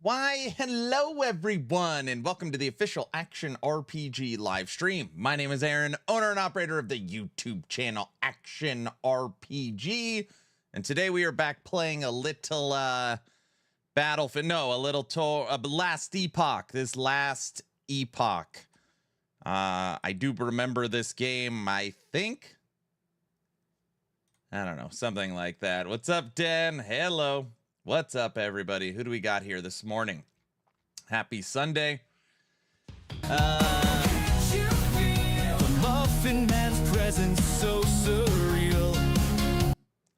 Why, hello everyone, and welcome to the official Action RPG live stream. My name is Aaron, owner and operator of the YouTube channel Action RPG, and today we are back playing a little Battlefield. No, a little last Epoch. This last Epoch. I do remember this game. I think. I don't know, something like that. What's up, Den? Hello. What's up, everybody? Who do we got here this morning? Happy Sunday. The Muffin Man's presence so surreal.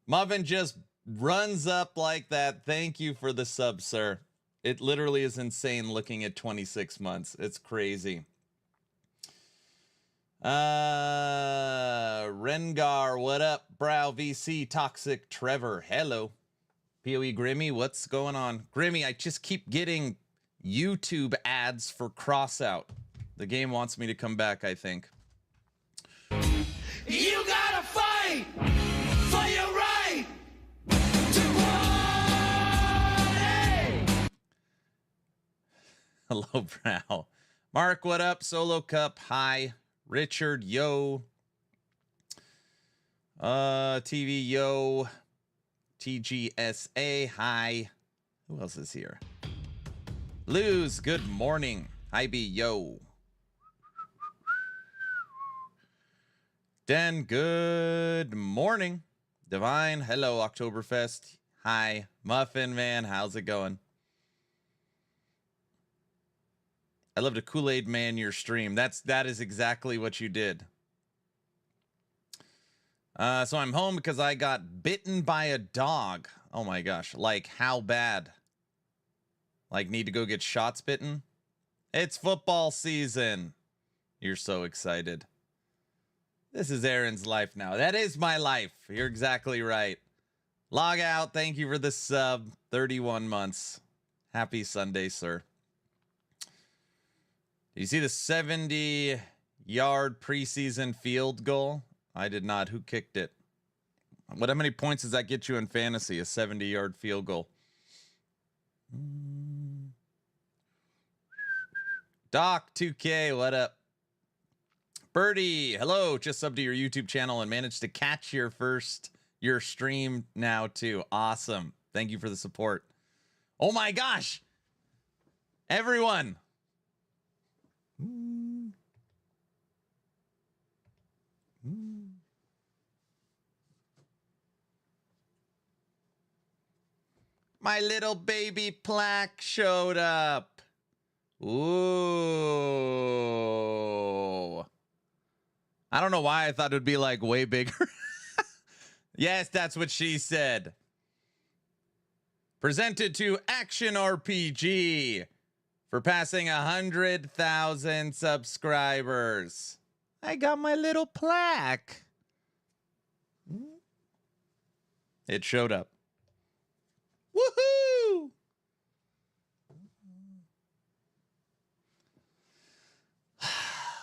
Muffin just runs up like that. Thank you for the sub, sir. It literally is insane looking at 26 months. It's crazy. Rengar, what up? Brow VC, Toxic Trevor, hello. PoE Grimmy, what's going on? Grimmy, I just keep getting YouTube ads for Crossout. The game wants me to come back, I think. You gotta fight for your right to party. Hello, Brow. Mark, what up? Solo Cup, hi. Richard, yo. TV, yo. TGSA, hi. Who else is here? Luz, good morning. Hi, B, yo. Den, good morning. Divine, hello, Oktoberfest. Hi. Muffin Man, how's it going? I love to Kool-Aid Man your stream. That is exactly what you did. So I'm home because I got bitten by a dog. Oh my gosh. Like, how bad? Like, need to go get shots bitten? It's football season. You're so excited. This is Aaron's life now. That is my life. You're exactly right. Log out. Thank you for the sub. 31 months. Happy Sunday, sir. Did you see the 70-yard preseason field goal? I did not. Who kicked it? How many points does that get you in fantasy? A 70-yard field goal. Doc 2K, what up? Birdie, hello. Just subbed to your YouTube channel and managed to catch your stream now too. Awesome. Thank you for the support. Oh my gosh. Everyone. My little baby plaque showed up. Ooh. I don't know why I thought it would be like way bigger. Yes, that's what she said. Presented to Action RPG for passing 100,000 subscribers. I got my little plaque. It showed up. Woohoo!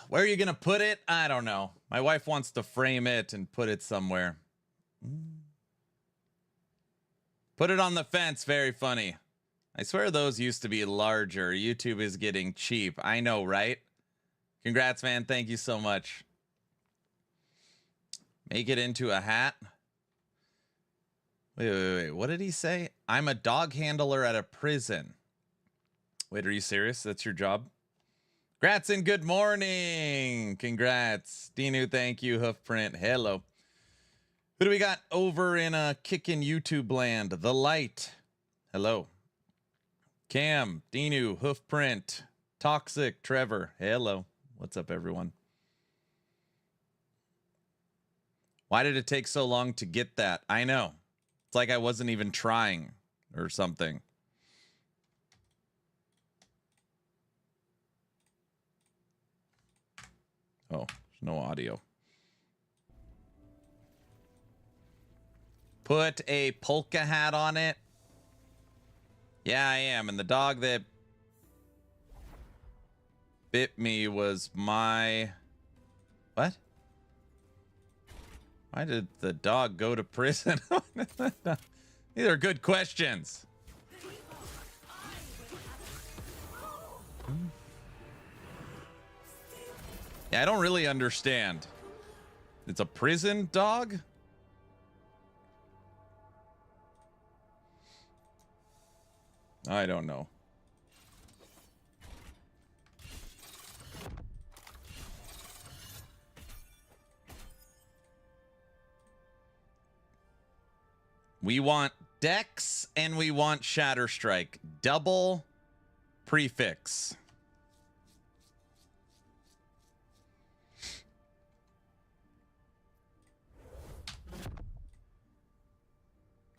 Where are you going to put it? I don't know. My wife wants to frame it and put it somewhere. Put it on the fence. Very funny. I swear those used to be larger. YouTube is getting cheap. I know, right? Congrats, man. Thank you so much. Make it into a hat. Wait. What did he say? I'm a dog handler at a prison. Wait, are you serious? That's your job? Congrats and good morning. Congrats. Dinu, thank you. Hoofprint, hello. Who do we got over in kickin' YouTube land? The Light, hello. Cam, Dinu, Hoofprint, Toxic, Trevor, hello. What's up, everyone? Why did it take so long to get that? I know. It's like I wasn't even trying or something. Oh, there's no audio. Put a polka hat on it. Yeah, I am. And the dog that bit me was my... What? Why did the dog go to prison? These are good questions. Yeah, I don't really understand. It's a prison dog? I don't know. We want Dex and we want Shatter Strike. Double prefix.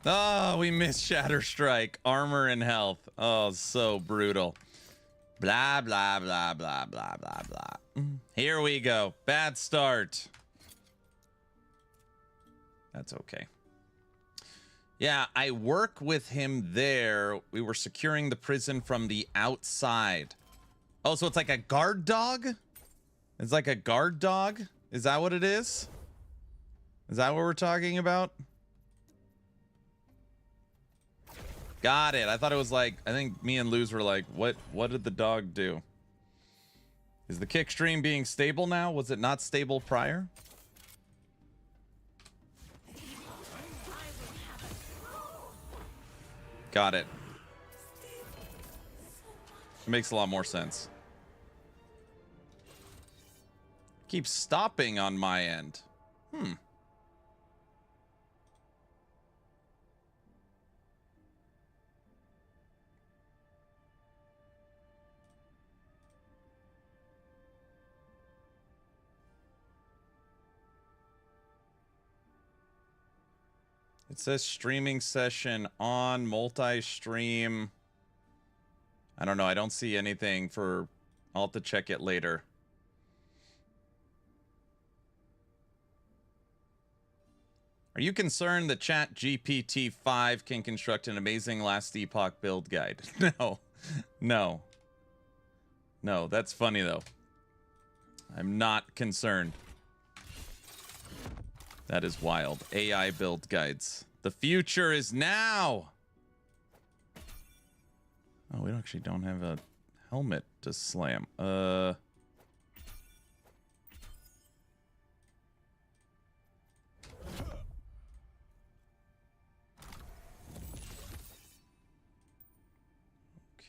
Oh, we missed Shatter Strike. Armor and health. Oh, so brutal. Blah, blah, blah, blah, blah, blah, blah. Here we go. Bad start. That's okay. Yeah, I work with him there. We were securing the prison from the outside. Oh, so it's like a guard dog? It's like a guard dog? Is that what it is? Is that what we're talking about? Got it. I thought it was like, I think me and Luz were like, what did the dog do? Is the kick stream being stable now? Was it not stable prior? Got it. It makes a lot more sense. Keeps stopping on my end. It says streaming session on multi-stream. I don't know. I don't see anything for... I'll have to check it later. Are you concerned that Chat GPT-5 can construct an amazing last epoch build guide? No. No. No, that's funny though. I'm not concerned. That is wild. AI build guides. The future is now. Oh, we actually don't have a helmet to slam.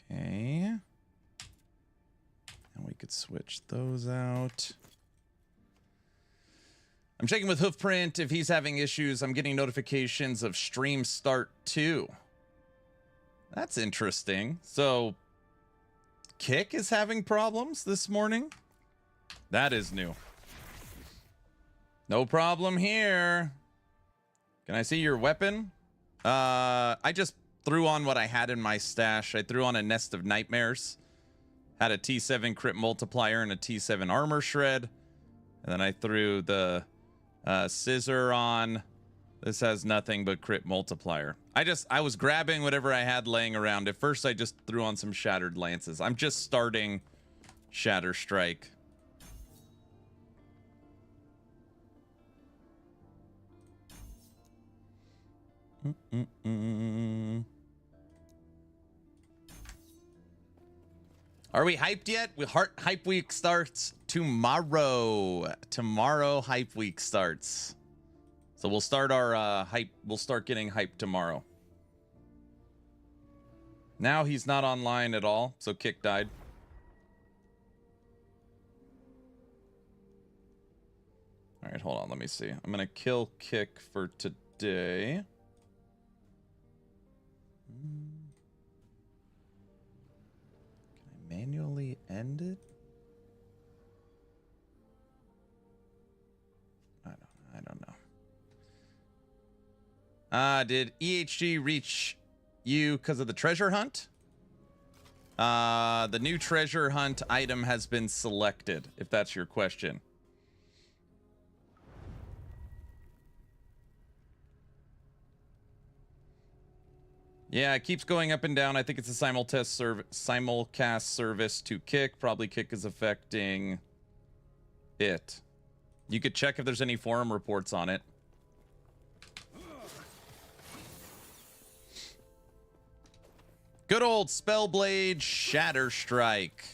Okay. And we could switch those out. I'm checking with Hoofprint if he's having issues. I'm getting notifications of stream start too. That's interesting. So, Kick is having problems this morning? That is new. No problem here. Can I see your weapon? I just threw on what I had in my stash. I threw on a Nest of Nightmares. Had a T7 crit multiplier and a T7 armor shred. And then I threw the scissor on. This has nothing but crit multiplier. I was grabbing whatever I had laying around. At first I just threw on some shattered lances. I'm just starting Shatter Strike. Are we hyped yet? Hype week starts tomorrow. Tomorrow hype week starts. So we'll start our hype. We'll start getting hyped tomorrow. Now he's not online at all, so Kick died. All right, hold on. Let me see. I'm gonna kill Kick for today. Can I manually end it? I don't know. Did EHG reach you because of the treasure hunt? The new treasure hunt item has been selected, if that's your question. Yeah, it keeps going up and down. I think it's a simulcast service to Kick. Probably Kick is affecting it. You could check if there's any forum reports on it. Good old Spellblade Shatter Strike.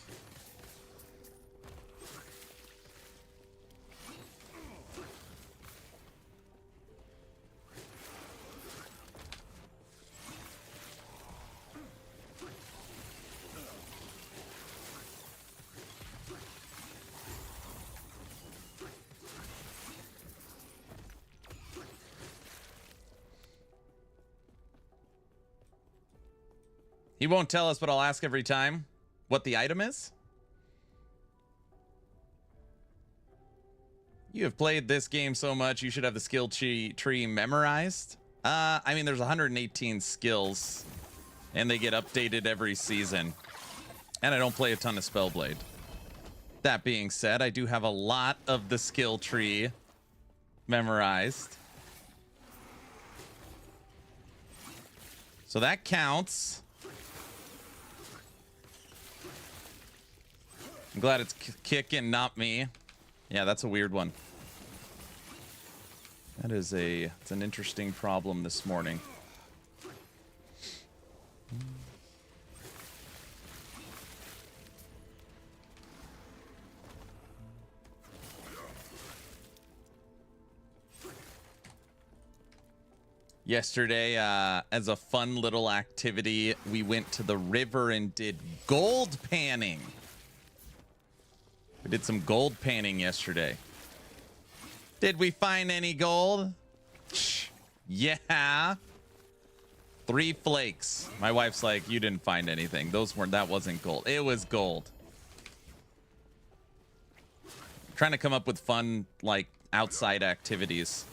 He won't tell us, but I'll ask every time what the item is. You have played this game so much, you should have the skill tree memorized. I mean, there's 118 skills, and they get updated every season. And I don't play a ton of Spellblade. That being said, I do have a lot of the skill tree memorized. So that counts. I'm glad it's kicking, not me. Yeah, that's a weird one. That is it's an interesting problem this morning. Yesterday, as a fun little activity, we went to the river and did gold panning. We did some gold panning yesterday. Did we find any gold? Yeah. 3 flakes. My wife's like, you didn't find anything. That wasn't gold. It was gold. Trying to come up with fun, like, outside activities.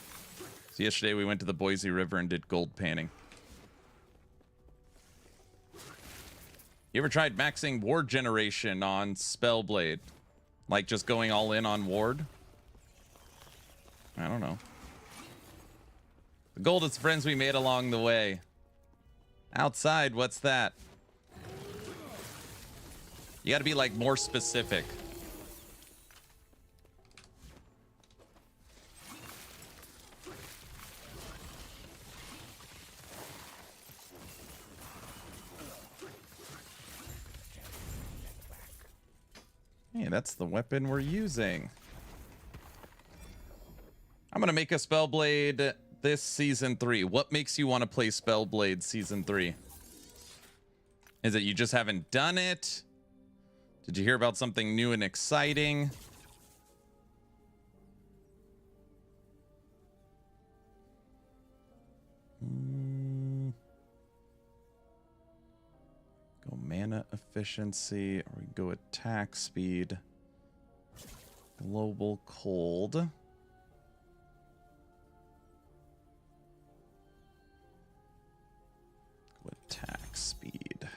So yesterday we went to the Boise River and did gold panning. You ever tried maxing ward generation on Spellblade? Like just going all in on ward? I don't know. The gold is friends we made along the way. Outside, what's that? You gotta be like more specific. Hey, that's the weapon we're using. I'm gonna make a Spellblade this season 3. What makes you want to play Spellblade season 3? Is it you just haven't done it? Did you hear about something new and exciting? Go mana efficiency, or we can go attack speed. Global cold. Go attack speed.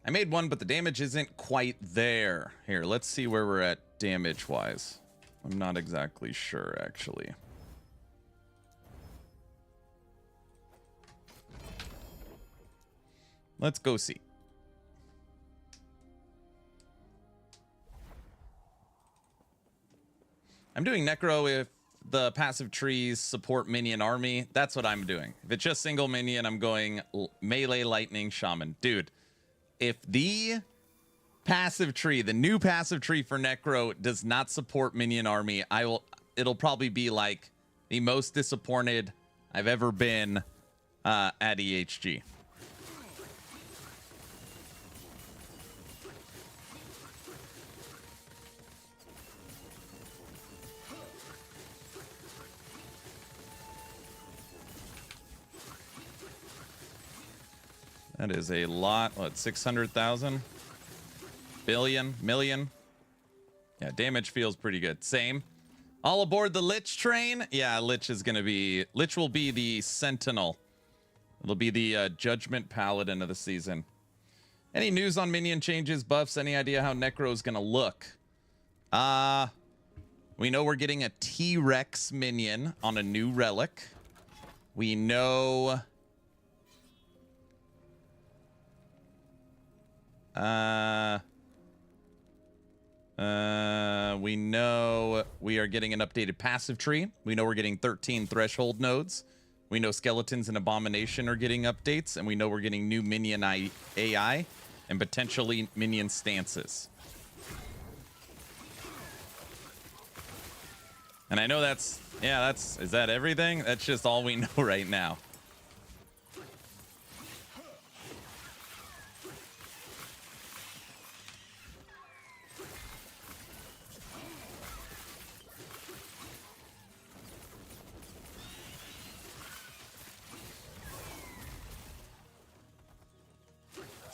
I made one, but the damage isn't quite there. Here, let's see where we're at damage-wise. I'm not exactly sure, actually. Let's go see. I'm doing Necro if the passive trees support Minion army. That's what I'm doing. If it's just single Minion, I'm going melee lightning shaman. Dude, if the passive tree, the new passive tree for Necro does not support Minion army, it'll probably be like the most disappointed I've ever been at EHG. That is a lot. What, 600,000? Billion? Million? Yeah, damage feels pretty good. Same. All aboard the Lich train? Yeah, Lich will be the Sentinel. It'll be the Judgment Paladin of the season. Any news on Minion changes, buffs? Any idea how Necro's gonna look? We know we're getting a T-Rex Minion on a new relic. We know... we know we are getting an updated passive tree. We know we're getting 13 threshold nodes. We know skeletons and abomination are getting updates, and we know we're getting new minion AI and potentially minion stances. And I know is that everything? That's just all we know right now.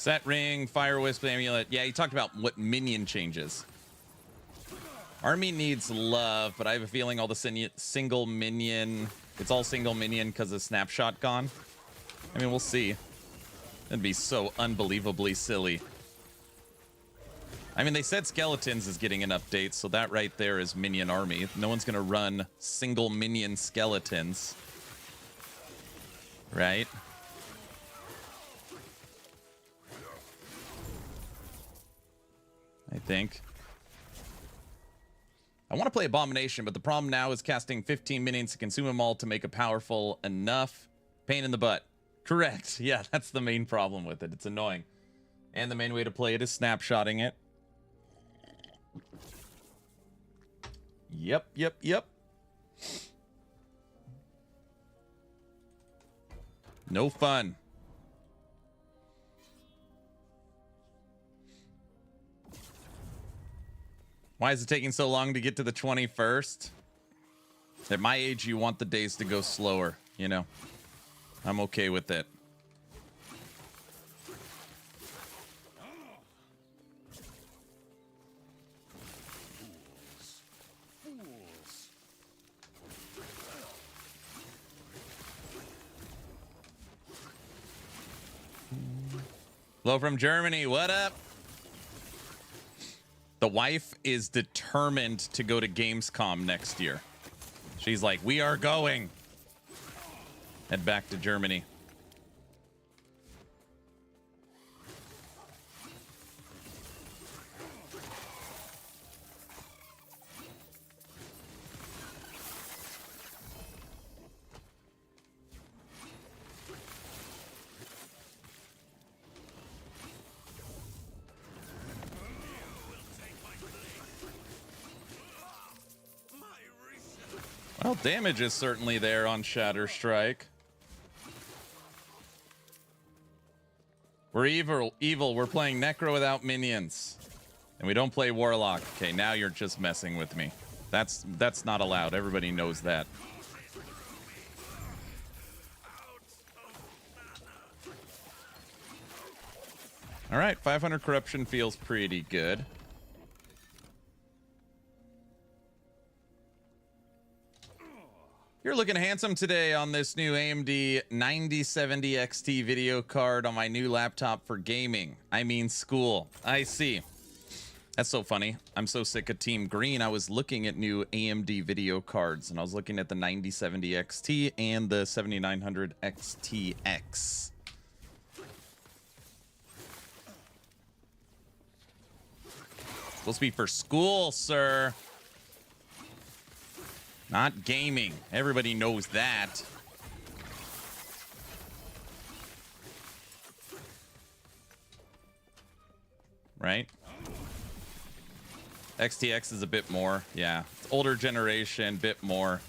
Set ring, fire wisp, amulet. Yeah, he talked about what minion changes. Army needs love, but I have a feeling all the single minion... It's all single minion because of snapshot gone. I mean, we'll see. That'd be so unbelievably silly. I mean, they said skeletons is getting an update, so that right there is minion army. No one's gonna run single minion skeletons. Right? I think. I want to play Abomination, but the problem now is casting 15 minions to consume them all to make it powerful enough. Pain in the butt. Correct. Yeah, that's the main problem with it. It's annoying. And the main way to play it is snapshotting it. Yep. No fun. Why is it taking so long to get to the 21st? At my age, you want the days to go slower, you know? I'm okay with it. Hello from Germany. What up? The wife is determined to go to Gamescom next year. She's like, we are going. Head back to Germany. Well, damage is certainly there on Shatter Strike. We're evil. We're playing Necro without minions. And we don't play Warlock. Okay, now you're just messing with me. That's not allowed. Everybody knows that. All right, 500 corruption feels pretty good. You're looking handsome today on this new AMD 9070 XT video card on my new laptop for gaming. I mean school. I see. That's so funny. I'm so sick of Team Green. I was looking at new AMD video cards, and I was looking at the 9070 XT and the 7900 XTX. Supposed to be for school, sir. Not gaming. Everybody knows that. Right? XTX is a bit more. Yeah. It's older generation, bit more.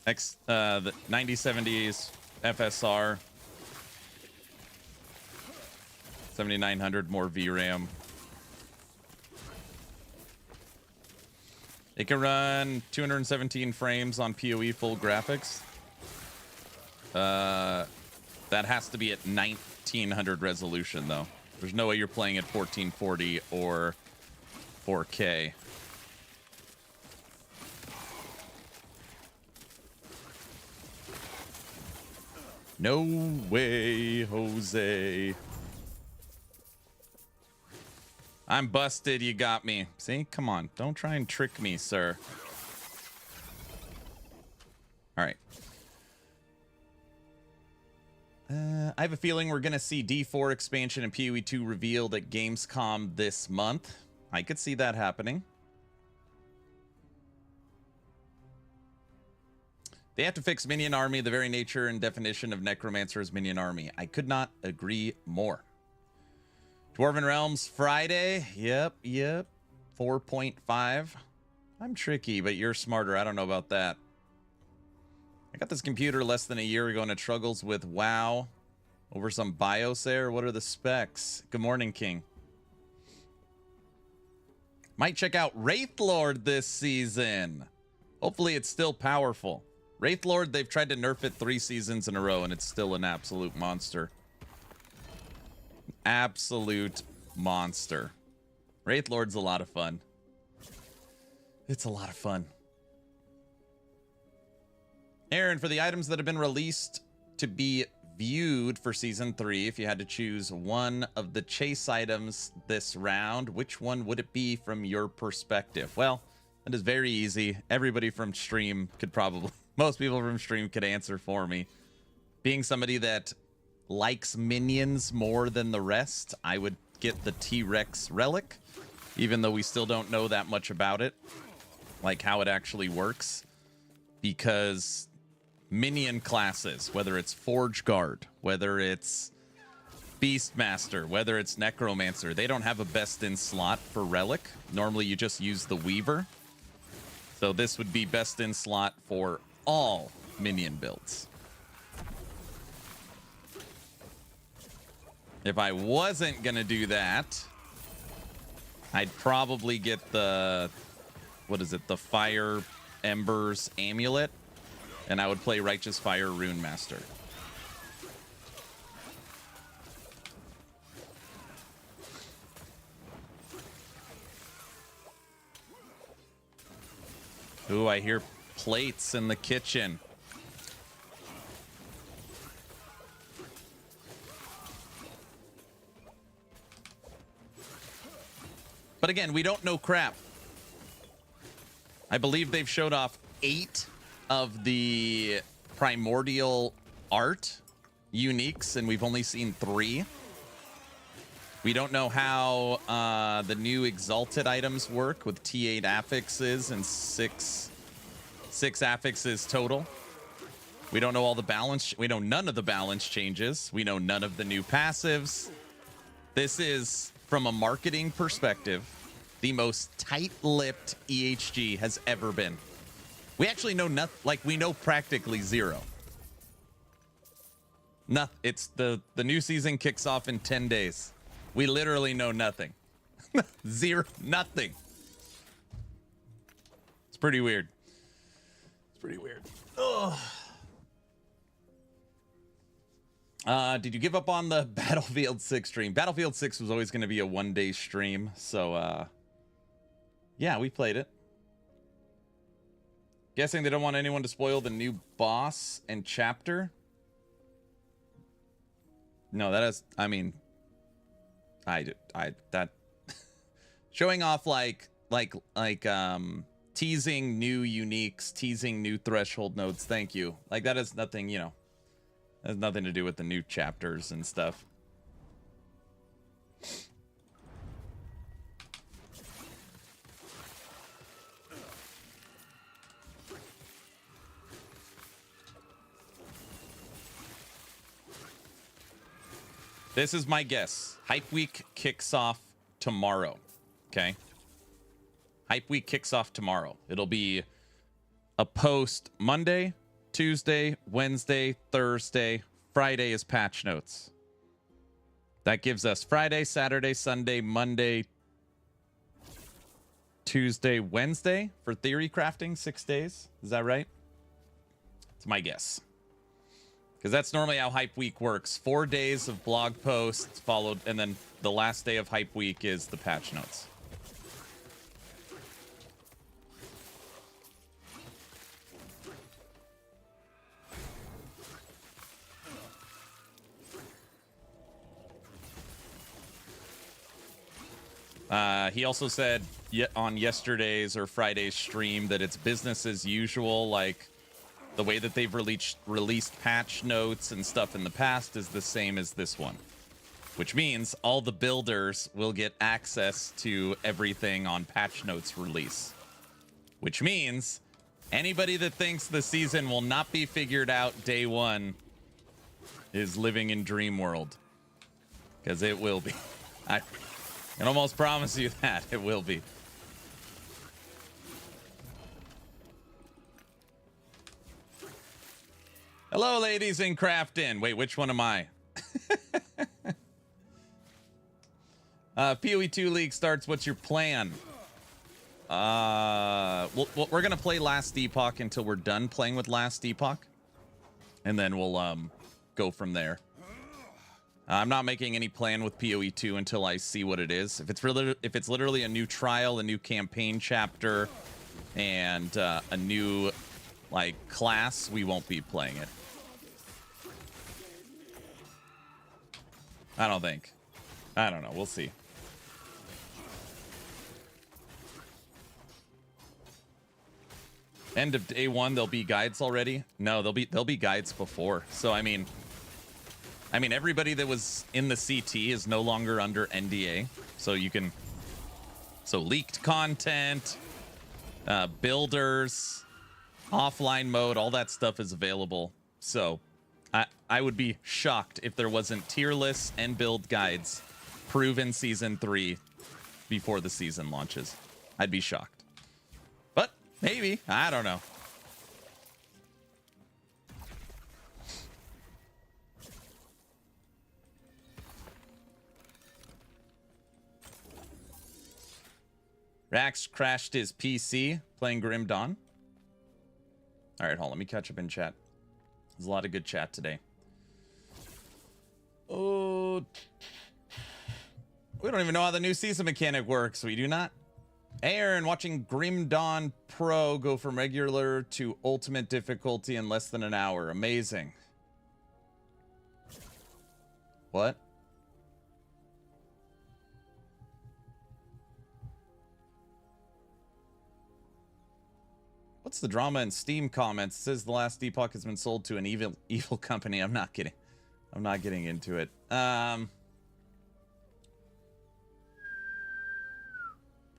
The 9070s, FSR. 7900, more VRAM. It can run 217 frames on PoE full graphics. That has to be at 1900 resolution, though. There's no way you're playing at 1440 or 4K. No way, Jose. I'm busted, you got me. See, come on, don't try and trick me, sir. All right. I have a feeling we're gonna see D4 expansion and PoE 2 revealed at Gamescom this month. I could see that happening. They have to fix Minion Army, the very nature and definition of Necromancer's Minion Army. I could not agree more. Dwarven Realms Friday. Yep. 4.5. I'm tricky, but you're smarter. I don't know about that. I got this computer less than a year ago and it struggles with WoW over some BIOS error. What are the specs? Good morning, King. Might check out Wraithlord this season. Hopefully it's still powerful. Wraithlord, they've tried to nerf it 3 seasons in a row and it's still an absolute monster. absolute monster. Wraith Lord's a lot of fun. It's a lot of fun. Aaron, for the items that have been released to be viewed for season 3, if you had to choose one of the chase items this round, which one would it be from your perspective? Well, that is very easy. Everybody from stream could probably, most people from stream could answer for me. Being somebody that likes minions more than the rest, I would get the T-Rex relic, even though we still don't know that much about it, like how it actually works, because minion classes, whether it's Forge Guard, whether it's Beastmaster, whether it's Necromancer, they don't have a best in slot for relic. Normally you just use the Weaver. So this would be best in slot for all minion builds. If I wasn't gonna do that, I'd probably get the, what is it, the Fire Embers Amulet, and I would play Righteous Fire Rune Master. Ooh, I hear plates in the kitchen. But again, we don't know crap. I believe they've showed off 8 of the primordial art uniques, and we've only seen 3. We don't know how the new exalted items work with T8 affixes and 6 affixes total. We don't know all the balance. We know none of the balance changes. We know none of the new passives. This is, from a marketing perspective, the most tight-lipped EHG has ever been. We actually know nothing. Like, we know practically zero. Nothing. It's the new season kicks off in 10 days. We literally know nothing. Zero. Nothing. It's pretty weird. It's pretty weird. Ugh. Did you give up on the Battlefield 6 stream? Battlefield 6 was always going to be a one-day stream, so yeah, we played it. Guessing they don't want anyone to spoil the new boss and chapter. No, that is, I mean, that showing off like teasing new uniques, teasing new threshold nodes. Thank you. Like, that has nothing, you know, has nothing to do with the new chapters and stuff. This is my guess. Hype Week kicks off tomorrow. Okay. Hype Week kicks off tomorrow. It'll be a post Monday, Tuesday, Wednesday, Thursday. Friday is patch notes. That gives us Friday, Saturday, Sunday, Monday, Tuesday, Wednesday for Theorycrafting, 6 days. Is that right? It's my guess. Because that's normally how Hype Week works. 4 days of blog posts followed, and then the last day of Hype Week is the patch notes. He also said on yesterday's or Friday's stream that it's business as usual, like the way that they've released patch notes and stuff in the past is the same as this one, which means all the builders will get access to everything on patch notes release, which means anybody that thinks the season will not be figured out day one is living in dream world, because it will be. I can almost promise you that it will be. Hello, ladies in Crafton. Wait, which one am I? PoE 2 League starts. What's your plan? We're gonna play Last Epoch until we're done playing with Last Epoch, and then we'll go from there. I'm not making any plan with PoE 2 until I see what it is. If it's literally a new trial, a new campaign chapter, and a new like class, we won't be playing it. I don't think. I don't know. We'll see. End of day one, there'll be guides already. No, there'll be guides before. So I mean, everybody that was in the CT is no longer under NDA, so you can. So leaked content, builders, offline mode, all that stuff is available. So I would be shocked if there wasn't tier lists and build guides proven season 3 before the season launches. I'd be shocked. But maybe, I don't know. Rax crashed his PC playing Grim Dawn. All right, hold on. Let me catch up in chat. There's a lot of good chat today. Oh, we don't even know how the new season mechanic works. We do not. Aaron, watching Grim Dawn Pro go from regular to ultimate difficulty in less than an hour. Amazing. What? What's the drama in Steam comments? It says the last Epoch has been sold to an evil company. I'm not kidding. I'm not getting into it.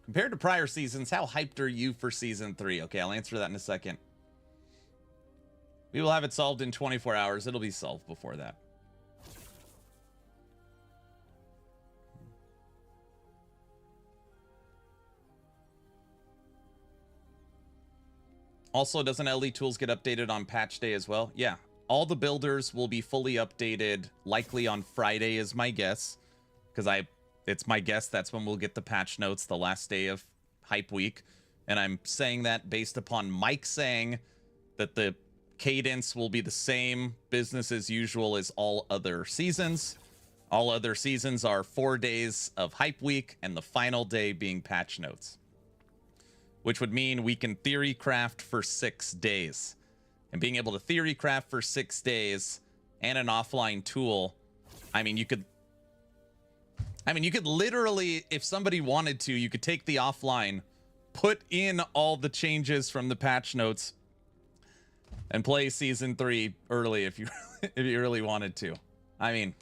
Compared to prior seasons, how hyped are you for season 3? Okay, I'll answer that in a second. We will have it solved in 24 hours. It'll be solved before that. Also, doesn't LE Tools get updated on patch day as well? Yeah, all the builders will be fully updated, likely on Friday is my guess. Because it's my guess that's when we'll get the patch notes, the last day of Hype Week. And I'm saying that based upon Mike saying that the cadence will be the same business as usual as all other seasons. All other seasons are 4 days of Hype Week and the final day being patch notes. Which would mean we can theory craft for 6 days. And being able to theory craft for 6 days and an offline tool, I mean, you could literally, if somebody wanted to, you could take the offline, put in all the changes from the patch notes, and play season 3 early if you if you really wanted to. I mean,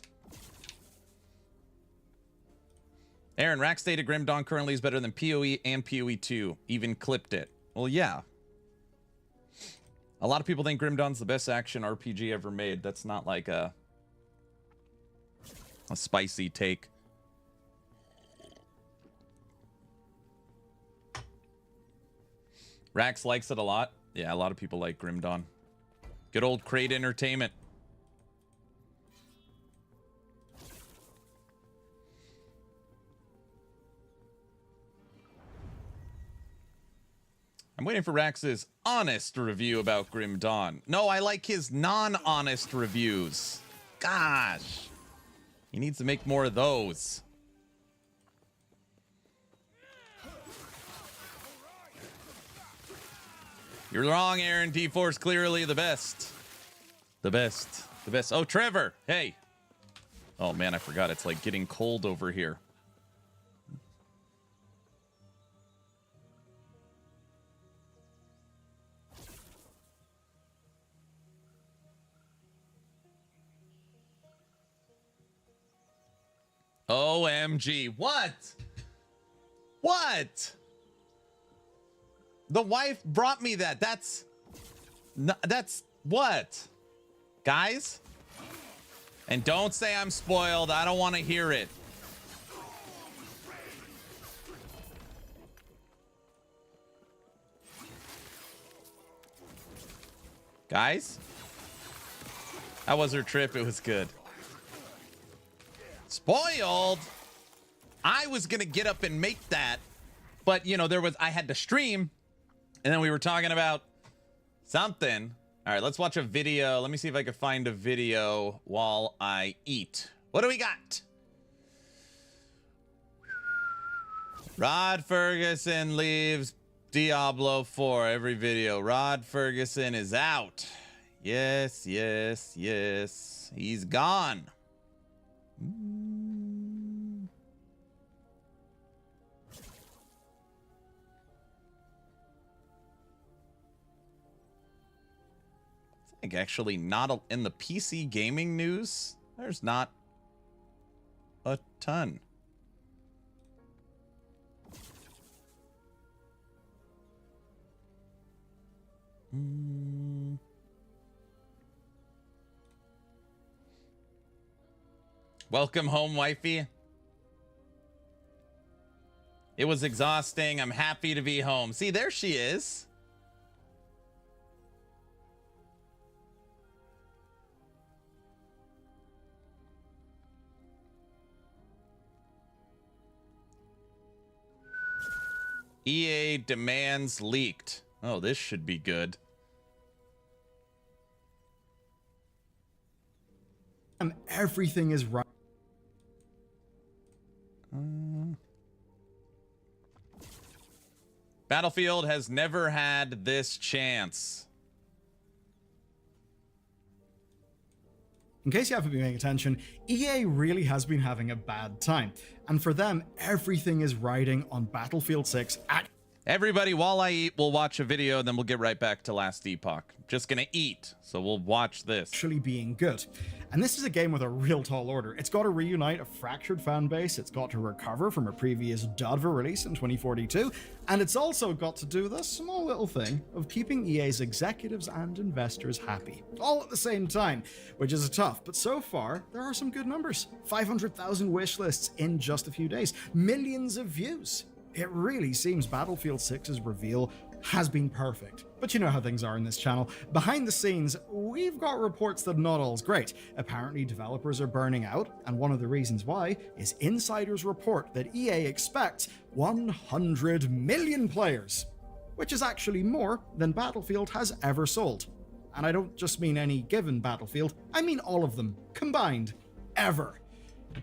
Aaron, Rack State of Grim Dawn currently is better than PoE and PoE 2. Even clipped it. Well, yeah. A lot of people think Grim Dawn's the best action RPG ever made. That's not like a spicy take. Rax likes it a lot. Yeah, a lot of people like Grim Dawn. Good old Crate Entertainment. I'm waiting for Rax's honest review about Grim Dawn. No, I like his non-honest reviews. Gosh. He needs to make more of those. You're wrong, Aaron. D4's clearly the best. The best. The best. Oh, Trevor. Hey. Oh, man, I forgot. It's like getting cold over here. OMG. What? What? The wife brought me that. That's what? Guys? And don't say I'm spoiled. I don't want to hear it. Guys? How was her trip? It was good. Spoiled? I was gonna get up and make that, but you know, I had to stream, and then we were talking about something. All right, let's watch a video. Let me see if I can find a video while I eat. What do we got? Rod Ferguson leaves Diablo 4 every video. Rod Ferguson is out. Yes, yes, yes. He's gone. It's like actually not in the PC gaming news. There's not a ton. Welcome home, wifey. It was exhausting. I'm happy to be home. See, there she is. EA demands leaked. Oh, this should be good. Everything is right. Battlefield has never had this chance. In case you haven't been paying attention, EA really has been having a bad time. And for them, everything is riding on Battlefield 6 Everybody, while I eat, we'll watch a video, and then we'll get right back to Last Epoch. Just gonna eat, so we'll watch this. actually being good. And this is a game with a real tall order. It's got to reunite a fractured fan base, it's got to recover from a previous Dwarven release in 2042, and it's also got to do this small little thing of keeping EA's executives and investors happy, all at the same time, which is tough, but so far, there are some good numbers. 500,000 wish lists in just a few days, millions of views. It really seems Battlefield 6's reveal has been perfect. But you know how things are in this channel. Behind the scenes, we've got reports that not all's great. Apparently developers are burning out, and one of the reasons why is insiders report that EA expects 100 million players, which is actually more than Battlefield has ever sold. And I don't just mean any given Battlefield, I mean all of them, combined, ever.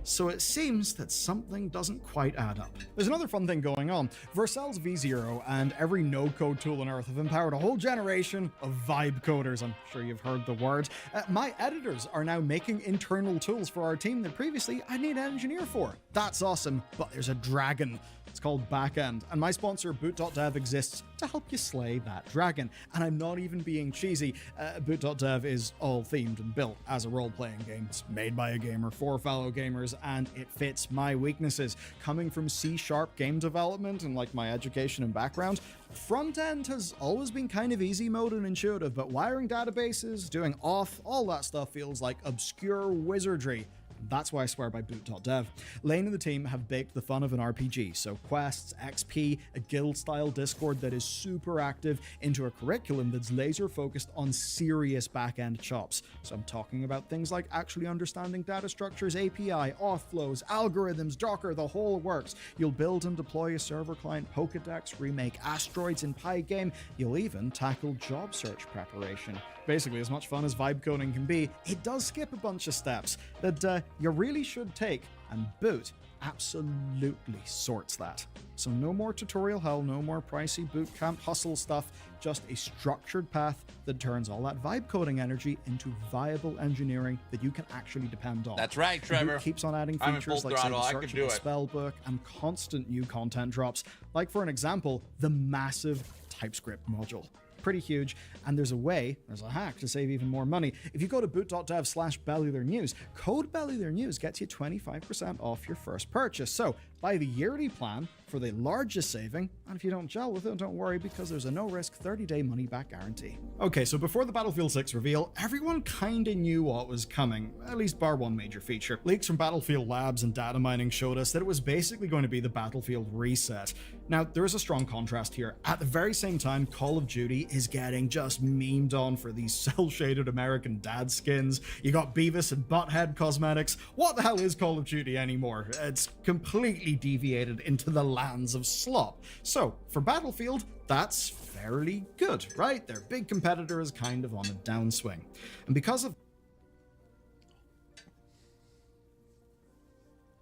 So it seems that something doesn't quite add up. There's another fun thing going on. Vercel's V0 and every no-code tool on Earth have empowered a whole generation of vibe coders. I'm sure you've heard the word. My editors are now making internal tools for our team that previously I need an engineer for. That's awesome, but there's a dragon. It's called Backend, and my sponsor boot.dev exists to help you slay that dragon. And I'm not even being cheesy. Boot.dev is all themed and built as a role-playing game. It's made by a gamer for fellow gamers, and it fits my weaknesses. Coming from C# game development and like my education and background, front end has always been kind of easy mode and intuitive, but wiring databases, doing auth, all that stuff feels like obscure wizardry. That's why I swear by boot.dev. Lane and the team have baked the fun of an RPG, so quests, XP, a guild-style Discord that is super active, into a curriculum that's laser-focused on serious back-end chops. So I'm talking about things like actually understanding data structures, API, auth flows, algorithms, Docker, the whole works. You'll build and deploy a server client Pokedex, remake asteroids in Pygame, you'll even tackle job search preparation. Basically, as much fun as vibe coding can be, it does skip a bunch of steps that you really should take, and Boot absolutely sorts that. So no more tutorial hell, no more pricey bootcamp hustle stuff, just a structured path that turns all that vibe coding energy into viable engineering that you can actually depend on. That's right, Trevor. Boot keeps on adding I'm in features full like say, throttle. the I can do searchable it. spellbook and constant new content drops, like for an example, the massive TypeScript module. Pretty huge, and there's a hack to save even more money. If you go to boot.dev/bellytheirnews, code bellytheirnews gets you 25% off your first purchase. So buy the yearly plan for the largest saving, and if you don't gel with it, don't worry, because there's a no-risk 30-day money-back guarantee. Okay, so before the Battlefield 6 reveal, everyone kinda knew what was coming, at least bar one major feature. Leaks from Battlefield Labs and data mining showed us that it was basically going to be the Battlefield reset. Now, there is a strong contrast here. At the very same time, Call of Duty is getting just memed on for these cel-shaded American dad skins. You got Beavis and Butthead cosmetics. What the hell is Call of Duty anymore? It's completely deviated into the lands of slop. So, for Battlefield, that's fairly good, right? Their big competitor is kind of on a downswing. And because of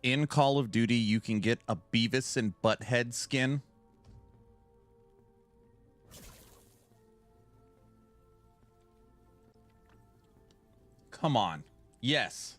in Call of Duty you can get a Beavis and Butthead skin? Come on. Yes.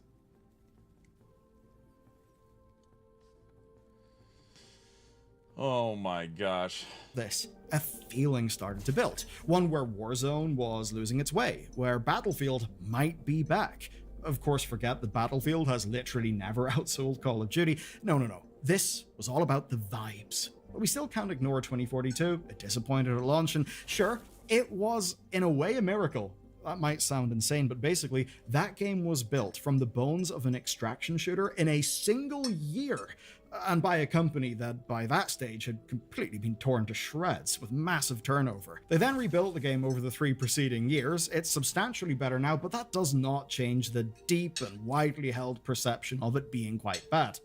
Oh my gosh. This, a feeling started to build. One where Warzone was losing its way, where Battlefield might be back. Of course, forget that Battlefield has literally never outsold Call of Duty. No. This was all about the vibes. But we still can't ignore 2042. It disappointed at launch, and sure, it was, in a way, a miracle. That might sound insane, but basically, that game was built from the bones of an extraction shooter in a single year, and by a company that, by that stage, had completely been torn to shreds with massive turnover. They then rebuilt the game over the 3 preceding years. It's substantially better now, but that does not change the deep and widely held perception of it being quite bad.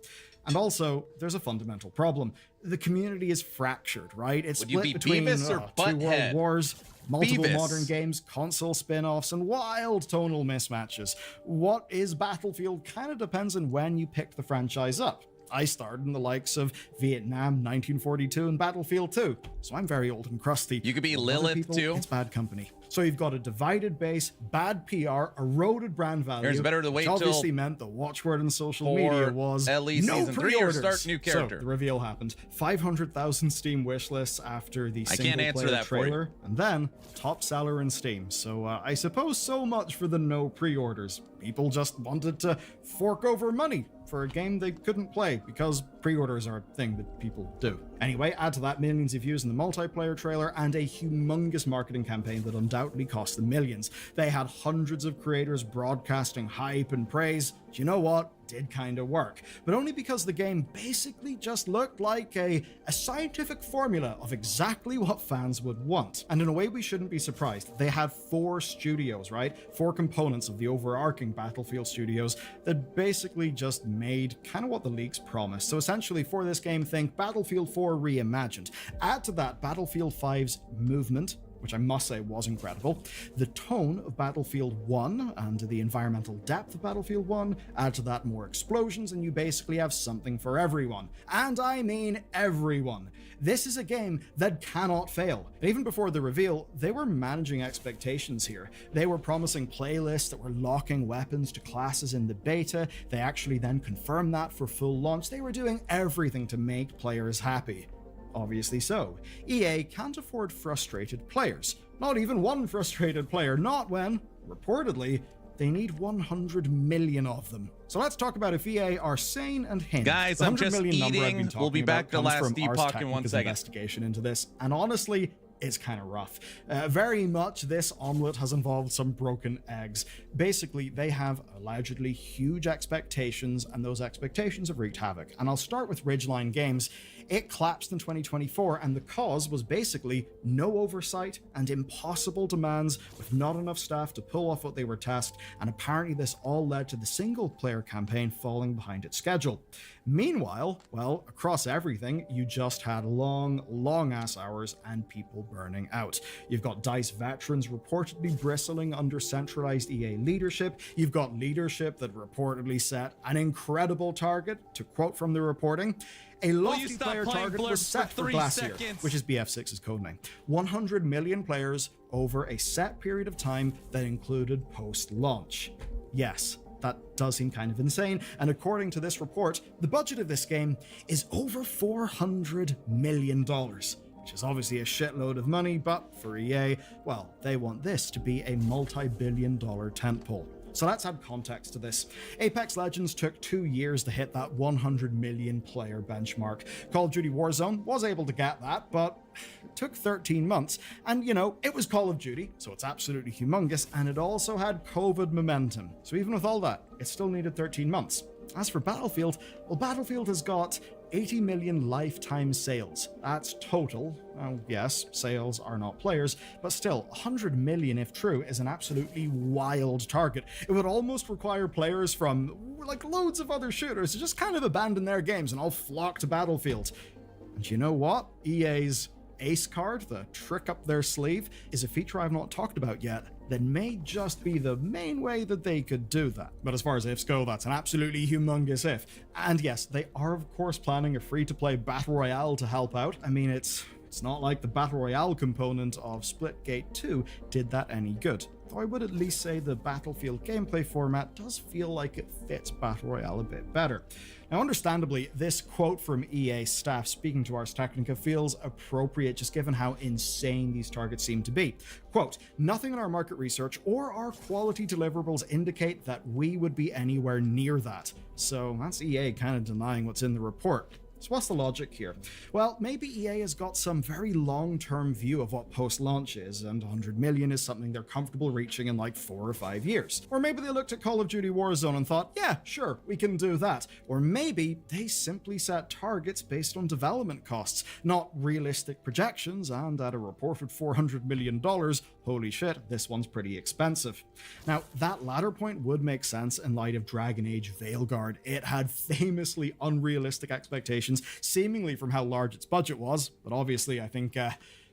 And also, there's a fundamental problem. The community is fractured, right? It's Would you split be between Beavis or 2 Butthead? world wars, multiple Beavis. modern games, console spin-offs, and wild tonal mismatches. What is Battlefield kind of depends on when you pick the franchise up. I starred in the likes of Vietnam, 1942, and Battlefield 2, so I'm very old and crusty. You could be For other Lilith, people, too. It's bad company. So you've got a divided base, bad PR, eroded brand value, Here's better to wait which till obviously meant the watchword on social for media was at least no season 3 or pre-orders. start new character. So the reveal happened. 500,000 Steam wishlists after the I can't answer single-player that for you. trailer, and then top seller in Steam. So I suppose so much for the no pre-orders. People just wanted to fork over money for a game they couldn't play because pre-orders are a thing that people do. Anyway, add to that millions of views in the multiplayer trailer and a humongous marketing campaign that undoubtedly cost them millions. They had hundreds of creators broadcasting hype and praise. Do you know what? Did kind of work, but only because the game basically just looked like a scientific formula of exactly what fans would want. And in a way, we shouldn't be surprised. They had 4 studios, right? 4 components of the overarching Battlefield studios that basically just made kind of what the leaks promised. So essentially, for this game, think Battlefield 4 reimagined. Add to that Battlefield 5's movement, which I must say was incredible, the tone of Battlefield 1 and the environmental depth of Battlefield 1, add to that more explosions, and you basically have something for everyone. And I mean everyone. This is a game that cannot fail. And even before the reveal, they were managing expectations here. They were promising playlists that were locking weapons to classes in the beta. They actually then confirmed that for full launch. They were doing everything to make players happy. Obviously so. EA can't afford frustrated players. Not even one frustrated player, not when, reportedly, they need 100 million of them. So let's talk about if EA are sane and hinged. Guys, The I'm 100 just million number I've eating. been talking We'll be back about to comes last from Ars Epoch in 1 Technica's second. investigation into this, and honestly, it's kind of rough. Very much this omelet has involved some broken eggs. Basically, they have allegedly huge expectations, and those expectations have wreaked havoc. And I'll start with Ridgeline Games. It collapsed in 2024, and the cause was basically no oversight and impossible demands with not enough staff to pull off what they were tasked, and apparently this all led to the single-player campaign falling behind its schedule. Meanwhile, well, across everything, you just had long-ass hours and people burning out. You've got DICE veterans reportedly bristling under centralized EA leadership. You've got leadership that reportedly set an incredible target, to quote from the reporting. A lofty player target was set for Glacier, which is BF6's codename. 100 million players over a set period of time that included post-launch. Yes, that does seem kind of insane, and according to this report, the budget of this game is over $400 million, which is obviously a shitload of money, but for EA, well, they want this to be a multi-billion-dollar tentpole. So let's add context to this. Apex Legends took 2 years to hit that 100 million player benchmark. Call of Duty Warzone was able to get that, but it took 13 months. And you know, it was Call of Duty, so it's absolutely humongous, and it also had COVID momentum. So even with all that, it still needed 13 months. As for Battlefield, well, Battlefield has got 80 million lifetime sales. That's total. Yes, sales are not players, but still, 100 million, if true, is an absolutely wild target. It would almost require players from, like, loads of other shooters to just kind of abandon their games and all flock to Battlefield. And you know what? EA's ace card, the trick up their sleeve, is a feature I've not talked about yet that may just be the main way that they could do that. But as far as ifs go, that's an absolutely humongous if. And yes, they are of course planning a free-to-play battle royale to help out. I mean, it's not like the battle royale component of Splitgate 2 did that any good. Though I would at least say the Battlefield gameplay format does feel like it fits battle royale a bit better. Now, understandably, this quote from EA staff speaking to Ars Technica feels appropriate just given how insane these targets seem to be. Quote, "Nothing in our market research or our quality deliverables indicate that we would be anywhere near that." So that's EA kind of denying what's in the report. So what's the logic here? Well, maybe EA has got some very long-term view of what post-launch is, and 100 million is something they're comfortable reaching in like 4 or 5 years. Or maybe they looked at Call of Duty Warzone and thought, yeah, sure, we can do that. Or maybe they simply set targets based on development costs, not realistic projections, and at a reported $400 million, holy shit, this one's pretty expensive. Now, that latter point would make sense in light of Dragon Age Veilguard. It had famously unrealistic expectations, seemingly from how large its budget was, but obviously I think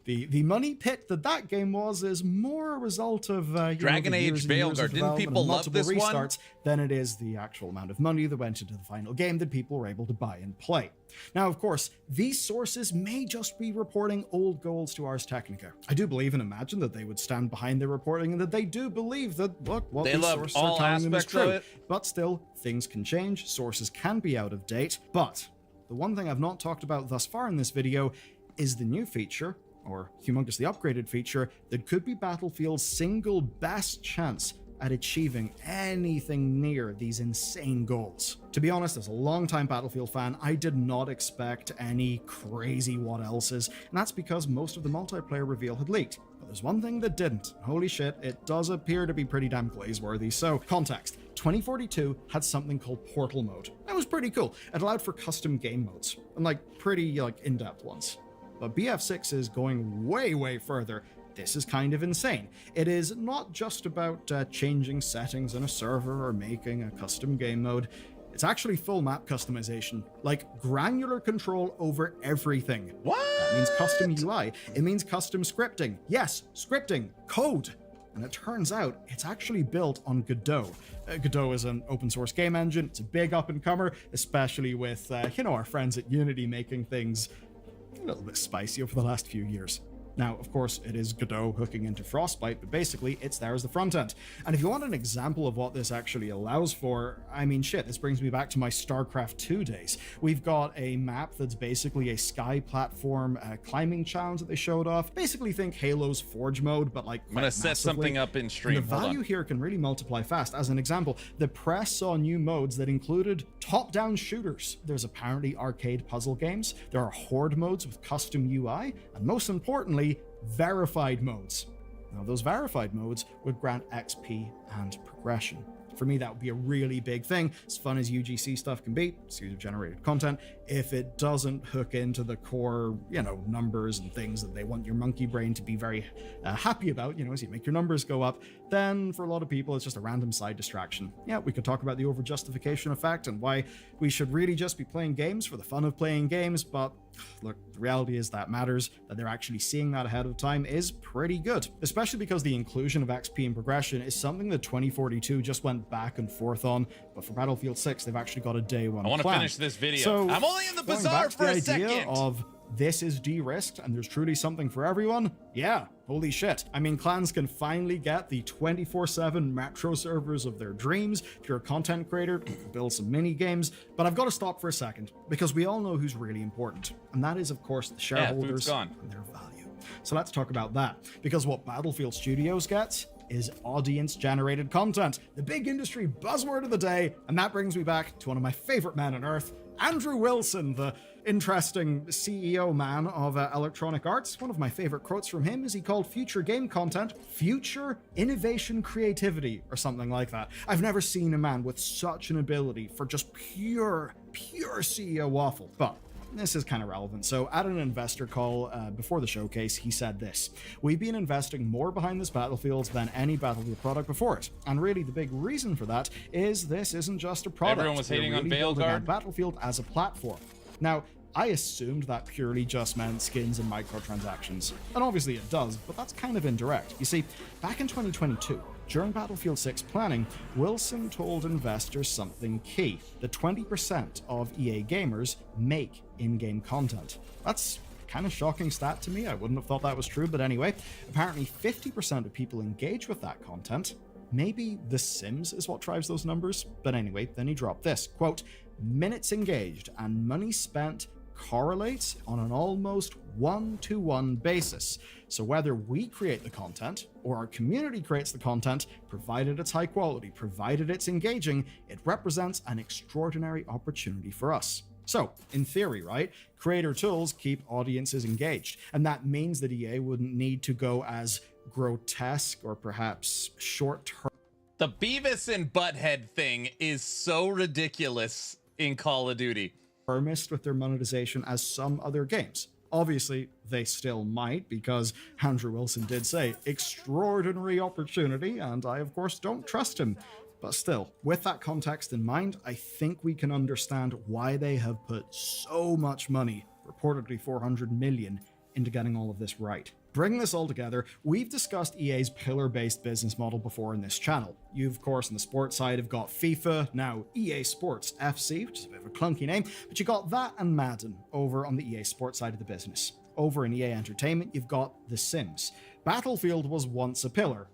the money pit that game was is more a result of Dragon Age Veilguard. Didn't people love this one? Than it is the actual amount of money that went into the final game that people were able to buy and play. Now, of course, these sources may just be reporting old goals to Ars Technica. I do believe and imagine that they would stand behind their reporting and that they do believe that, look, what these sources are telling them is true. But still, things can change, sources can be out of date, but the one thing I've not talked about thus far in this video is the new feature, or humongously upgraded feature, that could be Battlefield's single best chance at achieving anything near these insane goals. To be honest, as a longtime Battlefield fan, I did not expect any crazy what else's, and that's because most of the multiplayer reveal had leaked. But there's one thing that didn't. Holy shit, it does appear to be pretty damn glaze-worthy. So, context. 2042 had something called Portal Mode. That was pretty cool. It allowed for custom game modes, and pretty in-depth ones. But BF6 is going way, way further. This is kind of insane. It is not just about changing settings in a server or making a custom game mode. It's actually full map customization, granular control over everything. What? That means custom UI. It means custom scripting. Yes, scripting, code. And it turns out it's actually built on Godot. Godot is an open source game engine. It's a big up-and-comer, especially with, our friends at Unity making things a little bit spicy over the last few years. Now, of course, it is Godot hooking into Frostbite, but basically it's there as the front end. And if you want an example of what this actually allows for, I mean, shit, this brings me back to my StarCraft 2 days. We've got a map that's basically a sky platform climbing challenge that they showed off. Basically think Halo's Forge mode, but I'm gonna set something up in stream. And the value here can really multiply fast. As an example, the press saw new modes that included top-down shooters. There's apparently arcade puzzle games. There are horde modes with custom UI, and most importantly, verified modes. Now, those verified modes would grant XP and progression. For me, that would be a really big thing. As fun as UGC stuff can be, it's user-generated content, if it doesn't hook into the core, numbers and things that they want your monkey brain to be very happy about, as you make your numbers go up, then for a lot of people, it's just a random side distraction. Yeah, we could talk about the over-justification effect and why we should really just be playing games for the fun of playing games, but look, the reality is that matters. That they're actually seeing that ahead of time is pretty good, especially because the inclusion of XP and progression is something that 2042 just went back and forth on, but for Battlefield 6, they've actually got a day one I want to plan. finish this video. So, I'm only in the going bazaar back to for the a idea second. Of this is de-risked and there's truly something for everyone. Yeah, holy shit. I mean, clans can finally get the 24/7 Metro servers of their dreams. If you're a content creator, you can build some mini games. But I've got to stop for a second because we all know who's really important, and that is, of course, the shareholders and their value. So let's talk about that, because what Battlefield Studios gets is audience-generated content, the big industry buzzword of the day. And that brings me back to one of my favorite men on earth, Andrew Wilson, the interesting CEO man of Electronic Arts. One of my favorite quotes from him is he called future game content future innovation creativity, or something like that. I've never seen a man with such an ability for just pure CEO waffle. But this is kind of relevant. So at an investor call before the showcase, he said this: "We've been investing more behind this Battlefield than any Battlefield product before it. And really the big reason for that is this isn't just a product. Everyone was hating on building out Veilguard. Battlefield as a platform." Now, I assumed that purely just meant skins and microtransactions. And obviously it does, but that's kind of indirect. You see, back in 2022, during Battlefield 6 planning, Wilson told investors something key, that 20% of EA gamers make in-game content. That's kind of shocking stat to me. I wouldn't have thought that was true, but anyway, apparently 50% of people engage with that content. Maybe The Sims is what drives those numbers, but anyway, then he dropped this, quote, "Minutes engaged and money spent correlates on an almost one-to-one basis. So whether we create the content or our community creates the content, provided it's high quality, provided it's engaging, it represents an extraordinary opportunity for us." So, in theory, right, creator tools keep audiences engaged, and that means that EA wouldn't need to go as grotesque or perhaps short-term. The Beavis and Butthead thing is so ridiculous in Call of Duty. Firmest with their monetization as some other games. Obviously, they still might, because Andrew Wilson did say, extraordinary opportunity, and I, of course, don't trust him. But still, with that context in mind, I think we can understand why they have put so much money, reportedly 400 million, into getting all of this right. Bringing this all together, we've discussed EA's pillar-based business model before in this channel. You, of course, on the sports side have got FIFA, now EA Sports FC, which is a bit of a clunky name, but you got that and Madden over on the EA Sports side of the business. Over in EA Entertainment, you've got The Sims. Battlefield was once a pillar,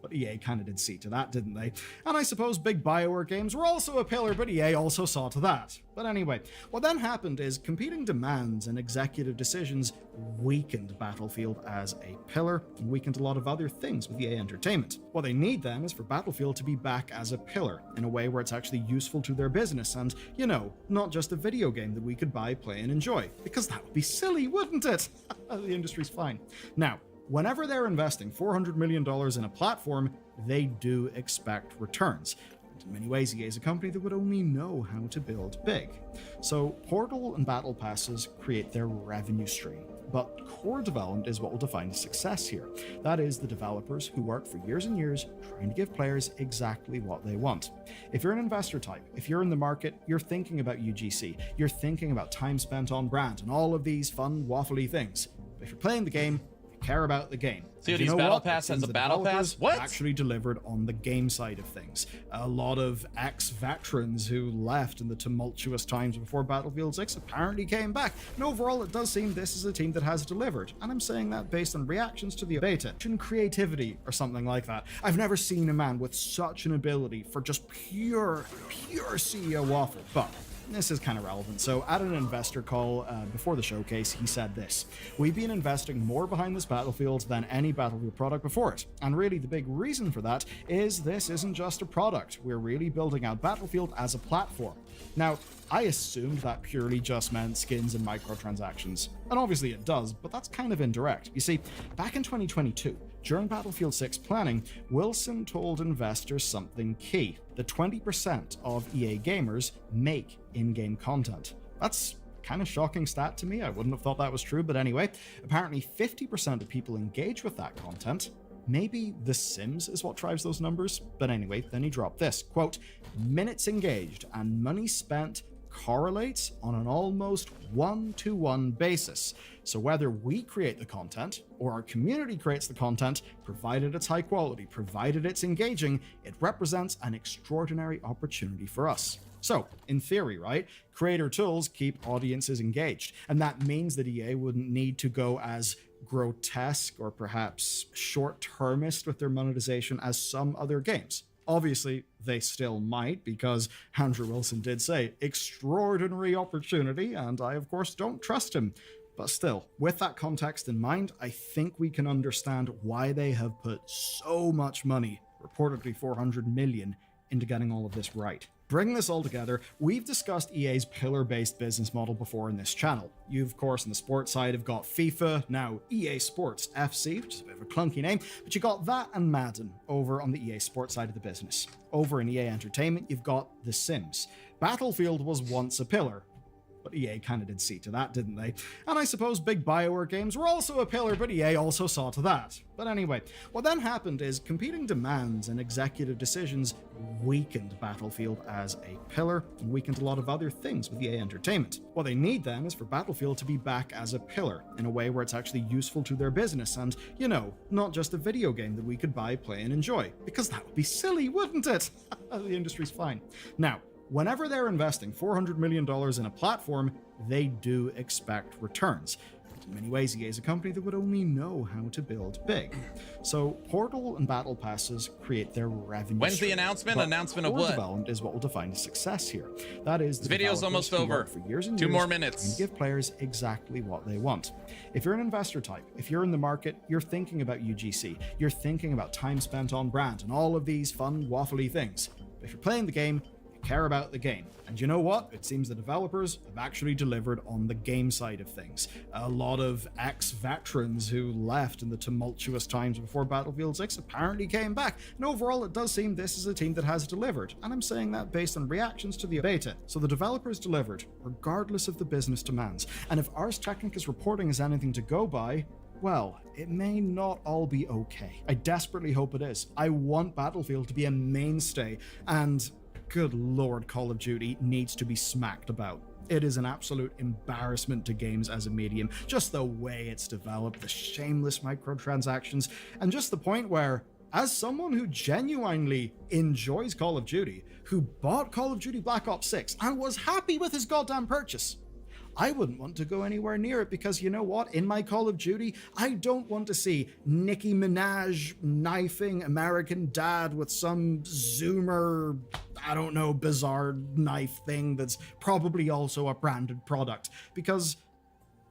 but EA kind of did see to that, didn't they? And I suppose big BioWare games were also a pillar, but EA also saw to that. But anyway, what then happened is competing demands and executive decisions weakened Battlefield as a pillar and weakened a lot of other things with EA Entertainment. What they need then is for Battlefield to be back as a pillar in a way where it's actually useful to their business and, you know, not just a video game that we could buy, play, and enjoy. Because that would be silly, wouldn't it? The industry's fine. Now, whenever they're investing $400 million in a platform, they do expect returns. And in many ways, EA is a company that would only know how to build big. So Portal and Battle Passes create their revenue stream. But core development is what will define success here. That is the developers who work for years and years trying to give players exactly what they want. If you're an investor type, if you're in the market, you're thinking about UGC, you're thinking about time spent on brand and all of these fun, waffly things. But if you're playing the game, care about the game. COD's Battle Pass has a Battle Pass? What? Actually delivered on the game side of things. A lot of ex-veterans who left in the tumultuous times before Battlefield 6 apparently came back. And overall, it does seem this is a team that has delivered. And I'm saying that based on reactions to the beta. And creativity or something like that. I've never seen a man with such an ability for just pure CEO waffle. But this is kind of relevant. So at an investor call before the showcase, he said this: "We've been investing more behind this Battlefield than any Battlefield product before it. And really the big reason for that is this isn't just a product. We're really building out Battlefield as a platform." Now, I assumed that purely just meant skins and microtransactions. And obviously it does, but that's kind of indirect. You see, back in 2022, during Battlefield 6 planning, Wilson told investors something key, that 20% of EA gamers make in-game content. That's kind of shocking stat to me. I wouldn't have thought that was true, but anyway, apparently 50% of people engage with that content. Maybe The Sims is what drives those numbers, but anyway, then he dropped this, quote, "Minutes engaged and money spent correlates on an almost one-to-one basis. So whether we create the content or our community creates the content, provided it's high quality, provided it's engaging, it represents an extraordinary opportunity for us." So, in theory, right, creator tools keep audiences engaged, and that means that EA wouldn't need to go as grotesque or perhaps short-termist with their monetization as some other games. Obviously, they still might, because Andrew Wilson did say, extraordinary opportunity, and I, of course, don't trust him. But still, with that context in mind, I think we can understand why they have put so much money, reportedly 400 million, into getting all of this right. Bringing this all together, we've discussed EA's pillar-based business model before in this channel. You, of course, on the sports side have got FIFA, now EA Sports FC, which is a bit of a clunky name, but you got that and Madden over on the EA Sports side of the business. Over in EA Entertainment, you've got The Sims. Battlefield was once a pillar, But EA kind of did see to that, didn't they? And I suppose big BioWare games were also a pillar, but EA also saw to that. But anyway, what then happened is competing demands and executive decisions weakened Battlefield as a pillar and weakened a lot of other things with EA Entertainment. What they need then is for Battlefield to be back as a pillar in a way where it's actually useful to their business and, you know, not just a video game that we could buy, play, and enjoy. Because that would be silly, wouldn't it? The industry's fine. Now, whenever they're investing $400 million in a platform, they do expect returns. In many ways, EA is a company that would only know how to build big. So Portal and Battle Passes create their revenue. When's the stream. announcement? But Announcement of core what? Development is what will define success here. That is, the This video's developers almost who over. work for years and 2 years more minutes. and give players exactly what they want. If you're an investor type, if you're in the market, you're thinking about UGC, you're thinking about time spent on brand and all of these fun, waffly things. But if you're playing the game, care about the game. And you know what? It seems the developers have actually delivered on the game side of things. A lot of ex-veterans who left in the tumultuous times before Battlefield 6 apparently came back. And overall, it does seem this is a team that has delivered. And I'm saying that based on reactions to the beta. So the developers delivered, regardless of the business demands. And if Ars Technica's reporting is anything to go by, well, it may not all be okay. I desperately hope it is. I want Battlefield to be a mainstay, and good lord, Call of Duty needs to be smacked about. It is an absolute embarrassment to games as a medium. Just the way it's developed, the shameless microtransactions, and just the point where, as someone who genuinely enjoys Call of Duty, who bought Call of Duty Black Ops 6 and was happy with his goddamn purchase, I wouldn't want to go anywhere near it because, you know what, in my Call of Duty, I don't want to see Nicki Minaj knifing American Dad with some Zoomer, I don't know, bizarre knife thing that's probably also a branded product, because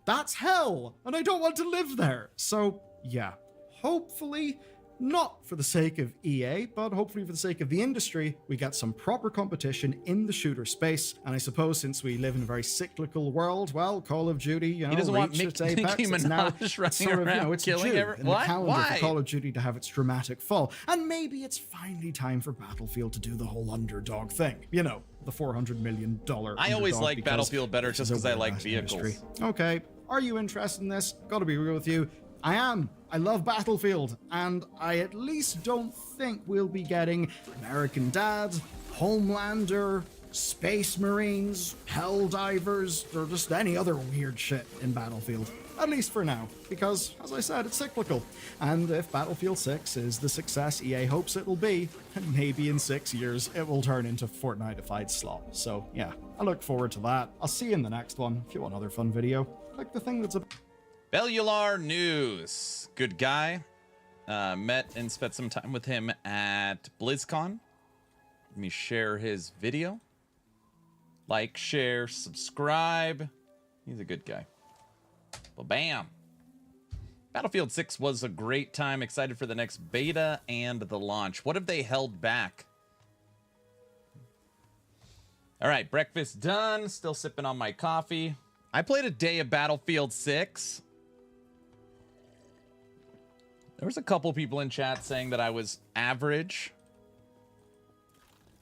that's hell, and I don't want to live there. So, yeah, hopefully, not for the sake of EA, but hopefully for the sake of the industry, we get some proper competition in the shooter space. And I suppose since we live in a very cyclical world, well, Call of Duty, you know, He doesn't want reached its Nicki apex. It's now Minaj running sort of, you know, around it's killing due every- in What? the calendar Why? for Call of Duty to have its dramatic fall. And maybe it's finally time for Battlefield to do the whole underdog thing. You know, the $400 million I always underdog, like because Battlefield better this just is a because I like weird-ass vehicles. industry. Okay, are you interested in this? Gotta be real with you. I am. I love Battlefield, and I at least don't think we'll be getting American Dad, Homelander, Space Marines, Helldivers, or just any other weird shit in Battlefield. At least for now, because, as I said, it's cyclical. And if Battlefield 6 is the success EA hopes it'll be, then maybe in 6 years it will turn into Fortnite-ified slop. So yeah, I look forward to that. I'll see you in the next one. If you want another fun video, like the thing that's a... Bellular News. Good guy. Met and spent some time with him at BlizzCon. Let me share his video. Like, share, subscribe. He's a good guy. Well, bam. Battlefield 6 was a great time. Excited for the next beta and the launch. What have they held back? All right, breakfast done. Still sipping on my coffee. I played a day of Battlefield 6. There was a couple people in chat saying that I was average.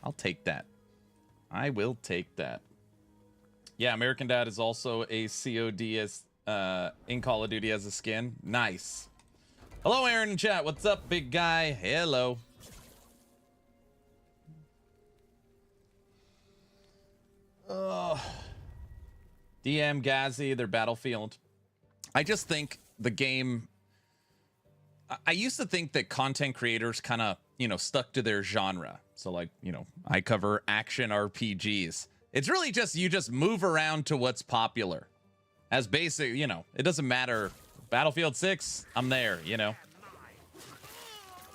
I'll take that. I will take that. Yeah, American Dad is also a COD as in Call of Duty as a skin. Nice. Hello, Aaron in chat. What's up, big guy? Hello. DM Gazzy, their Battlefield. I just think the game... I used to think that content creators kind of, you know, stuck to their genre. So like, you know, I cover action RPGs. It's really just, you just move around to what's popular. As basic, you know, it doesn't matter. Battlefield 6, I'm there, you know.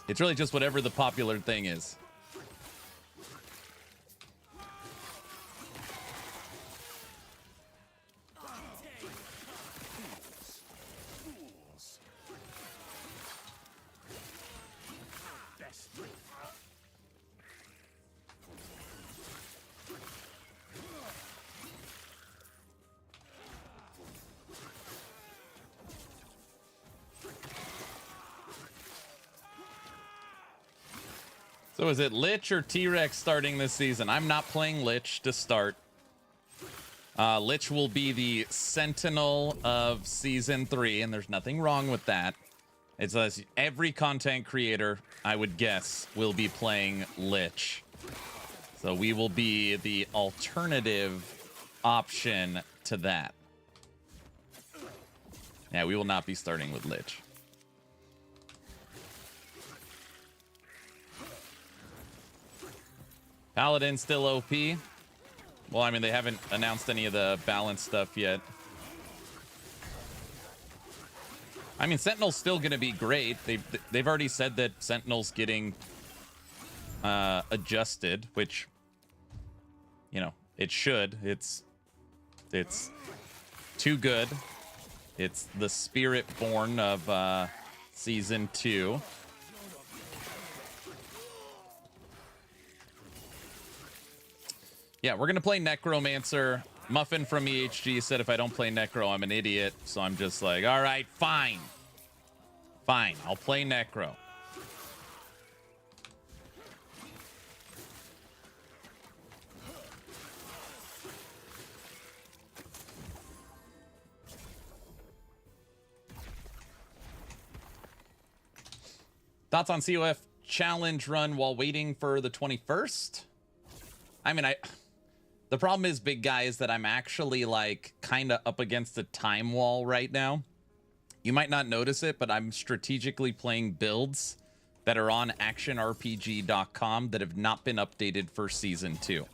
It's really just whatever the popular thing is. So is it Lich or T-Rex starting this season? I'm not playing Lich to start. Lich will be the Sentinel of Season 3, and there's nothing wrong with that. It's every content creator, I would guess, will be playing Lich. So we will be the alternative option to that. Yeah, we will not be starting with Lich. Paladin still OP. Well, I mean, they haven't announced any of the balance stuff yet. I mean, Sentinel's still going to be great. They've already said that Sentinel's getting adjusted, which, you know, it should. It's too good. It's the spirit born of Season 2. Yeah, we're going to play Necromancer. Muffin from EHG said if I don't play Necro, I'm an idiot. So I'm just like, all right, fine. Fine, I'll play Necro. Thoughts on COF challenge run while waiting for the 21st? I mean, the problem is, big guy, is that I'm actually like kind of up against a time wall right now. You might not notice it, but I'm strategically playing builds that are on actionrpg.com that have not been updated for Season 2.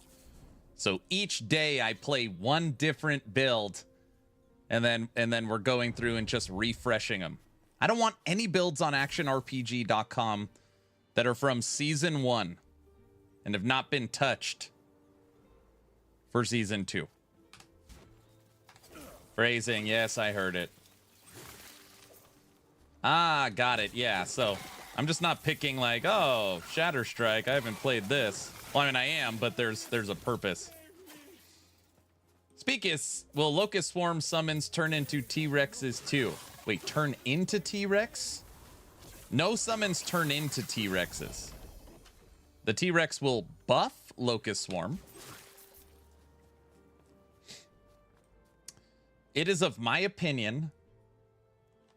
So each day I play one different build, and then we're going through and just refreshing them. I don't want any builds on actionrpg.com that are from Season 1 and have not been touched for Season 2. Phrasing, yes, I heard it. Ah, got it. Yeah, so I'm just not picking like, oh, Shatter Strike, I haven't played this. Well, I mean, I am, but there's a purpose. Speakus, will Locust Swarm summons turn into T-Rexes too? Wait, turn into T-Rex? No summons turn into T-Rexes. The T-Rex will buff Locust Swarm. It is of my opinion,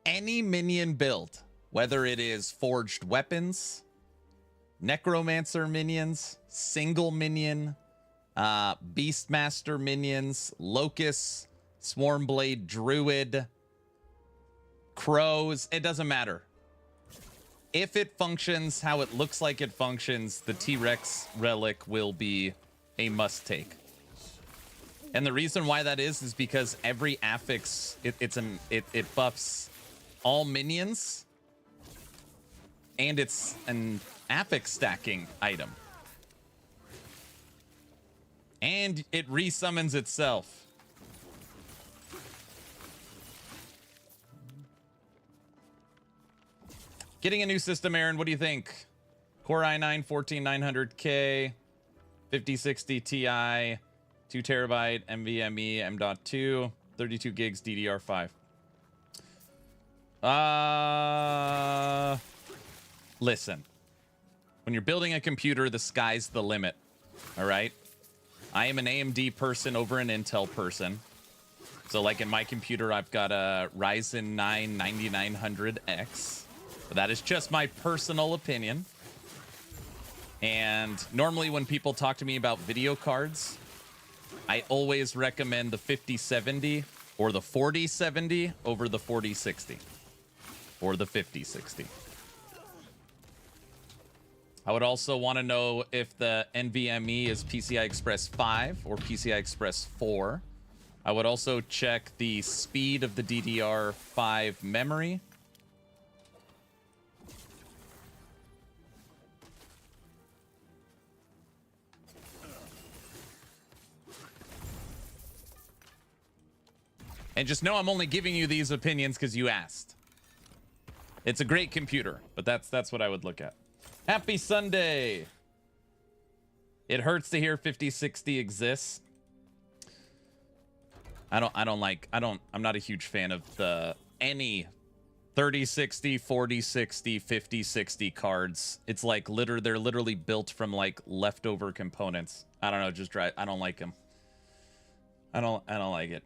any minion build, whether it is forged weapons, necromancer minions, single minion, beastmaster minions, locust, swarmblade, druid, crows, it doesn't matter. If it functions how it looks like it functions, the T-Rex relic will be a must take. And the reason why that is because every affix, it buffs all minions, and it's an affix stacking item. And it resummons itself. Getting a new system, Aaron, what do you think? Core i9 14900K, 5060 Ti, 2 terabyte NVMe M.2, 32 gigs DDR5. Listen. When you're building a computer, the sky's the limit. All right? I am an AMD person over an Intel person. So like in my computer, I've got a Ryzen 9 9900X. But that is just my personal opinion. And normally when people talk to me about video cards, I always recommend the 5070 or the 4070 over the 4060 or the 5060. I would also want to know if the NVMe is PCI Express 5 or PCI Express 4. I would also check the speed of the DDR5 memory. And just know I'm only giving you these opinions because you asked. It's a great computer, but that's what I would look at. Happy Sunday. It hurts to hear 5060 exists. I'm not a huge fan of any 3060, 4060, 5060 cards. It's like they're literally built from like leftover components. I don't know, I don't like them. I don't like it.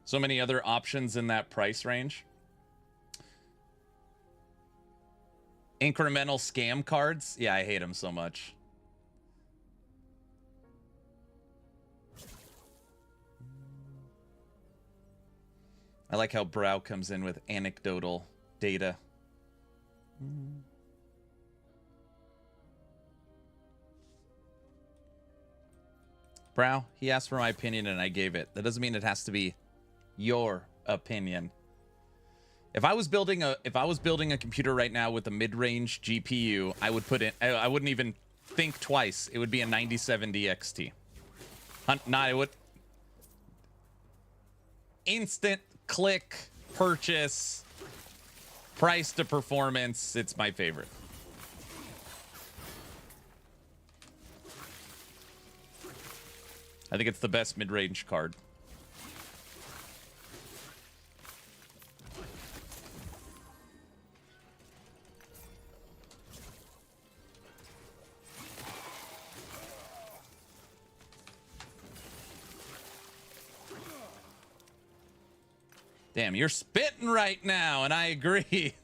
So many other options in that price range. Incremental scam cards. Yeah, I hate them so much. I like how Brow comes in with anecdotal data. Brow, he asked for my opinion and I gave it. That doesn't mean it has to be your opinion. If I was building a computer right now with a mid-range GPU, I would put in I wouldn't even think twice. It would be a 9070 XT. Not it would instant click purchase, price to performance. It's my favorite. I think it's the best mid-range card. Damn, you're spitting right now, and I agree.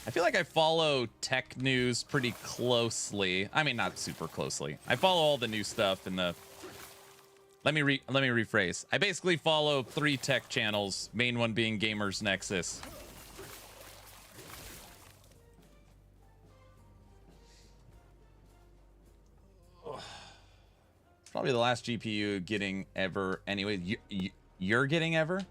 I feel like I follow tech news pretty closely. I mean, not super closely. I follow all the new stuff in the... Let me rephrase. I basically follow 3 tech channels, main one being Gamers Nexus. Probably the last GPU getting ever. Anyway, you're getting ever?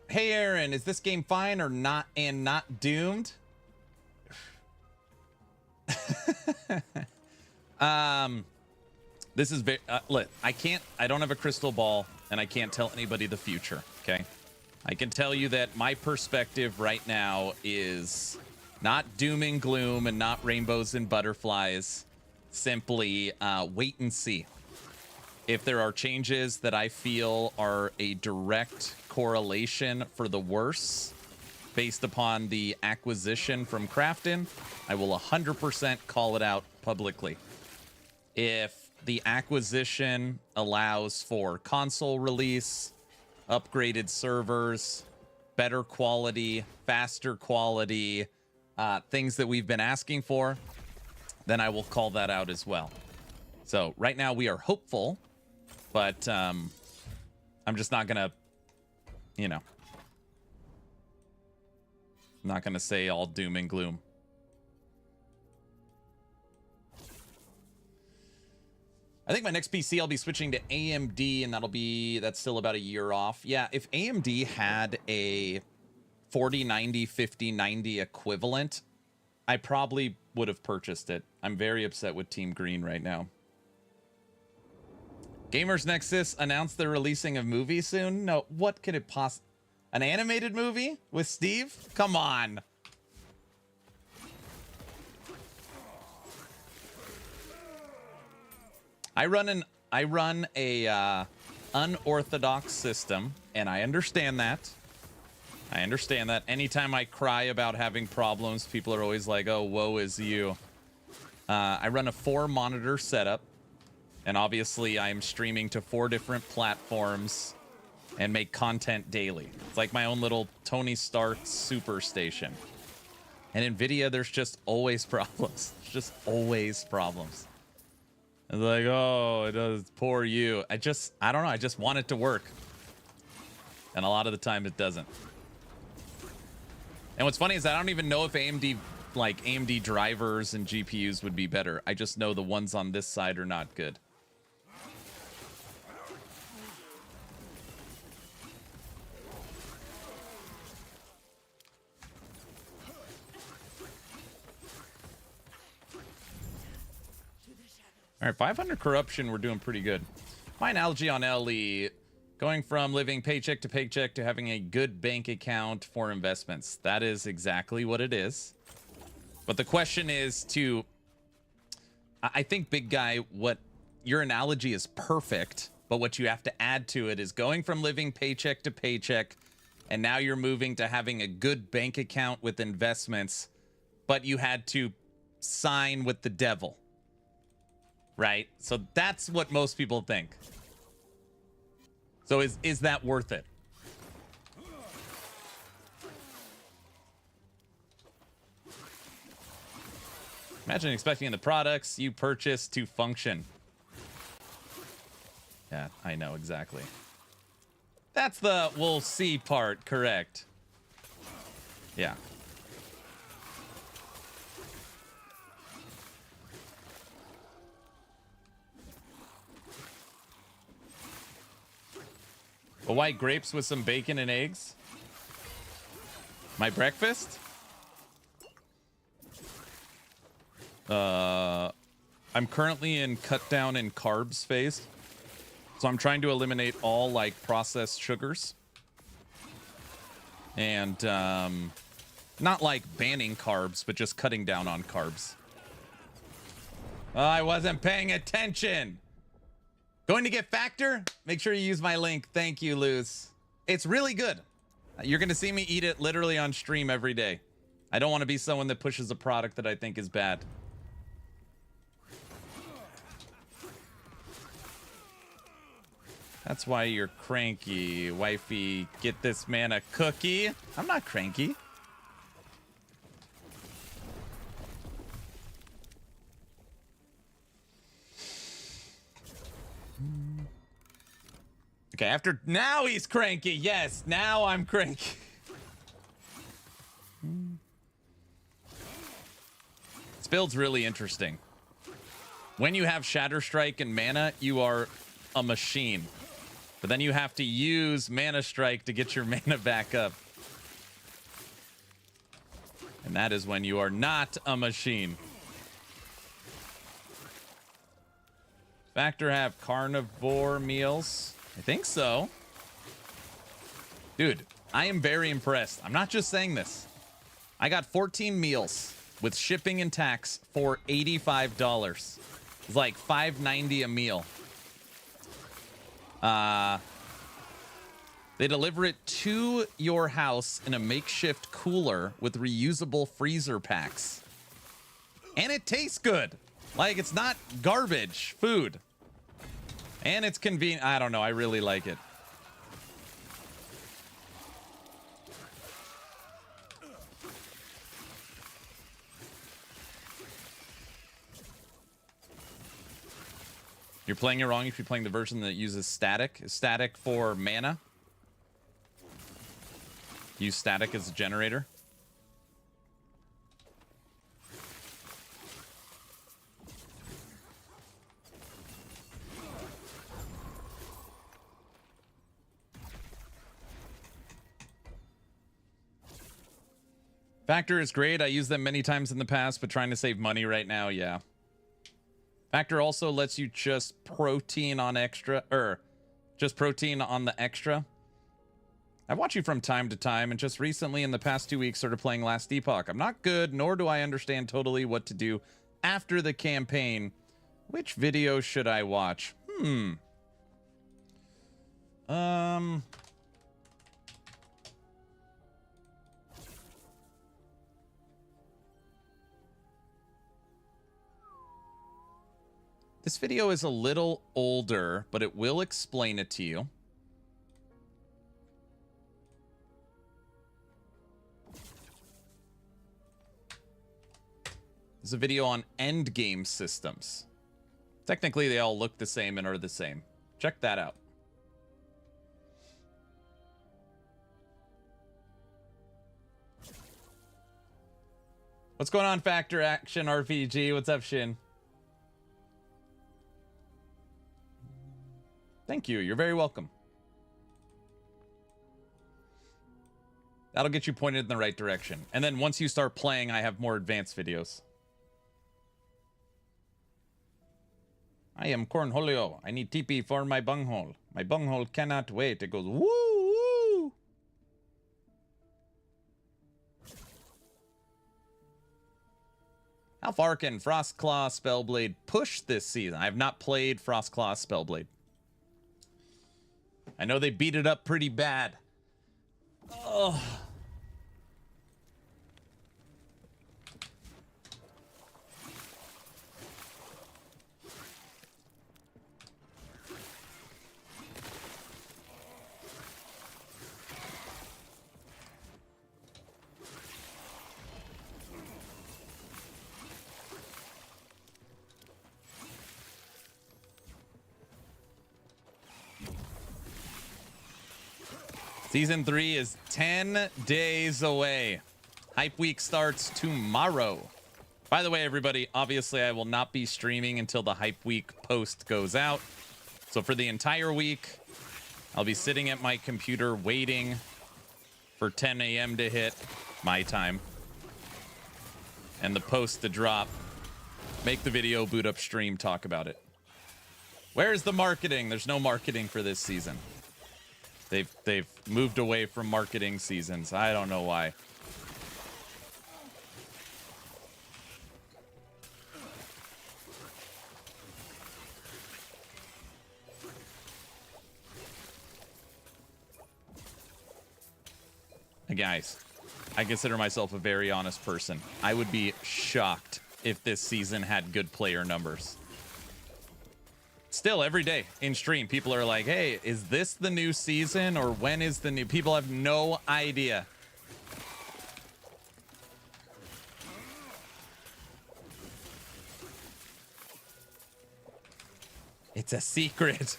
Hey Aaron, is this game fine or not and not doomed? This is very look, I don't have a crystal ball and I can't tell anybody the future, okay? I can tell you that my perspective right now is not doom and gloom and not rainbows and butterflies. Simply wait and see. If there are changes that I feel are a direct correlation for the worse based upon the acquisition from Crafton, I will 100% call it out publicly. If the acquisition allows for console release, upgraded servers, better quality, faster quality, things that we've been asking for, then I will call that out as well. So right now we are hopeful, but I'm just not gonna, you know, I'm not gonna say all doom and gloom. I think my next PC I'll be switching to AMD, and that's still about a year off. Yeah, if AMD had a 4090, 5090 equivalent, I probably would have purchased it. I'm very upset with Team Green right now. Gamers Nexus announced they're releasing a movie soon. No, what could it possibly... An animated movie with Steve? Come on. I run a unorthodox system, and I understand that. I understand that. Anytime I cry about having problems, people are always like, oh, woe is you. I run a 4-monitor setup, and obviously I'm streaming to 4 different platforms and make content daily. It's like my own little Tony Stark superstation. And in NVIDIA, there's just always problems. There's just always problems. It's like, oh, it does, poor you. I don't know, I just want it to work. And a lot of the time it doesn't. And what's funny is I don't even know if AMD drivers and GPUs would be better. I just know the ones on this side are not good. All right, 500 corruption, we're doing pretty good. My analogy on LE, going from living paycheck to paycheck to having a good bank account for investments. That is exactly what it is. But the question is to, I think, Big Guy, what your analogy is perfect, but what you have to add to it is going from living paycheck to paycheck, and now you're moving to having a good bank account with investments, but you had to sign with the devil. Right? So that's what most people think. So is that worth it? Imagine expecting the products you purchase to function. Yeah, I know exactly. That's the we'll see part, correct? Yeah. A white grapes with some bacon and eggs? My breakfast? I'm currently in cut down in carbs phase. So I'm trying to eliminate all like processed sugars. And not like banning carbs, but just cutting down on carbs. Oh, I wasn't paying attention. Going to get Factor? Make sure you use my link. Thank you, Luz. It's really good. You're going to see me eat it literally on stream every day. I don't want to be someone that pushes a product that I think is bad. That's why you're cranky, wifey. Get this man a cookie. I'm not cranky. Okay, after now he's cranky. Yes, now I'm cranky. This build's really interesting. When you have Shatter Strike and mana, you are a machine. But then you have to use Mana Strike to get your mana back up. And that is when you are not a machine. Factor have carnivore meals? I think so. Dude, I am very impressed. I'm not just saying this. I got 14 meals with shipping and tax for $85. It's like $5.90 a meal. They deliver it to your house in a makeshift cooler with reusable freezer packs. And it tastes good. Like, it's not garbage food. And it's convenient. I don't know. I really like it. You're playing it wrong if you're playing the version that uses static. Static for mana. Use static as a generator. Factor is great. I used them many times in the past, but trying to save money right now, yeah. Factor also lets you just protein on extra, or just protein on the extra. I watch you from time to time, and just recently in the past 2 weeks started playing Last Epoch. I'm not good, nor do I understand totally what to do after the campaign. Which video should I watch? This video is a little older, but it will explain it to you. It's a video on endgame systems. Technically, they all look the same and are the same. Check that out. What's going on, Factor Action RPG? What's up, Shin? Thank you. You're very welcome. That'll get you pointed in the right direction. And then once you start playing, I have more advanced videos. I am Cornholio. I need TP for my bunghole. My bunghole cannot wait. It goes woo woo. How far can Frostclaw Spellblade push this season? I have not played Frostclaw Spellblade. I know they beat it up pretty bad. Oh. Season 3 is 10 days away. Hype Week starts tomorrow. By the way, everybody, obviously I will not be streaming until the Hype Week post goes out. So for the entire week, I'll be sitting at my computer waiting for 10 a.m. to hit my time and the post to drop. Make the video, boot up stream, talk about it. Where's the marketing? There's no marketing for this season. They've moved away from marketing seasons. I don't know why. Guys, I consider myself a very honest person. I would be shocked if this season had good player numbers. Still, every day in stream, people are like, hey, is this the new season or when is the new? People have no idea. It's a secret.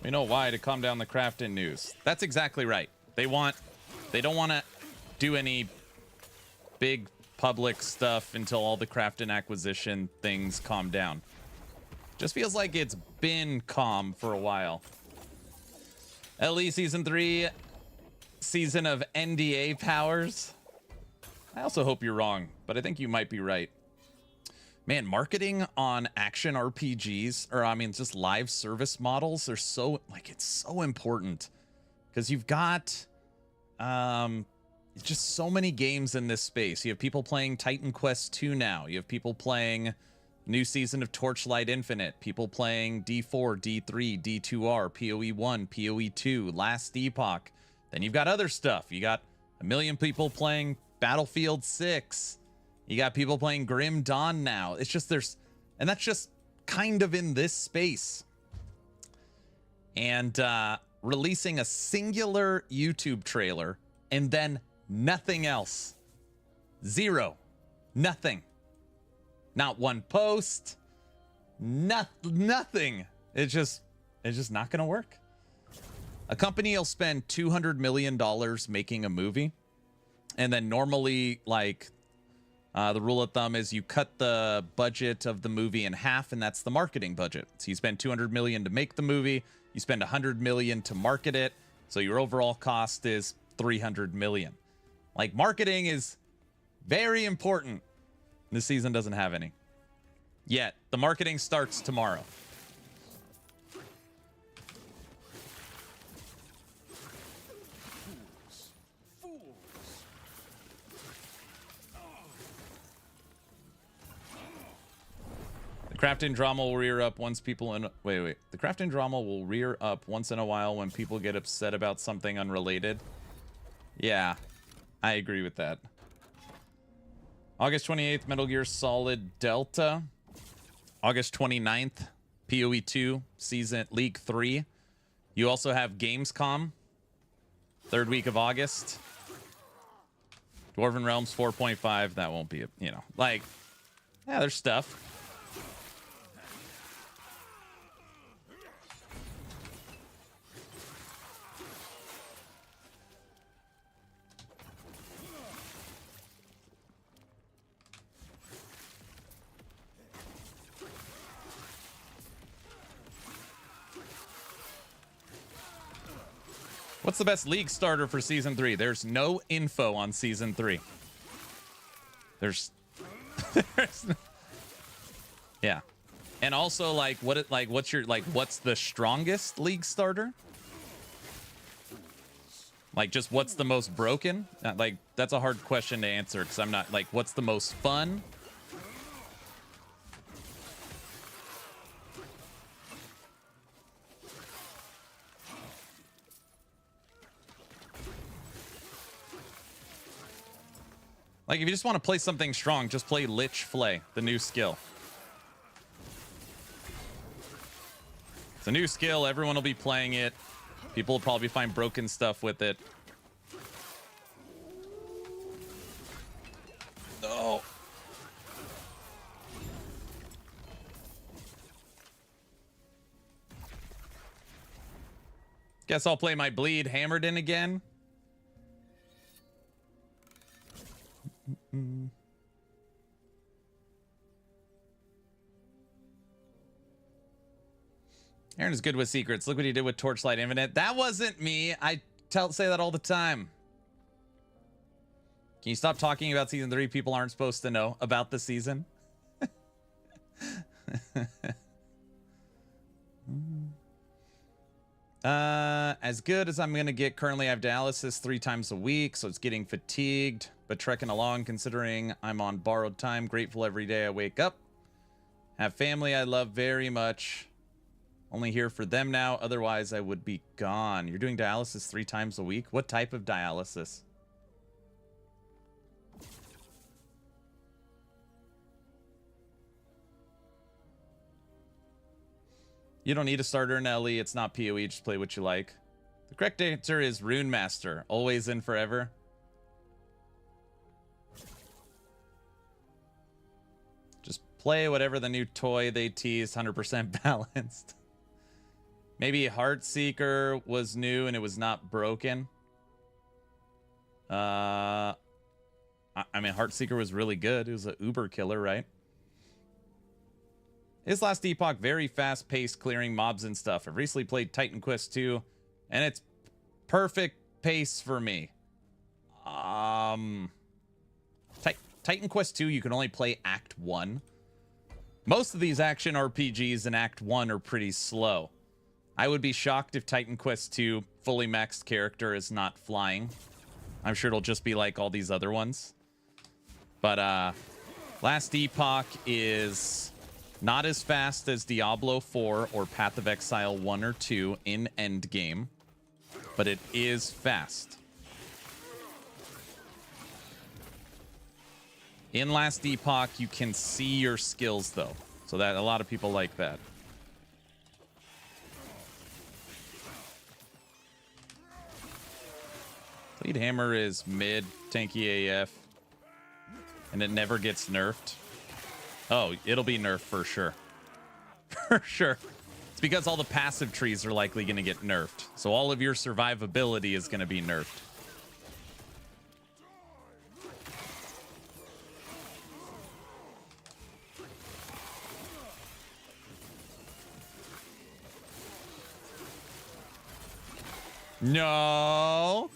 We know why, to calm down the crafting news. That's exactly right. They don't want to do any big public stuff until all the craft and acquisition things calm down. Just feels like it's been calm for a while. LE Season 3, season of NDA powers. I also hope you're wrong, but I think you might be right. Man, marketing on action RPGs, or I mean, just live service models are so, like, it's so important. Because you've got just so many games in this space. You have people playing Titan Quest 2 now. You have people playing new season of Torchlight Infinite. People playing D4, D3, D2R, PoE 1, PoE 2, Last Epoch. Then you've got other stuff. You got a million people playing Battlefield 6. You got people playing Grim Dawn now. It's just and that's just kind of in this space. And releasing a singular YouTube trailer and then nothing else. Zero. Nothing. Not one post. Nothing. It's just not gonna work. A company will spend $200 million making a movie, and then normally, like, the rule of thumb is you cut the budget of the movie in half, and that's the marketing budget. So you spend $200 million to make the movie, you spend $100 million to market it, so your overall cost is $300 million. Like, marketing is very important. This season doesn't have any yet. The marketing starts tomorrow. The crafting drama will rear up once people in wait. The crafting drama will rear up once in a while when people get upset about something unrelated. Yeah, I agree with that. August 28th, Metal Gear Solid Delta. August 29th, PoE 2 Season League 3. You also have Gamescom. Third week of August. Dwarven Realms 4.5. That won't be, like, yeah, there's stuff. What's the best league starter for Season 3? There's no info on Season 3. There's yeah. And also, like, what's the strongest league starter? Like, just what's the most broken? Like, that's a hard question to answer, because I'm not, like, what's the most fun? Like, if you just want to play something strong, just play Lich Flay, the new skill. It's a new skill. Everyone will be playing it. People will probably find broken stuff with it. No. Guess I'll play my bleed hammered in again. Aaron is good with secrets. Look what he did with Torchlight Infinite. That wasn't me. I say that all the time. Can you stop talking about season 3? People aren't supposed to know about the season. As good as I'm gonna get currently, I have dialysis 3 times a week, so it's getting fatigued, but trekking along considering I'm on borrowed time. Grateful every day I wake up. Have family I love very much. Only here for them now, otherwise I would be gone. You're doing dialysis 3 times a week? What type of dialysis? You don't need a starter in LE. It's not PoE. Just play what you like. The correct answer is Rune Master. Always and forever. Just play whatever the new toy they tease. 100% balanced. Maybe Heartseeker was new and it was not broken. I mean, Heartseeker was really good. It was an uber killer, right? This last Epoch, very fast-paced, clearing mobs and stuff. I've recently played Titan Quest 2, and it's perfect pace for me. Titan Quest 2, you can only play Act 1. Most of these action RPGs in Act 1 are pretty slow. I would be shocked if Titan Quest 2 fully maxed character is not flying. I'm sure it'll just be like all these other ones. But last Epoch is not as fast as Diablo 4 or Path of Exile 1 or 2 in endgame, but it is fast. In last Epoch, you can see your skills though, so that a lot of people like that. Bleed Hammer is mid, tanky AF, and it never gets nerfed. Oh, it'll be nerfed for sure. For sure. It's because all the passive trees are likely going to get nerfed. So all of your survivability is going to be nerfed. No.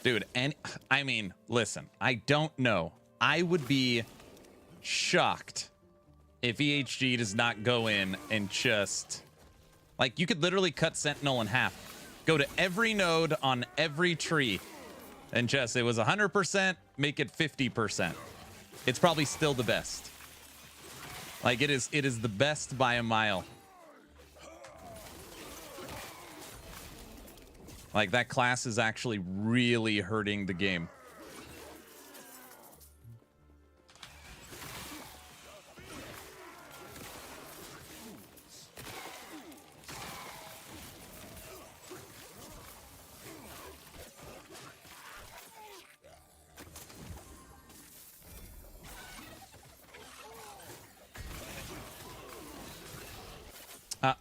Dude, and I mean, listen, I don't know. I would be shocked if EHG does not go in and just, like, you could literally cut Sentinel in half, go to every node on every tree, and just, it was 100%, make it 50%. It's probably still the best. Like, it is the best by a mile. Like, that class is actually really hurting the game.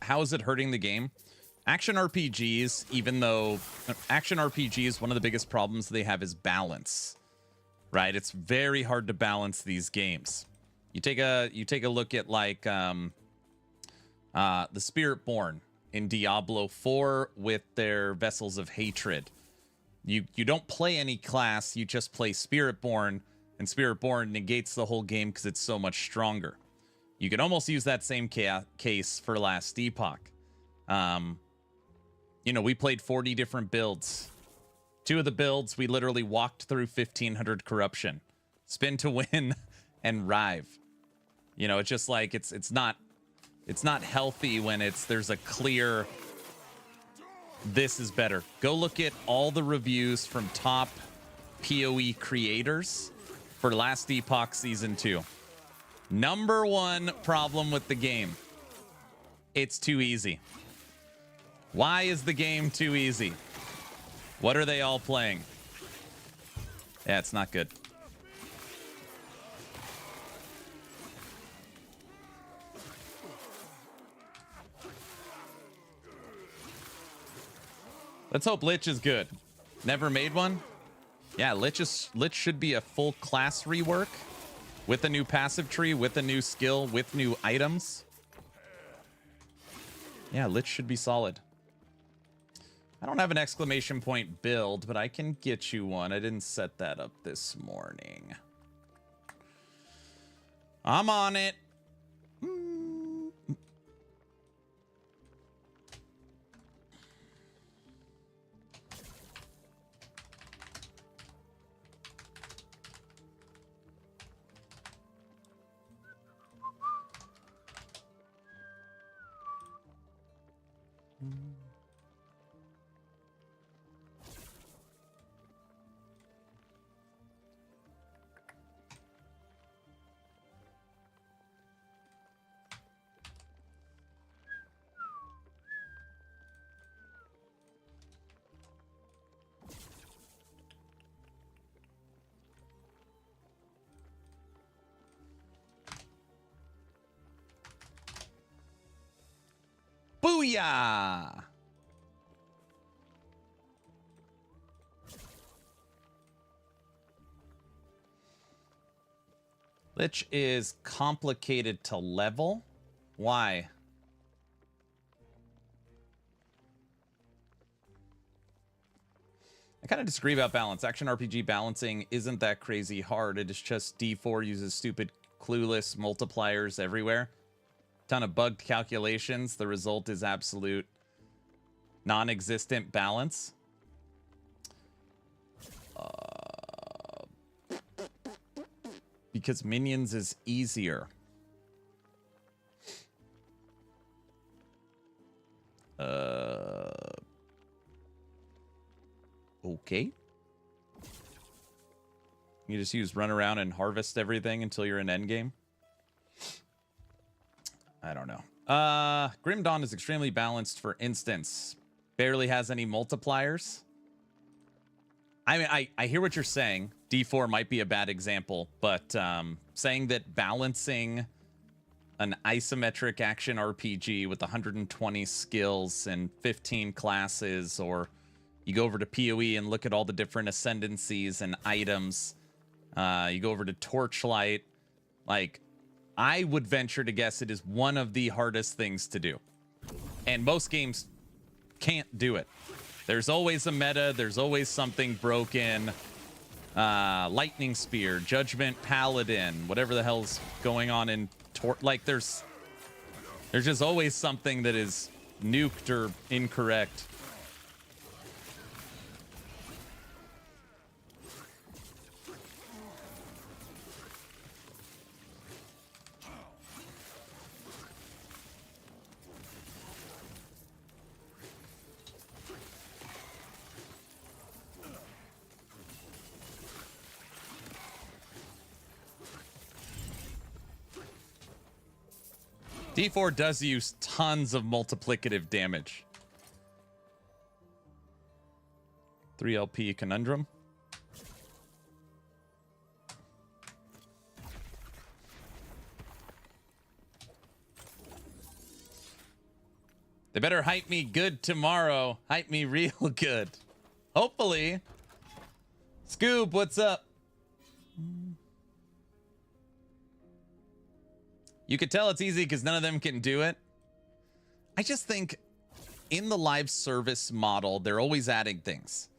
How is it hurting the game? Action RPGs, even though action RPGs, one of the biggest problems they have is balance, right? It's very hard to balance these games. You take a look at like the Spiritborn in Diablo 4 with their Vessels of Hatred. You don't play any class, you just play Spiritborn, and Spiritborn negates the whole game because it's so much stronger. You can almost use that same case for last Epoch. You know, we played 40 different builds. 2 of the builds, we literally walked through 1500 corruption, spin to win, and rive. You know, it's just like it's not healthy when there's a clear, this is better. Go look at all the reviews from top PoE creators for Last Epoch Season 2. Number one problem with the game. It's too easy. Why is the game too easy? What are they all playing? Yeah, it's not good. Let's hope Lich is good. Never made one? Yeah, Lich should be a full class rework with a new passive tree, with a new skill, with new items. Yeah, Lich should be solid. I don't have an exclamation point build, but I can get you one. I didn't set that up this morning. I'm on it. Booyah! Lich is complicated to level. Why? I kind of disagree about balance. Action RPG balancing isn't that crazy hard. It is just D4 uses stupid, clueless multipliers everywhere. Ton of bugged calculations. The result is absolute non-existent balance. Because minions is easier. Okay. You just use run around and harvest everything until you're in endgame. I don't know. Grim Dawn is extremely balanced, for instance. Barely has any multipliers. I mean, I hear what you're saying. D4 might be a bad example, but saying that balancing an isometric action RPG with 120 skills and 15 classes, or you go over to PoE and look at all the different ascendancies and items. You go over to Torchlight. Like, I would venture to guess it is one of the hardest things to do. And most games can't do it. There's always a meta. There's always something broken. Lightning Spear, Judgment Paladin, whatever the hell's going on in like there's just always something that is nuked or incorrect. D4 does use tons of multiplicative damage. 3LP Conundrum. They better hype me good tomorrow. Hype me real good. Hopefully. Scoob, what's up? You could tell it's easy because none of them can do it. I just think in the live service model, they're always adding things.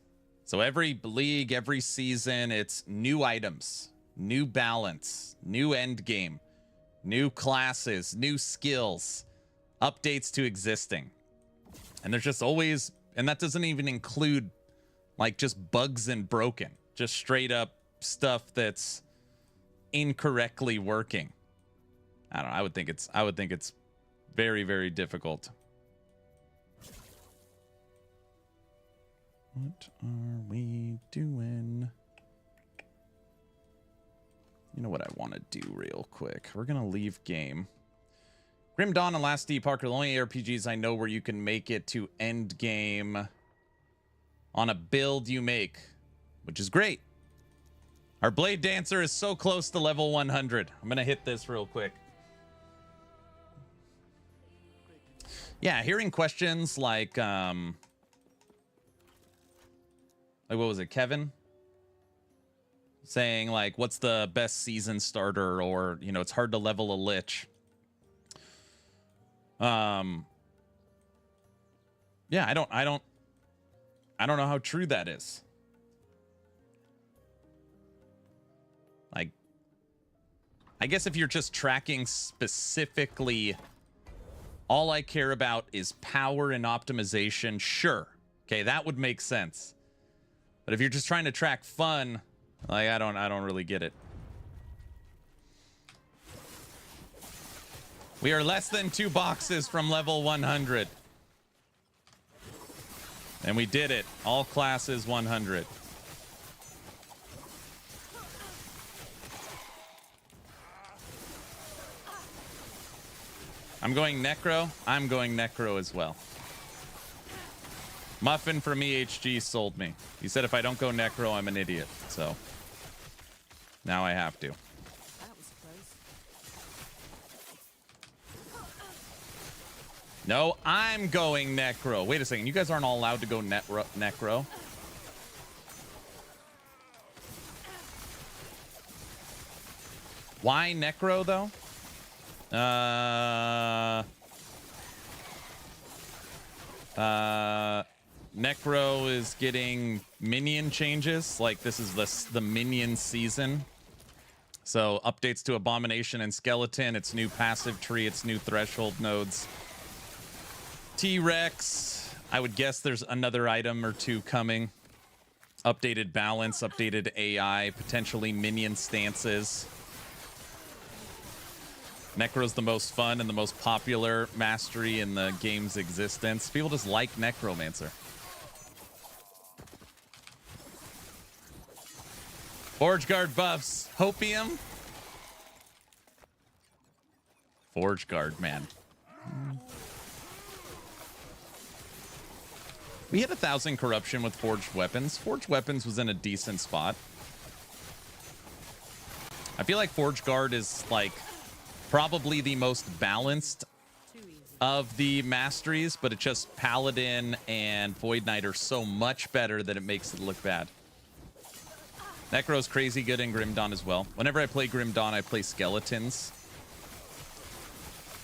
So every league, every season, it's new items, new balance, new end game, new classes, new skills, updates to existing. And there's just always, and that doesn't even include like just bugs and broken, just straight up stuff that's incorrectly working. I don't know. I would think it's very, very difficult. What are we doing? You know what I want to do real quick? We're going to leave game. Grim Dawn and Last Epoch are the only RPGs I know where you can make it to end game on a build you make, which is great. Our Blade Dancer is so close to level 100. I'm going to hit this real quick. Yeah, hearing questions like what was it, Kevin? Saying like, what's the best season starter, or, you know, it's hard to level a lich. Yeah, I don't know how true that is. Like, I guess if you're just tracking specifically, all I care about is power and optimization, sure. Okay, that would make sense. But if you're just trying to track fun, like, I don't really get it. We are less than 2 boxes from level 100. And we did it. All classes 100. I'm going Necro. I'm going Necro as well. Muffin from EHG sold me. He said if I don't go Necro, I'm an idiot. So now I have to. No, I'm going Necro. Wait a second. You guys aren't all allowed to go Necro. Why Necro, though? Necro is getting minion changes. Like, this is the minion season. So, updates to Abomination and Skeleton, its new passive tree, its new threshold nodes. T-Rex, I would guess there's another item or two coming. Updated balance, updated AI, potentially minion stances. Necro's the most fun and the most popular mastery in the game's existence. People just like Necromancer. Forge Guard buffs. Hopium. Forge Guard, man. We hit 1,000 corruption with Forged Weapons. Forged Weapons was in a decent spot. I feel like Forge Guard is, like, probably the most balanced of the masteries, but it's just Paladin and Void Knight are so much better that it makes it look bad. Necro's crazy good in Grim Dawn as well. Whenever I play Grim Dawn, I play skeletons.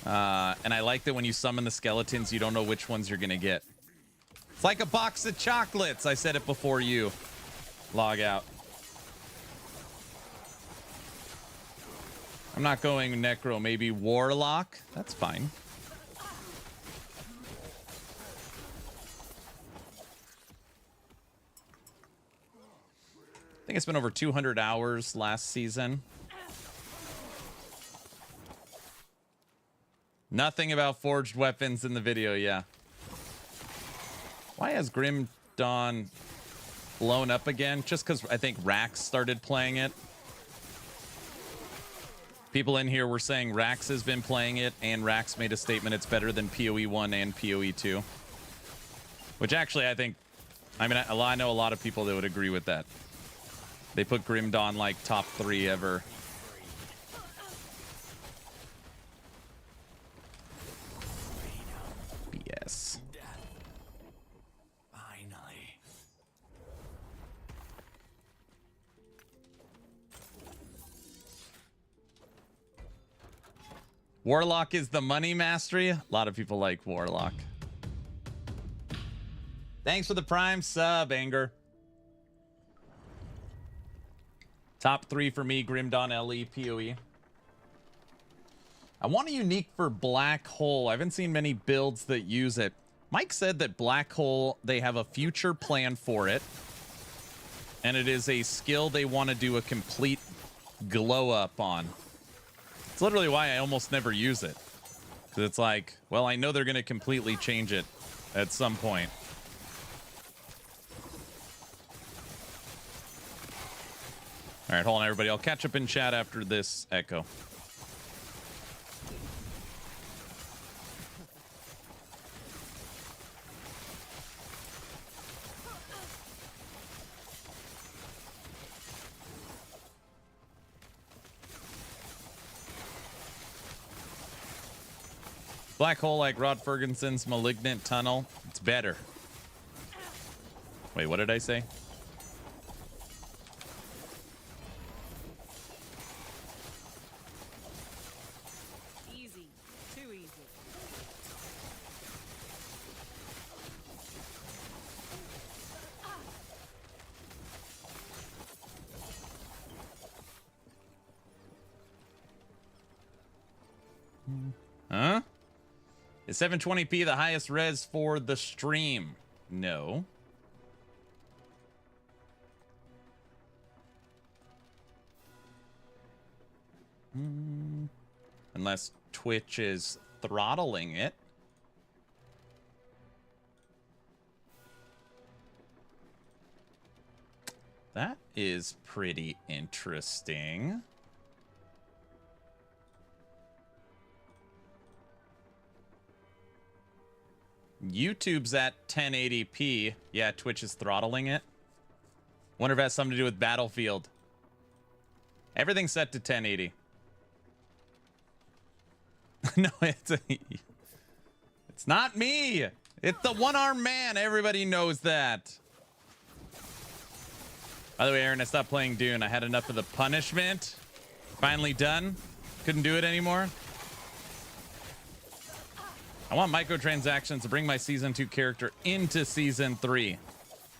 And I like that when you summon the skeletons, you don't know which ones you're going to get. It's like a box of chocolates. I said it before you log out. I'm not going Necro, maybe Warlock. That's fine. I think it's been over 200 hours last season. Nothing about Forged Weapons in the video, yeah. Why has Grim Dawn blown up again? Just because I think Rax started playing it. People in here were saying Rax has been playing it, and Rax made a statement it's better than PoE 1 and PoE 2. Which actually I think, I mean, I know a lot of people that would agree with that. They put Grim Dawn like top 3 ever. BS. Warlock is the money mastery. A lot of people like Warlock. Thanks for the Prime sub, Anger. Top 3 for me, Grim Dawn, LE, PoE. I want a unique for Black Hole. I haven't seen many builds that use it. Mike said that Black Hole, they have a future plan for it. And it is a skill they want to do a complete glow up on. It's literally why I almost never use it. Because it's like, well, I know they're going to completely change it at some point. All right, hold on, everybody. I'll catch up in chat after this echo. Black hole like Rod Ferguson's Malignant Tunnel. It's better. Wait, what did I say? Easy. Too easy. Huh? Is 720p the highest res for the stream? No. Unless Twitch is throttling it. That is pretty interesting. YouTube's at 1080p. Yeah, Twitch is throttling it. Wonder if it has something to do with Battlefield. Everything's set to 1080. No, it's not me. It's the one-armed man. Everybody knows that. By the way, Aaron, I stopped playing Dune. I had enough of the punishment. Finally done. Couldn't do it anymore. I want microtransactions to bring my Season 2 character into Season 3.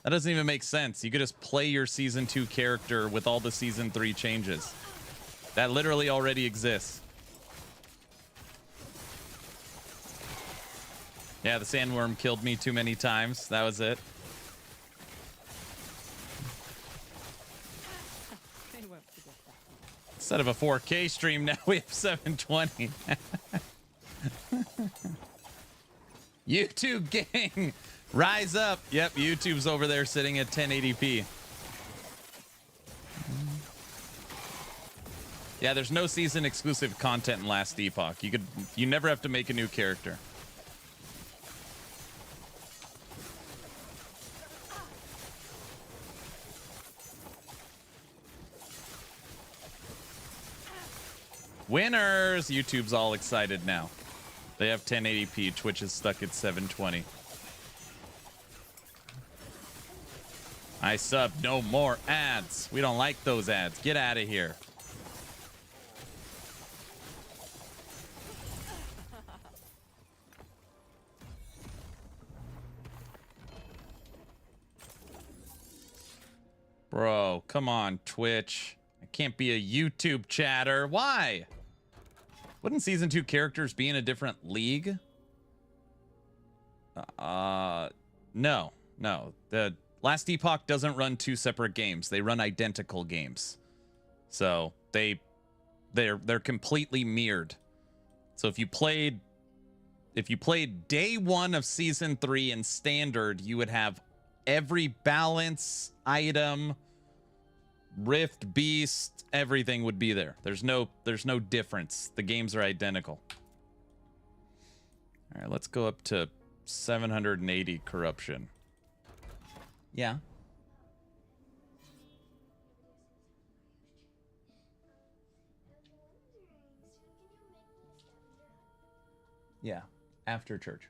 That doesn't even make sense. You could just play your Season 2 character with all the Season 3 changes. That literally already exists. Yeah, the sandworm killed me too many times. That was it. Instead of a 4K stream, now we have 720. YouTube gang, rise up. Yep, YouTube's over there sitting at 1080p. Yeah, there's no season exclusive content in Last Epoch. You never have to make a new character. Winners! YouTube's all excited now. They have 1080p. Twitch is stuck at 720. I sub. No more ads. We don't like those ads. Get out of here. Bro, come on, Twitch. I can't be a YouTube chatter. Why? Wouldn't Season 2 characters be in a different league? No. The Last Epoch doesn't run two separate games. They run identical games. So they're completely mirrored. So if you played day one of Season 3 in Standard, you would have every balance item, Rift, Beast, everything would be there. There's no difference. The games are identical. All right, let's go up to 780 corruption. Yeah. Yeah, after church.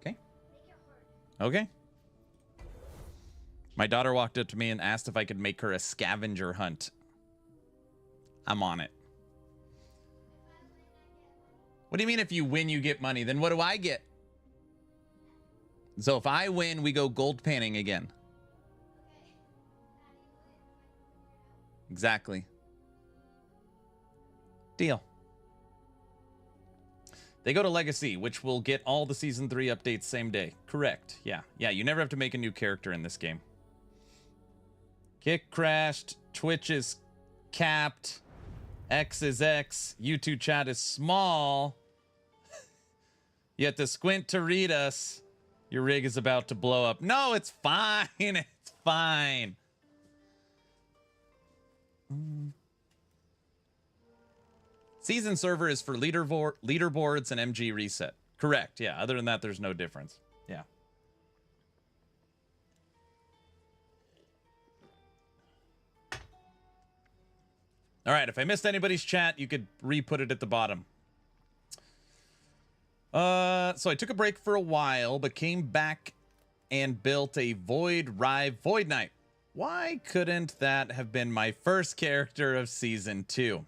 Okay. Okay. My daughter walked up to me and asked if I could make her a scavenger hunt. I'm on it. What do you mean if you win, you get money? Then what do I get? So if I win, we go gold panning again. Exactly. Deal. They go to Legacy, which will get all the Season 3 updates same day. Correct. Yeah. Yeah, you never have to make a new character in this game. Kick crashed. Twitch is capped. X is X. YouTube chat is small. You have to squint to read us. Your rig is about to blow up. No, it's fine. It's fine. Season server is for leaderboards and MG reset. Correct. Yeah. Other than that, there's no difference. Yeah. All right. If I missed anybody's chat, you could re-put it at the bottom. So I took a break for a while, but came back and built a Void Rive Void Knight. Why couldn't that have been my first character of season 2?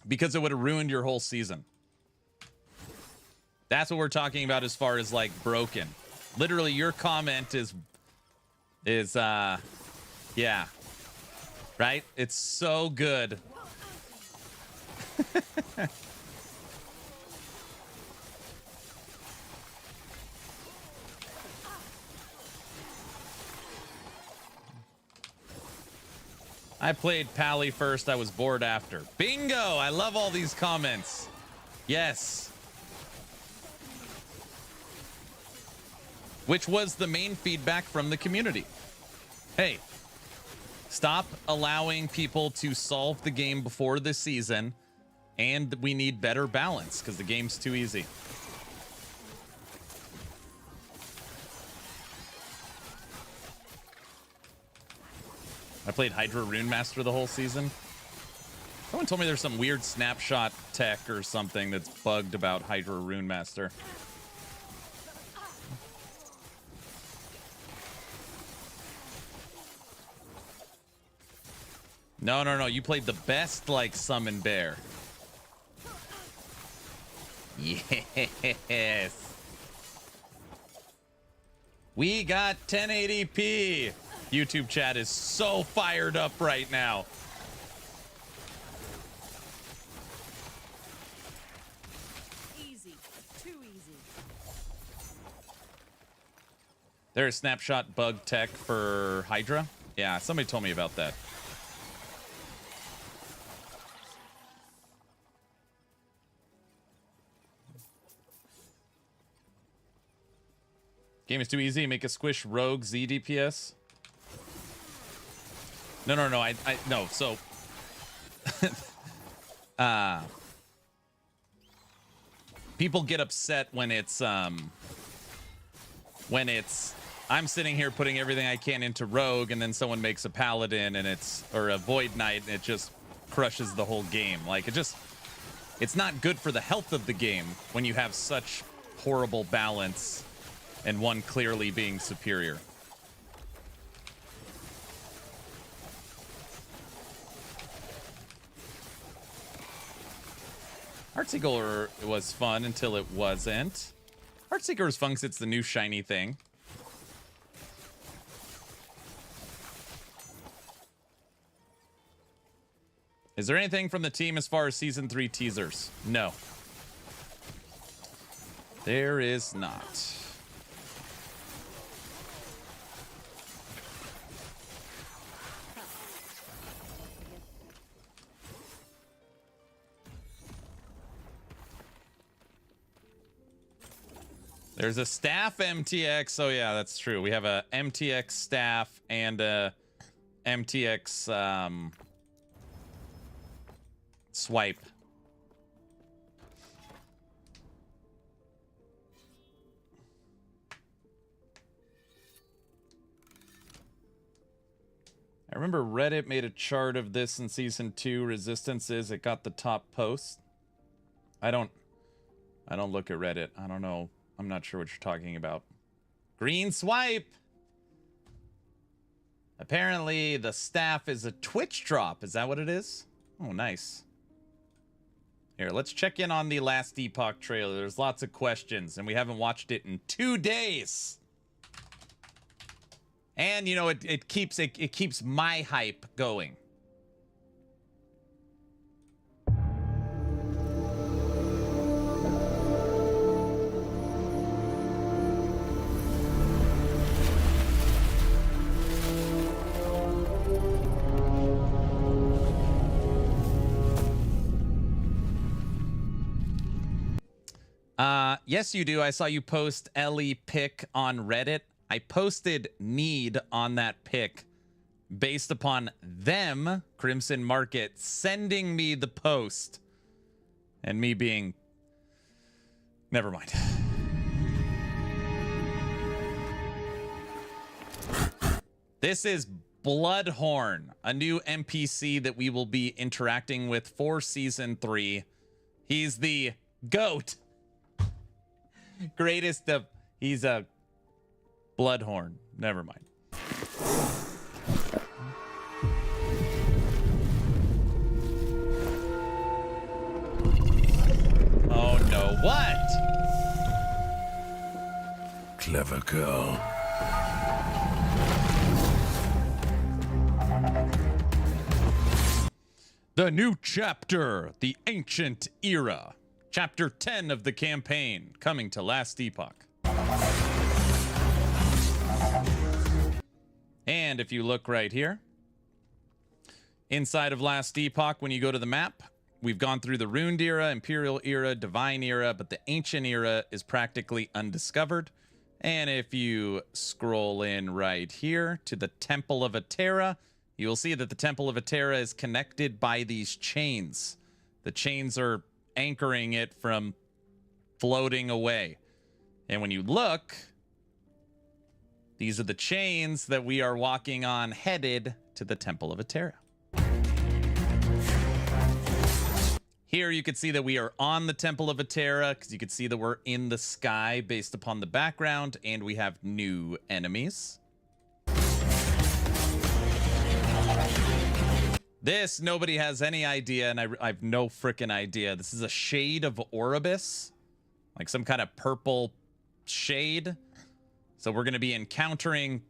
Because it would have ruined your whole season. That's what we're talking about as far as like broken. Literally, your comment is yeah. Right? It's so good. I played Pally first. I was bored after. Bingo! I love all these comments. Yes. Which was the main feedback from the community. Hey, stop allowing people to solve the game before the season, and we need better balance because the game's too easy. I played Hydra Rune Master the whole season. Someone told me there's some weird snapshot tech or something that's bugged about Hydra Rune Master. No. You played the best, like, Summon Bear. Yes. We got 1080p. YouTube chat is so fired up right now. Easy. Too easy. There's snapshot bug tech for Hydra. Yeah, somebody told me about that. Game is too easy. Make a squish rogue Z DPS. No. No. So, people get upset when it's I'm sitting here putting everything I can into rogue, and then someone makes a paladin and or a void knight, and it just crushes the whole game. Like it's not good for the health of the game when you have such horrible balance and one clearly being superior. Heartseeker was fun until it wasn't. Heartseeker was fun because it's the new shiny thing. Is there anything from the team as far as season 3 teasers? No. There is not. There's a staff MTX. Oh yeah, that's true. We have a MTX staff and a MTX swipe. I remember Reddit made a chart of this in season 2 resistances. It got the top post. I don't look at Reddit. I don't know. I'm not sure what you're talking about. Green swipe. Apparently the staff is a Twitch drop. Is that what it is? Oh, nice. Here, let's check in on the last Epoch trailer. There's lots of questions, and we haven't watched it in 2 days. And you know, it keeps my hype going. Yes, you do. I saw you post Ellie pick on Reddit. I posted need on that pick based upon them, Crimson Market, sending me the post and me being... Never mind. This is Bloodhorn, a new NPC that we will be interacting with for Season 3. He's the GOAT. Greatest of... He's a Bloodhorn. Never mind. Oh no, what? Clever girl. The new chapter, the Ancient Era. Chapter 10 of the campaign, coming to Last Epoch. And if you look right here, inside of Last Epoch, when you go to the map, we've gone through the Runed Era, Imperial Era, Divine Era, but the Ancient Era is practically undiscovered. And if you scroll in right here to the Temple of Atera, you will see that the Temple of Atera is connected by these chains. The chains are anchoring it from floating away. And when you look, these are the chains that we are walking on headed to the Temple of Atera. Here you can see that we are on the Temple of Atera because you can see that we're in the sky based upon the background, and we have new enemies. This, nobody has any idea, and I have no freaking idea. This is a shade of Oribus, like some kind of purple shade. So we're going to be encountering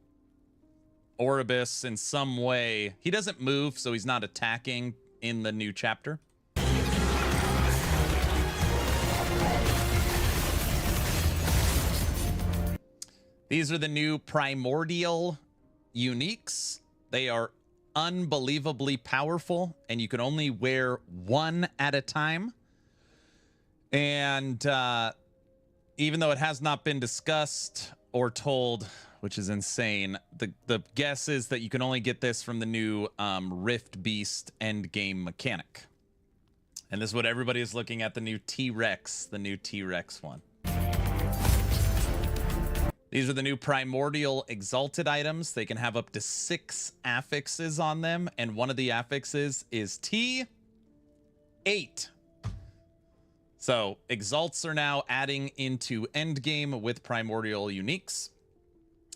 Oribus in some way. He doesn't move, so he's not attacking in the new chapter. These are the new primordial uniques. They are unbelievably powerful, and you can only wear one at a time. And even though it has not been discussed or told, which is insane, the guess is that you can only get this from the new Rift Beast endgame mechanic. And this is what everybody is looking at, the new T-Rex one. These are the new primordial exalted items. They can have up to 6 affixes on them, and one of the affixes is T8. So exalts are now adding into endgame with primordial uniques.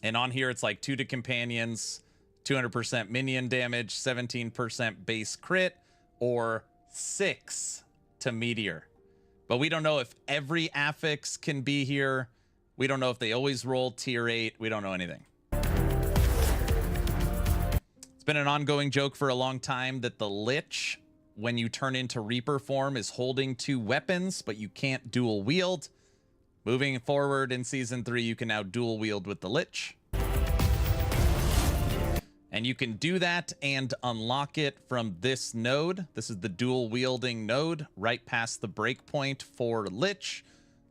And on here, it's like 2 to companions, 200% minion damage, 17% base crit, or 6 to meteor. But we don't know if every affix can be here. We don't know if they always roll tier 8. We don't know anything. It's been an ongoing joke for a long time that the Lich, when you turn into Reaper form, is holding 2 weapons, but you can't dual wield. Moving forward in Season 3, you can now dual wield with the Lich. And you can do that and unlock it from this node. This is the dual wielding node right past the breakpoint for Lich.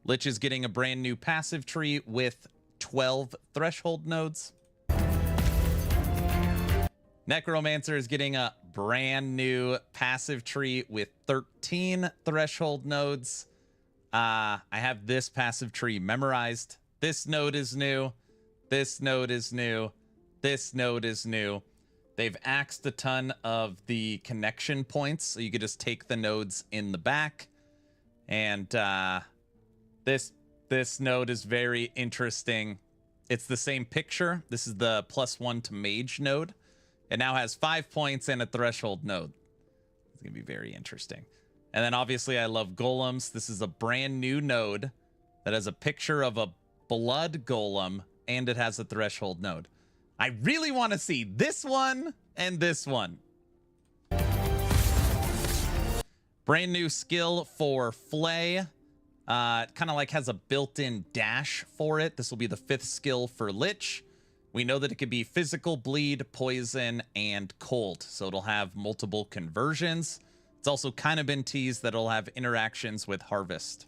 Lich is getting a brand new passive tree with 12 threshold nodes. Necromancer is getting a brand new passive tree with 13 threshold nodes. I have this passive tree memorized. This node is new. This node is new. This node is new. They've axed a ton of the connection points, so you could just take the nodes in the back. And this node is very interesting. It's the same picture. This is the +1 to Mage node. It now has 5 points and a threshold node. It's gonna be very interesting. And then obviously I love golems. This is a brand new node that has a picture of a blood golem, and it has a threshold node. I really want to see this one and this one. Brand new skill for Flay. It kind of like has a built-in dash for it. This will be the 5th skill for Lich. We know that it could be physical, bleed, poison, and cold. So it'll have multiple conversions. It's also kind of been teased that it'll have interactions with Harvest.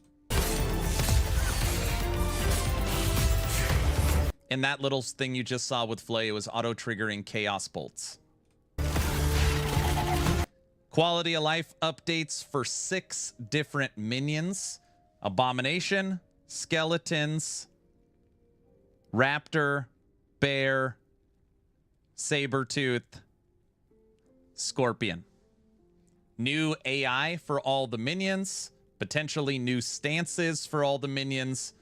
And that little thing you just saw with Flay was auto-triggering Chaos Bolts. Quality of life updates for 6 different minions. Abomination, skeletons, raptor, bear, sabertooth, scorpion. New AI for all the minions. Potentially new stances for all the minions.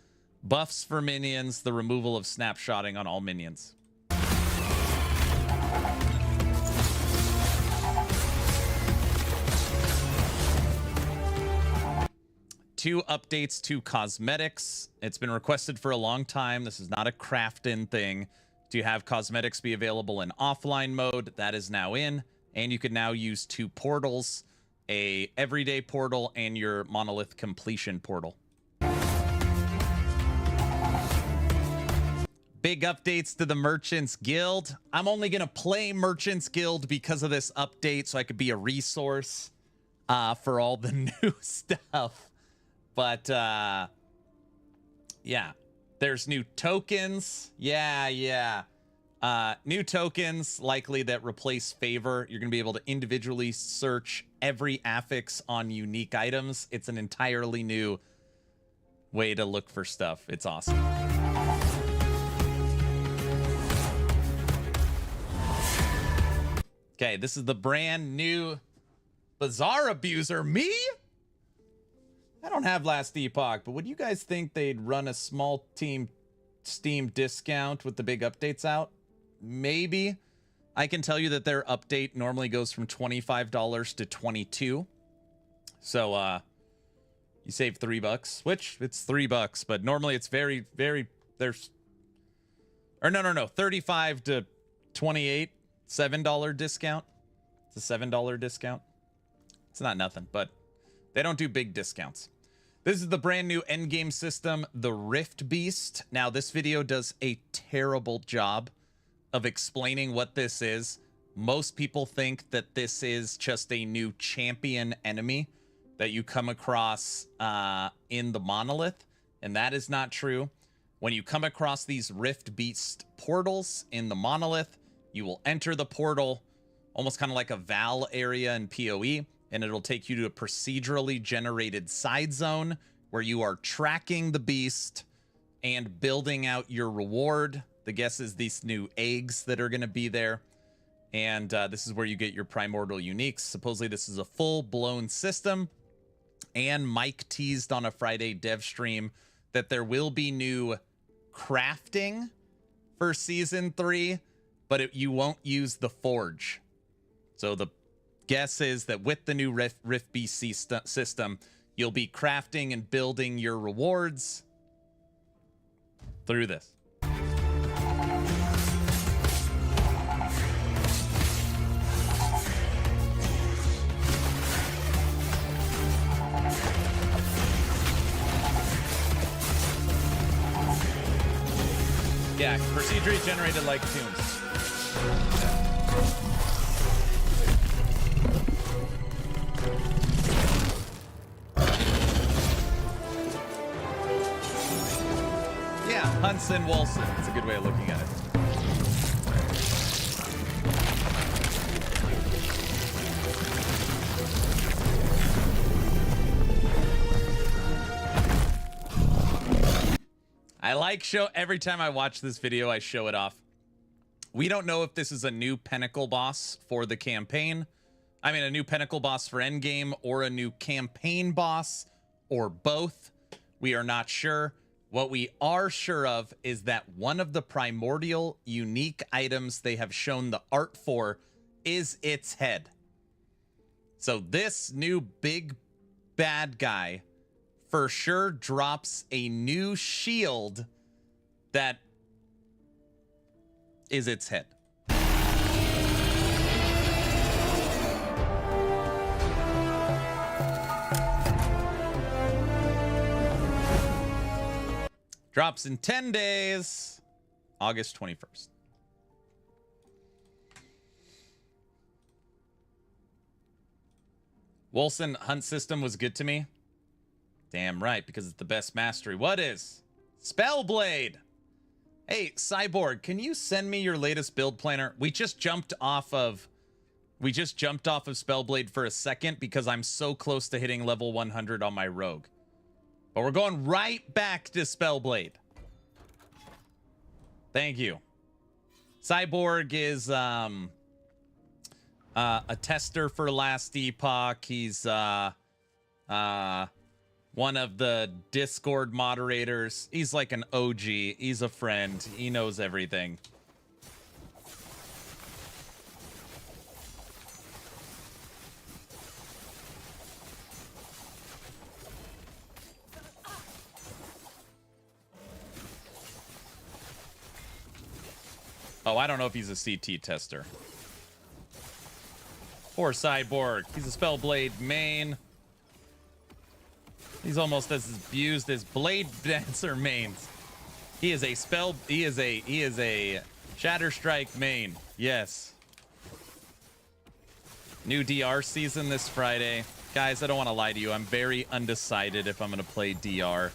Buffs for minions. The removal of snapshotting on all minions. Two updates to cosmetics. It's been requested for a long time. This is not a craft-in thing. To have cosmetics be available in offline mode, that is now in. And you can now use 2 portals, a everyday portal and your monolith completion portal. Big updates to the Merchants Guild. I'm only going to play Merchants Guild because of this update, so I could be a resource for all the new stuff. But, yeah. There's new tokens. Yeah. New tokens, likely that replace favor. You're going to be able to individually search every affix on unique items. It's an entirely new way to look for stuff. It's awesome. Okay, this is the brand new Bazaar Abuser. Me? I don't have Last Epoch, but would you guys think they'd run a small team Steam discount with the big updates out? Maybe. I can tell you that their update normally goes from $25 to $22. So you save $3, which it's $3, but normally it's very there's no, 35 to 28, $7 discount. It's a $7 discount. It's not nothing, but they don't do big discounts. This is the brand new endgame system, the Rift Beast. Now, this video does a terrible job of explaining what this is. Most people think that this is just a new champion enemy that you come across in the monolith, and that is not true. When you come across these Rift Beast portals in the monolith, you will enter the portal, almost kind of like a Val area in PoE, and it'll take you to a procedurally generated side zone where you are tracking the beast and building out your reward. The guess is these new eggs that are going to be there. And this is where you get your primordial uniques. Supposedly this is a full-blown system. And Mike teased on a Friday dev stream that there will be new crafting for Season 3, but you won't use the Forge. So the guess is that with the new Rift Beast system, you'll be crafting and building your rewards through this. Yeah, procedurally generated like tombs. Yeah, Hunson Wolson. That's a good way of looking at it. I like every time I watch this video, I show it off. We don't know if this is a new Pinnacle boss for the campaign. I mean, a new Pinnacle boss for Endgame or a new campaign boss or both. We are not sure. What we are sure of is that one of the primordial unique items they have shown the art for is its head. So this new big bad guy for sure drops a new shield that is its head. Drops in 10 days, August 21st. Wolson hunt system was good to me. Damn right, because it's the best mastery. What is? Spellblade. Hey, Cyborg, can you send me your latest build planner? We just jumped off of We just jumped off of Spellblade for a second because I'm so close to hitting level 100 on my rogue. But we're going right back to Spellblade. Thank you. Cyborg is a tester for Last Epoch. He's one of the Discord moderators. He's like an OG. He's a friend. He knows everything. Oh, I don't know if he's a CT tester. Poor Cyborg. He's a Spellblade main. He's almost as abused as Blade Dancer mains. He is a Shatter Strike main. Yes. New DR season this Friday. Guys, I don't want to lie to you. I'm very undecided if I'm going to play DR.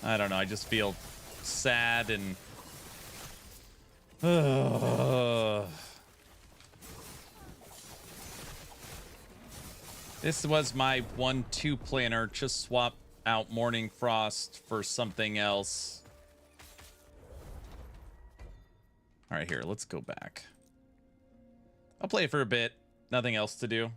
I don't know. I just feel sad and this was my 1-2 planner. Just swap out Morning Frost for something else. All right, here, let's go back. I'll play for a bit. Nothing else to do.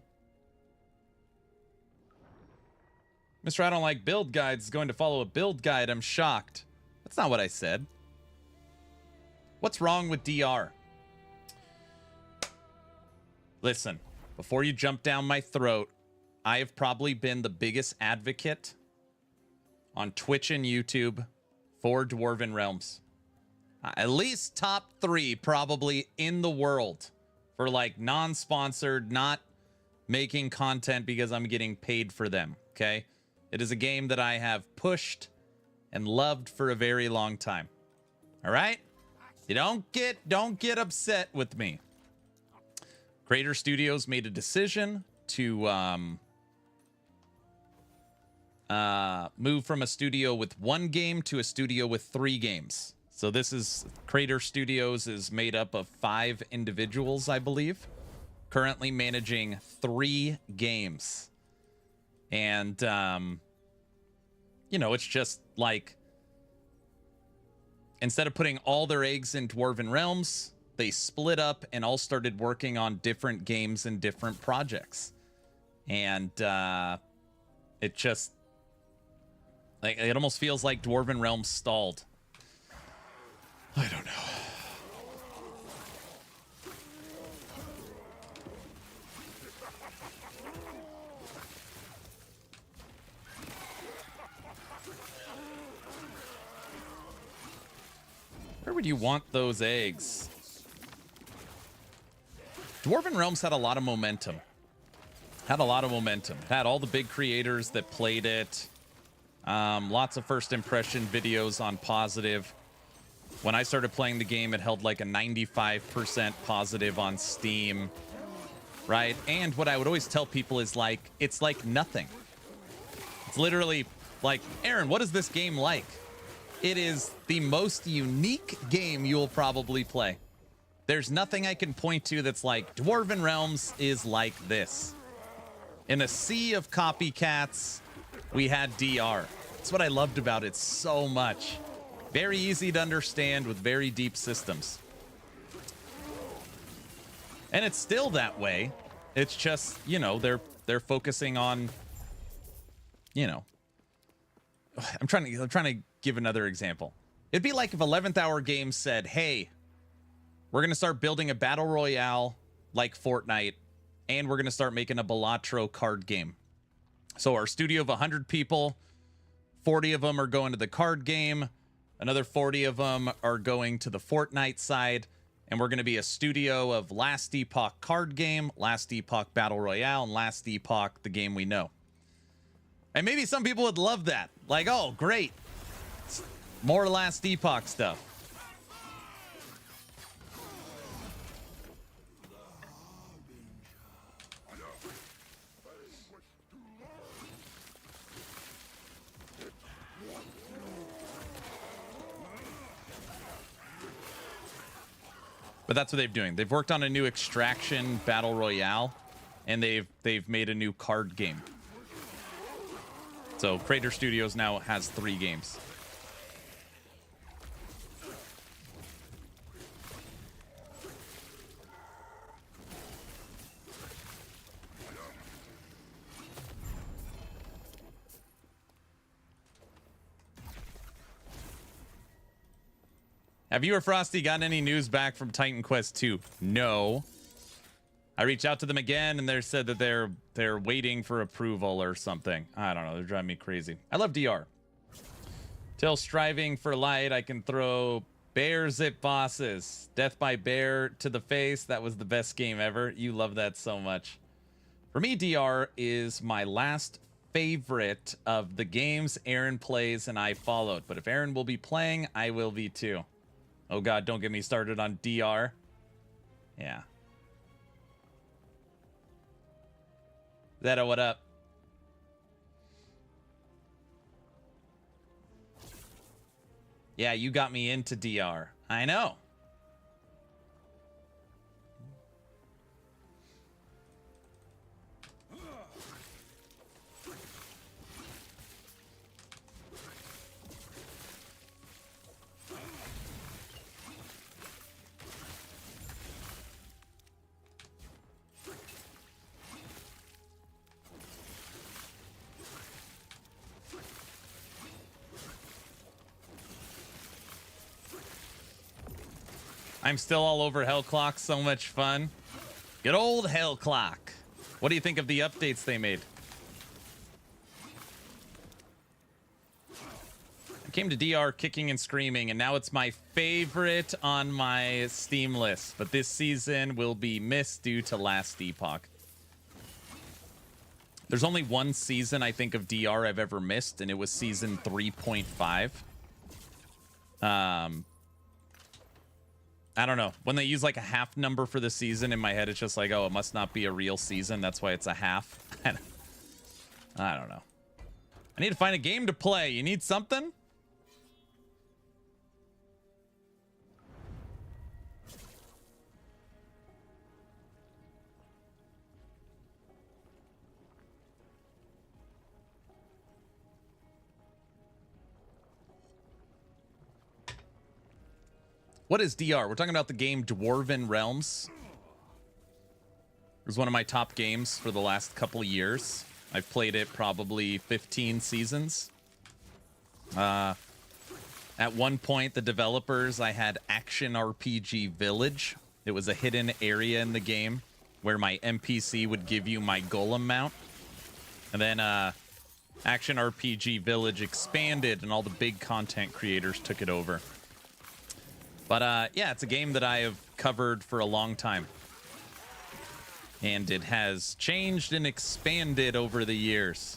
Mr. I don't like build guides is going to follow a build guide. I'm shocked. That's not what I said. What's wrong with DR? Listen, before you jump down my throat, I have probably been the biggest advocate on Twitch and YouTube for Dwarven Realms. At least top 3 probably in the world for like non-sponsored, not making content because I'm getting paid for them, okay? It is a game that I have pushed and loved for a very long time. All right? You don't get upset with me. Creator Studios made a decision to move from a studio with 1 game to a studio with 3 games. So this is Creator Studios is made up of 5 individuals, I believe, currently managing 3 games. And you know, it's just like, instead of putting all their eggs in Dwarven Realms, they split up and all started working on different games and different projects. And it just, like, it almost feels like Dwarven Realms stalled. I don't know. Where would you want those eggs? Dwarven Realms had a lot of momentum. Had all the big creators that played it. Lots of first impression videos on positive. When I started playing the game, it held like a 95% positive on Steam. Right? And what I would always tell people is like, it's like nothing. It's literally like, Aaron, what is this game like? It is the most unique game you will probably play. There's nothing I can point to that's like, Dwarven Realms is like this. In a sea of copycats, we had DR. That's what I loved about it so much. Very easy to understand with very deep systems. And it's still that way. It's just, you know, they're focusing on, you know, I'm trying to give another example. It'd be like if 11th Hour Games said, hey, we're going to start building a battle royale like Fortnite, and we're going to start making a Balatro card game. So our studio of 100 people, 40 of them are going to the card game, another 40 of them are going to the Fortnite side, and we're going to be a studio of Last Epoch card game, Last Epoch battle royale, and Last Epoch the game we know. And maybe some people would love that. Like, oh, great. More Last Epoch stuff. But that's what they're doing. They've worked on a new extraction battle royale, and they've made a new card game. So Crater Studios now has 3 games. Have you or Frosty gotten any news back from Titan Quest 2? No. I reached out to them again, and they said that they're waiting for approval or something. I don't know. They're driving me crazy. I love DR. Till striving for light, I can throw bear zip bosses. Death by bear to the face. That was the best game ever. You love that so much. For me, DR is my last favorite of the games Aaron plays and I followed. But if Aaron will be playing, I will be too. Oh God, don't get me started on DR. Yeah. Zeta, what up? Yeah, you got me into DR. I know. I'm still all over Hell Clock. So much fun. Good old Hell Clock. What do you think of the updates they made? I came to DR kicking and screaming, and now it's my favorite on my Steam list. But this season will be missed due to last Epoch. There's only one season, I think, of DR I've ever missed, and it was season 3.5. I don't know. When they use like a half number for the season, in my head, it's just like, oh, it must not be a real season. That's why it's a half. I don't know. I need to find a game to play. You need something? What is DR? We're talking about the game Dwarven Realms. It was one of my top games for the last couple years. I've played it probably 15 seasons. At one point, the developers, I had Action RPG Village. It was a hidden area in the game where my NPC would give you my golem mount. And then Action RPG Village expanded and all the big content creators took it over. But yeah, it's a game that I have covered for a long time. And it has changed and expanded over the years.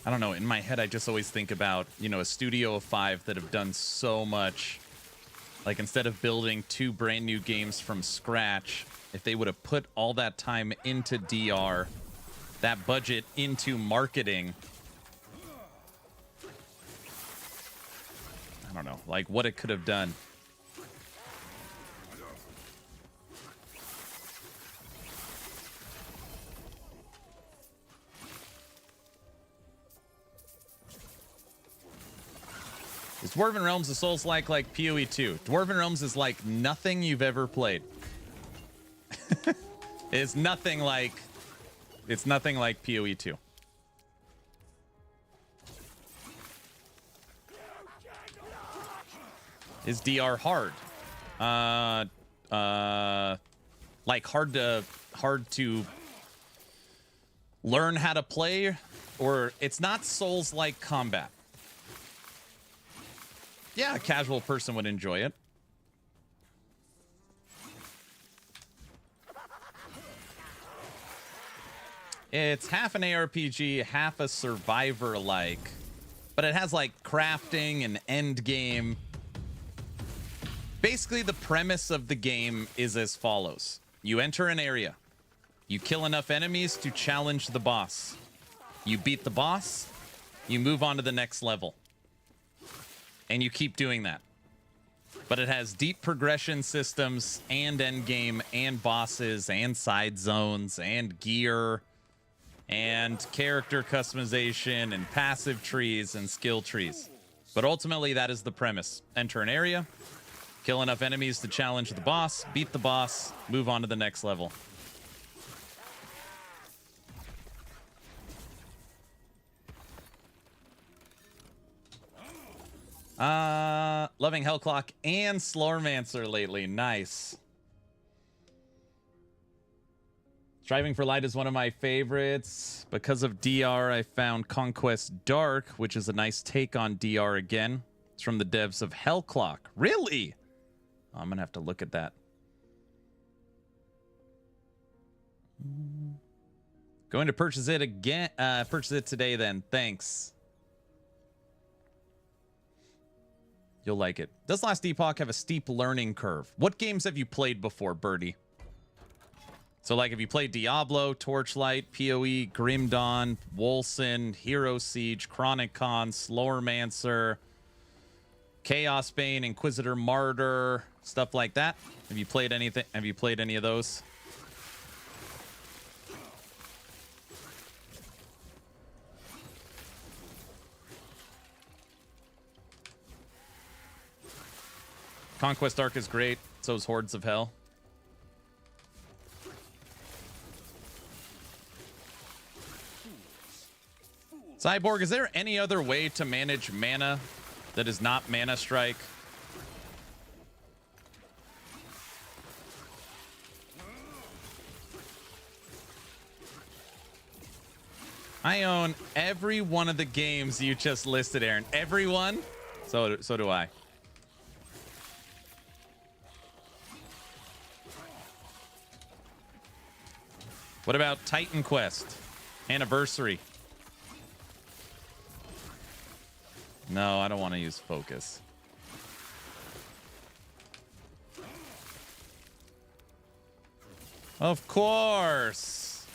I don't know, in my head, I just always think about, you know, a studio of 5 that have done so much. Like, instead of building 2 brand new games from scratch, if they would have put all that time into DR, that budget into marketing, I don't know, like what it could have done. Is Dwarven Realms a Souls-like PoE 2? Dwarven Realms is like nothing you've ever played. It's nothing like PoE 2. Is DR hard? Like hard to learn how to play, or it's not Souls-like combat. Yeah, a casual person would enjoy it. It's half an ARPG, half a survivor-like, but it has like crafting and end game. Basically, the premise of the game is as follows. You enter an area. You kill enough enemies to challenge the boss. You beat the boss. You move on to the next level. And you keep doing that. But it has deep progression systems and end game and bosses and side zones and gear and character customization and passive trees and skill trees. But ultimately, that is the premise. Enter an area, kill enough enemies to challenge the boss, beat the boss, move on to the next level. Loving Hellclock and Slormancer lately. Nice. Striving for Light is one of my favorites. Because of DR, I found Conquest Dark, which is a nice take on DR again. It's from the devs of Hellclock. Really? Oh, I'm gonna have to look at that. Going to purchase it again. Purchase it today then. Thanks. You'll like it. Does last Epoch have a steep learning curve? What games have you played before, Birdie? So, like, have you played Diablo, Torchlight, PoE, Grim Dawn, Wolcen, Hero Siege, Chronic Con, Slormancer, Chaos Bane, Inquisitor Martyr, stuff like that? Have you played anything? Have you played any of those? Conquest Arc is great. So is Hordes of Hell. Cyborg, is there any other way to manage mana that is not Mana Strike? I own every one of the games you just listed, Aaron. Everyone? So do I. What about Titan Quest? Anniversary? No, I don't want to use focus. Of course.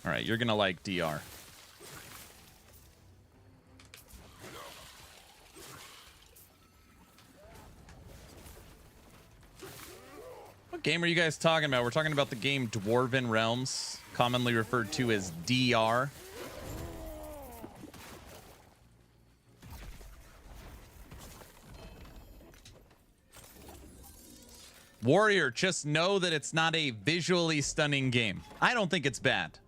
All right, you're going to like DR. What game are you guys talking about? We're talking about the game Dwarven Realms, commonly referred to as DR. Warrior, just know that it's not a visually stunning game. I don't think it's bad.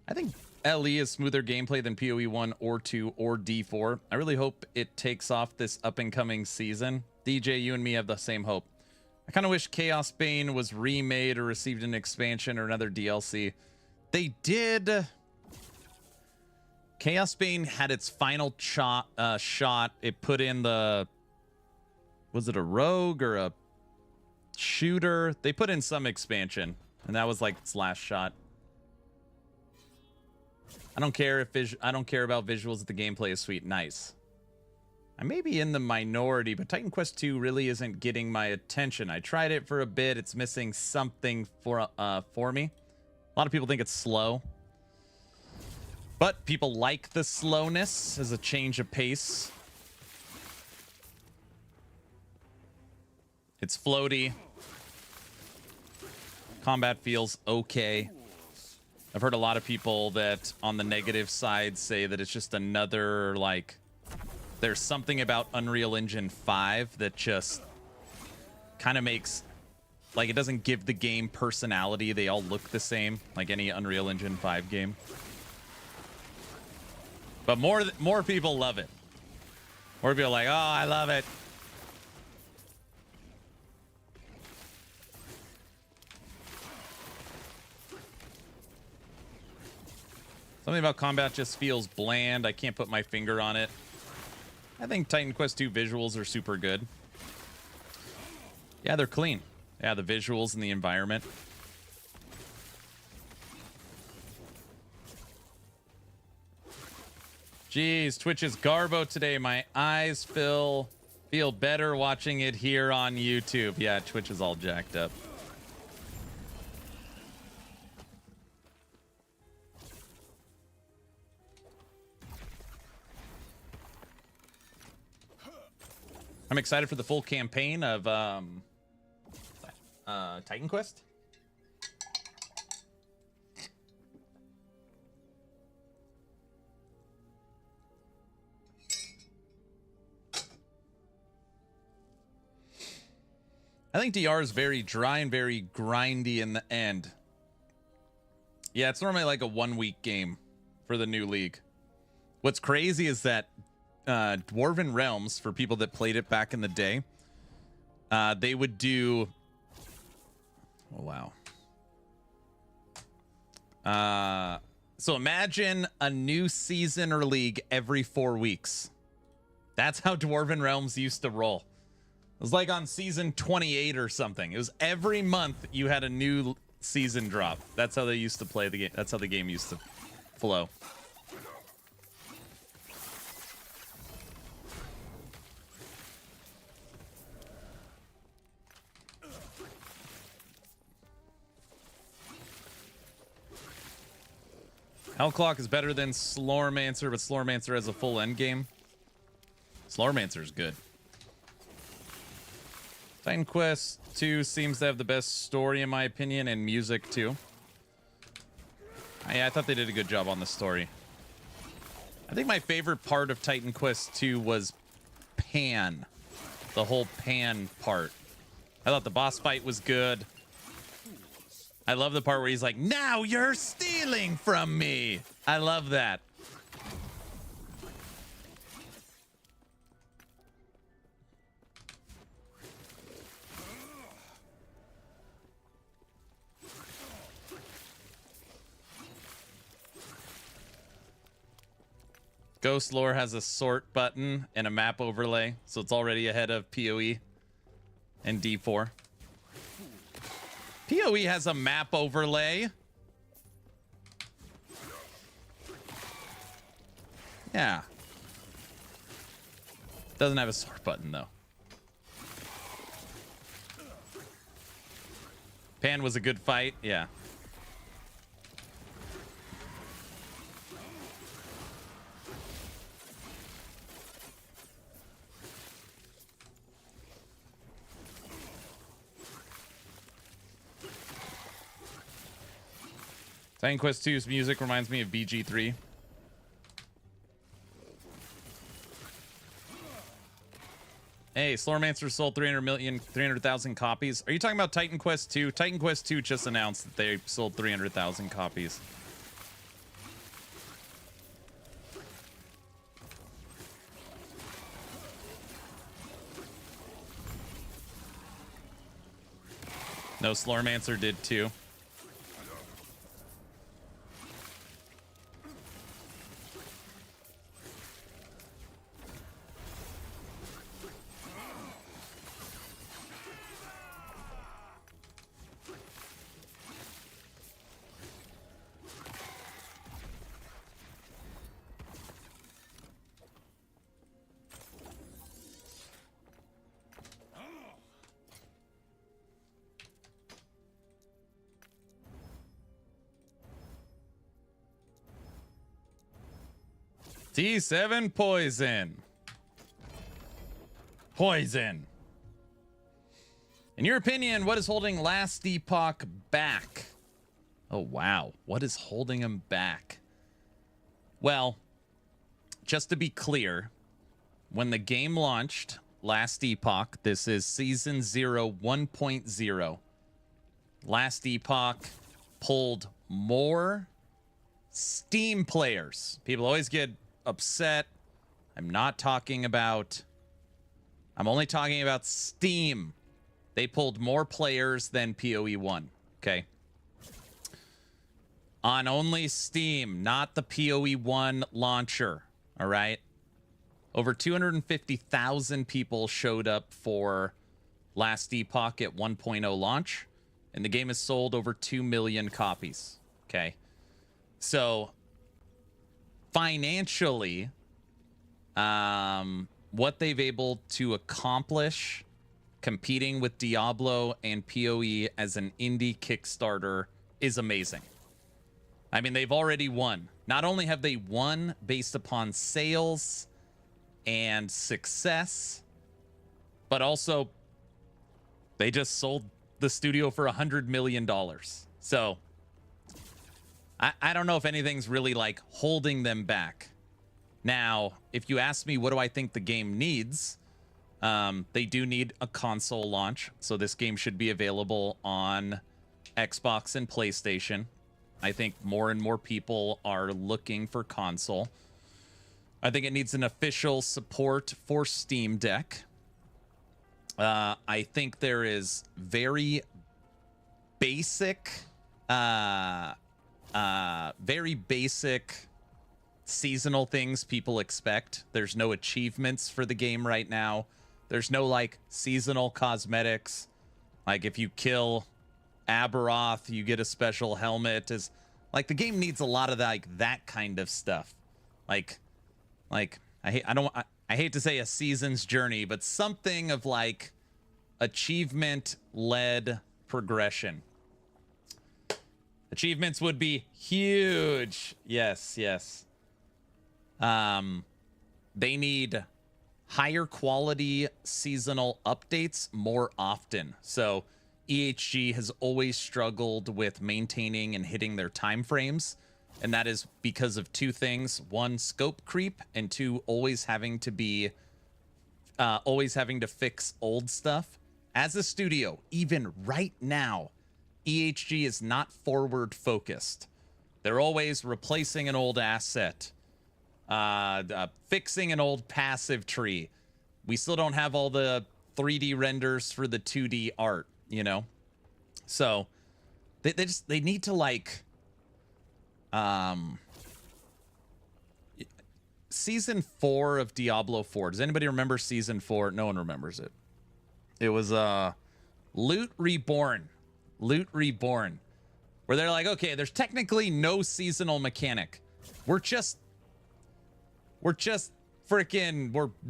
I think LE is smoother gameplay than PoE 1 or 2 or D4. I really hope it takes off this up-and-coming season. DJ, you and me have the same hope. I kind of wish Chaos Bane was remade or received an expansion or another DLC. They did. Chaos Bane had its final shot. It put in the... Was it a rogue or a shooter? They put in some expansion, and that was like its last shot. I don't care if I don't care about visuals if the gameplay is sweet. Nice. I may be in the minority, but Titan Quest 2 really isn't getting my attention. I tried it for a bit. It's missing something for me. A lot of people think it's slow. But people like the slowness as a change of pace. It's floaty. Combat feels okay. I've heard a lot of people that on the negative side say that it's just another, like, there's something about Unreal Engine 5 that just kind of makes, like, it doesn't give the game personality. They all look the same, like any Unreal Engine 5 game. But more people love it. More people are like, oh, I love it. Something about combat just feels bland. I can't put my finger on it. I think Titan Quest 2 visuals are super good. Yeah, they're clean. Yeah, the visuals and the environment. Jeez, Twitch is Garbo today. My eyes feel better watching it here on YouTube. Yeah, Twitch is all jacked up. I'm excited for the full campaign of Titan Quest. I think DR is very dry and very grindy in the end. Yeah, it's normally like a 1-week game for the new league. What's crazy is that Dwarven Realms, for people that played it back in the day, they would do... Oh, wow. So imagine a new season or league every 4 weeks. That's how Dwarven Realms used to roll. It was like on season 28 or something. It was every month you had a new season drop. That's how they used to play the game. That's how the game used to flow. Hellclock is better than Slormancer, but Slormancer has a full end game. Slormancer is good. Titan Quest 2 seems to have the best story, in my opinion, and music, too. I thought they did a good job on the story. I think my favorite part of Titan Quest 2 was Pan. The whole Pan part. I thought the boss fight was good. I love the part where he's like, now you're stealing from me. I love that. Ghost Lore has a sort button and a map overlay, so it's already ahead of PoE and D4. PoE has a map overlay. Yeah. Doesn't have a sort button, though. Pan was a good fight, yeah. Titan Quest 2's music reminds me of BG3. Hey, Slormancer sold 300,000 copies. Are you talking about Titan Quest 2? Titan Quest 2 just announced that they sold 300,000 copies. No, Slormancer did too. T7 poison. Poison. In your opinion, what is holding Last Epoch back? Oh, wow. What is holding him back? Well, just to be clear, when the game launched, Last Epoch, this is Season 0 1.0, Last Epoch pulled more Steam players. People always get upset. I'm only talking about Steam. They pulled more players than PoE 1. Okay. On only Steam, not the PoE 1 launcher. All right. Over 250,000 people showed up for last Epoch at 1.0 launch, and the game has sold over 2 million copies. Okay. So financially, what they've able to accomplish competing with Diablo and PoE as an indie Kickstarter is amazing. I mean, they've already won. Not only have they won based upon sales and success, but also they just sold the studio for $100 million. So I don't know if anything's really like holding them back. Now, if you ask me what do I think the game needs, they do need a console launch. So this game should be available on Xbox and PlayStation. I think more and more people are looking for console. I think it needs an official support for Steam Deck. I think there is very basic seasonal things people expect. There's no achievements for the game right now. There's no like seasonal cosmetics. Like if you kill Aberoth, you get a special helmet. Is like the game needs a lot of that kind of stuff. Like I hate to say a season's journey, but something of like achievement led progression. Achievements would be huge. Yes. They need higher quality seasonal updates more often. So EHG has always struggled with maintaining and hitting their time frames, and that is because of two things: one, scope creep, and two, always having to fix old stuff. As a studio, even right now, EHG is not forward focused. They're always replacing an old asset, fixing an old passive tree. We still don't have all the 3D renders for the 2D art, you know? So they need to like season 4 of Diablo 4. Does anybody remember season 4? No one remembers it. It was Loot Reborn, where they're like, okay, there's technically no seasonal mechanic. We're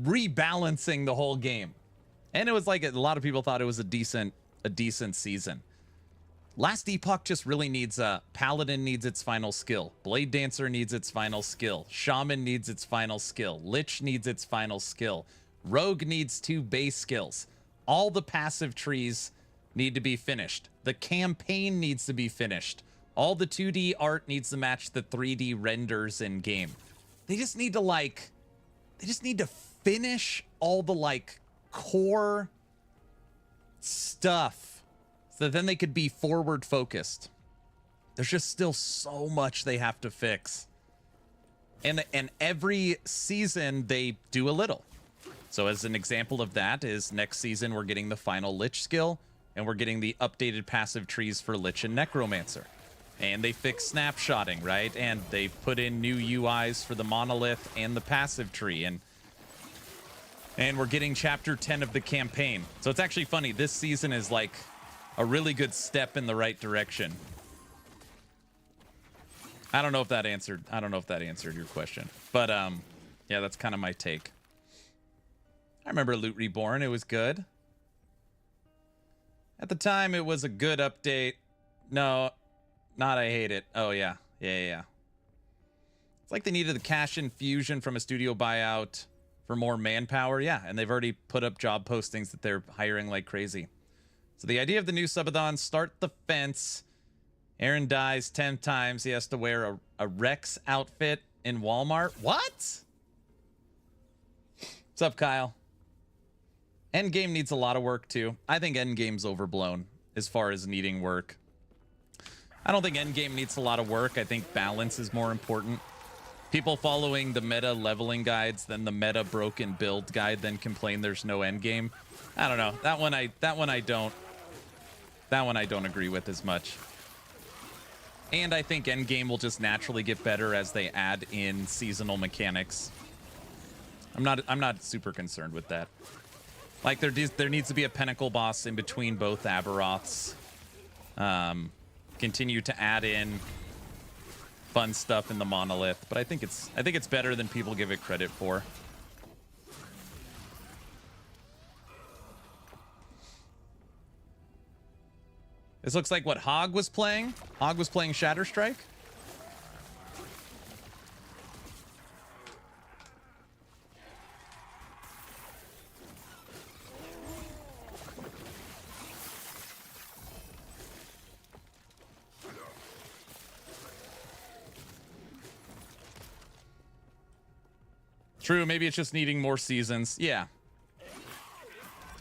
rebalancing the whole game. And it was like a lot of people thought it was a decent season. Last Epoch just really needs Paladin needs its final skill. Blade Dancer needs its final skill. Shaman needs its final skill. Lich needs its final skill. Rogue needs 2 base skills. All the passive trees need to be finished. The campaign needs to be finished. All the 2D art needs to match the 3D renders in game. They just need to finish all the like core stuff so that then they could be forward focused. There's just still so much they have to fix. And every season they do a little. So as an example of that is next season we're getting the final Lich skill, and we're getting the updated passive trees for Lich and Necromancer. And they fixed snapshotting, right? And they put in new UIs for the monolith and the passive tree. And we're getting chapter 10 of the campaign. So it's actually funny. This season is like a really good step in the right direction. I don't know if that answered your question. But yeah, that's kind of my take. I remember Loot Reborn. It was good. At the time, it was a good update. No, not I hate it. Oh, yeah. Yeah. It's like they needed the cash infusion from a studio buyout for more manpower. Yeah, and they've already put up job postings that they're hiring like crazy. So the idea of the new subathon, start the fence. Aaron dies 10 times. He has to wear a Rex outfit in Walmart. What? What's up, Kyle? Endgame needs a lot of work, too. I think Endgame's overblown as far as needing work. I don't think Endgame needs a lot of work. I think balance is more important. People following the meta leveling guides than the meta broken build guide then complain there's no endgame. I don't know. That one I don't agree with as much. And I think endgame will just naturally get better as they add in seasonal mechanics. I'm not super concerned with that. Like there needs to be a pinnacle boss in between both Aberoths. Continue to add in fun stuff in the monolith, but I think it's better than people give it credit for. This looks like what Hog was playing. Hog was playing Shatter Strike. True, maybe it's just needing more seasons. Yeah.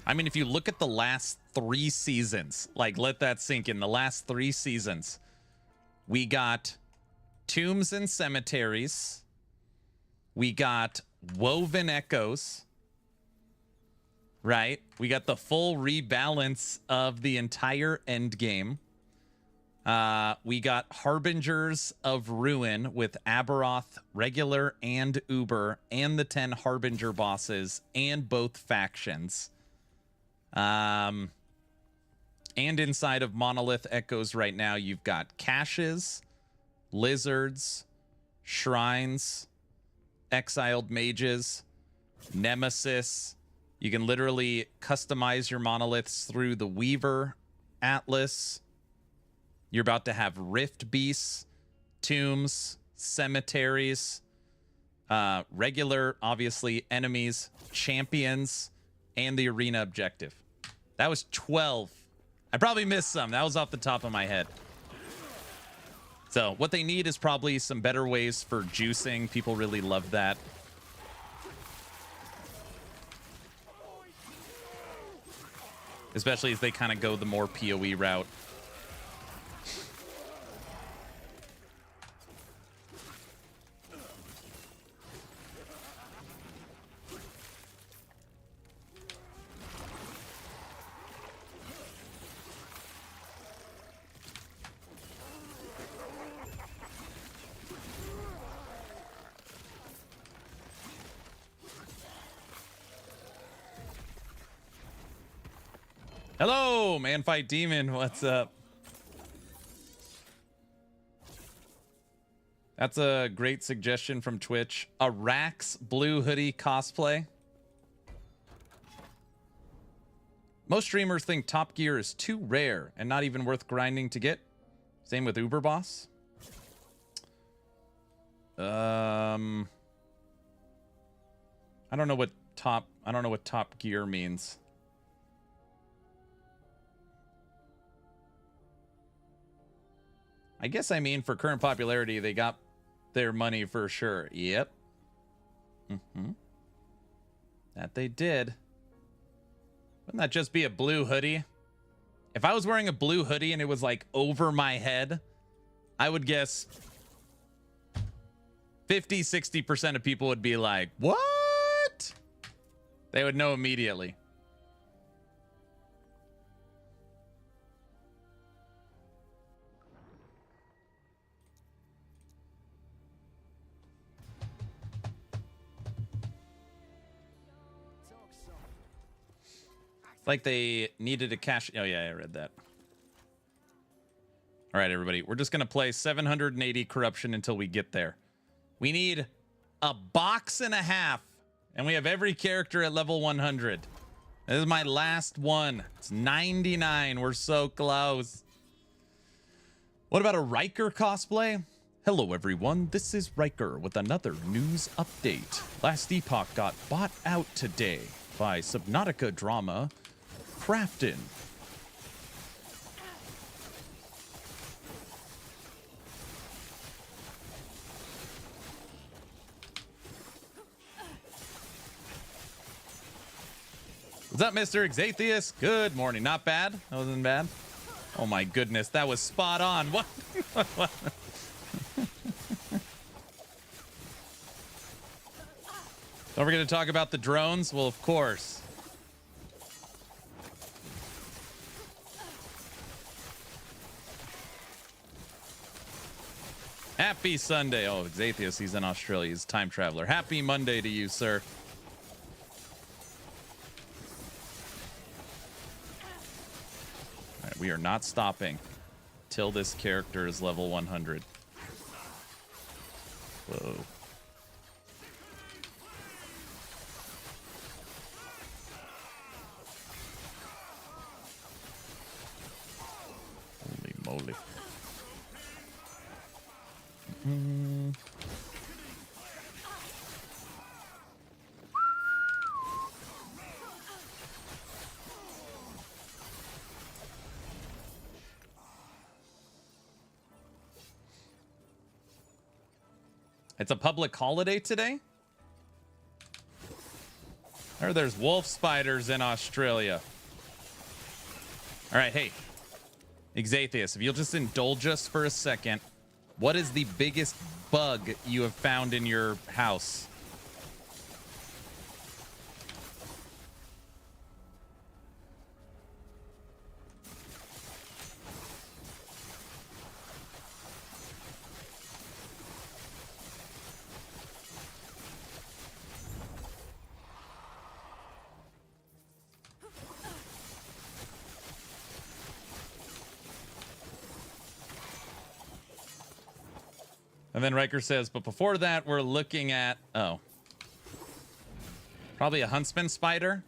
I mean, if you look at the last 3 seasons, like let that sink in. The last 3 seasons, we got Tombs and Cemeteries. We got Woven Echoes. Right? We got the full rebalance of the entire end game. We got Harbingers of Ruin with Aberoth, regular and Uber, and the 10 Harbinger bosses, and both factions. And inside of Monolith Echoes right now, you've got caches, lizards, shrines, exiled mages, nemesis. You can literally customize your monoliths through the Weaver Atlas. You're about to have rift beasts, tombs, cemeteries, regular, obviously, enemies, champions, and the arena objective. That was 12. I probably missed some. That was off the top of my head. So what they need is probably some better ways for juicing. People really love that. Especially as they kind of go the more PoE route. Hello, Man Fight Demon. What's up? That's a great suggestion from Twitch. A Rax blue hoodie cosplay. Most streamers think Top Gear is too rare and not even worth grinding to get. Same with Uber Boss. I don't know what Top Gear means. I guess I mean for current popularity, they got their money for sure. Yep. That they did. Wouldn't that just be a blue hoodie? If I was wearing a blue hoodie and it was like over my head, I would guess 50-60% of people would be like, what? They would know immediately. Like they needed a cash. Oh yeah, I read that. All right, everybody. We're just going to play 780 corruption until we get there. We need a box and a half. And we have every character at level 100. This is my last one. It's 99. We're so close. What about a Riker cosplay? Hello, everyone. This is Riker with another news update. Last Epoch got bought out today by Subnautica Drama Crafton. What's up, Mr. Exatheus? Good morning. Not bad. That wasn't bad. Oh my goodness, that was spot on. What? Don't forget to talk about the drones. Well, of course. Happy Sunday. Oh, Exatheus, he's in Australia. He's a time traveler. Happy Monday to you, sir. We are not stopping till this character is level 100. Whoa. Holy moly. It's a public holiday today? Or there's wolf spiders in Australia. All right, hey. Xathius, if you'll just indulge us for a second, what is the biggest bug you have found in your house? And then Riker says, but before that, we're looking at, oh, probably a huntsman spider.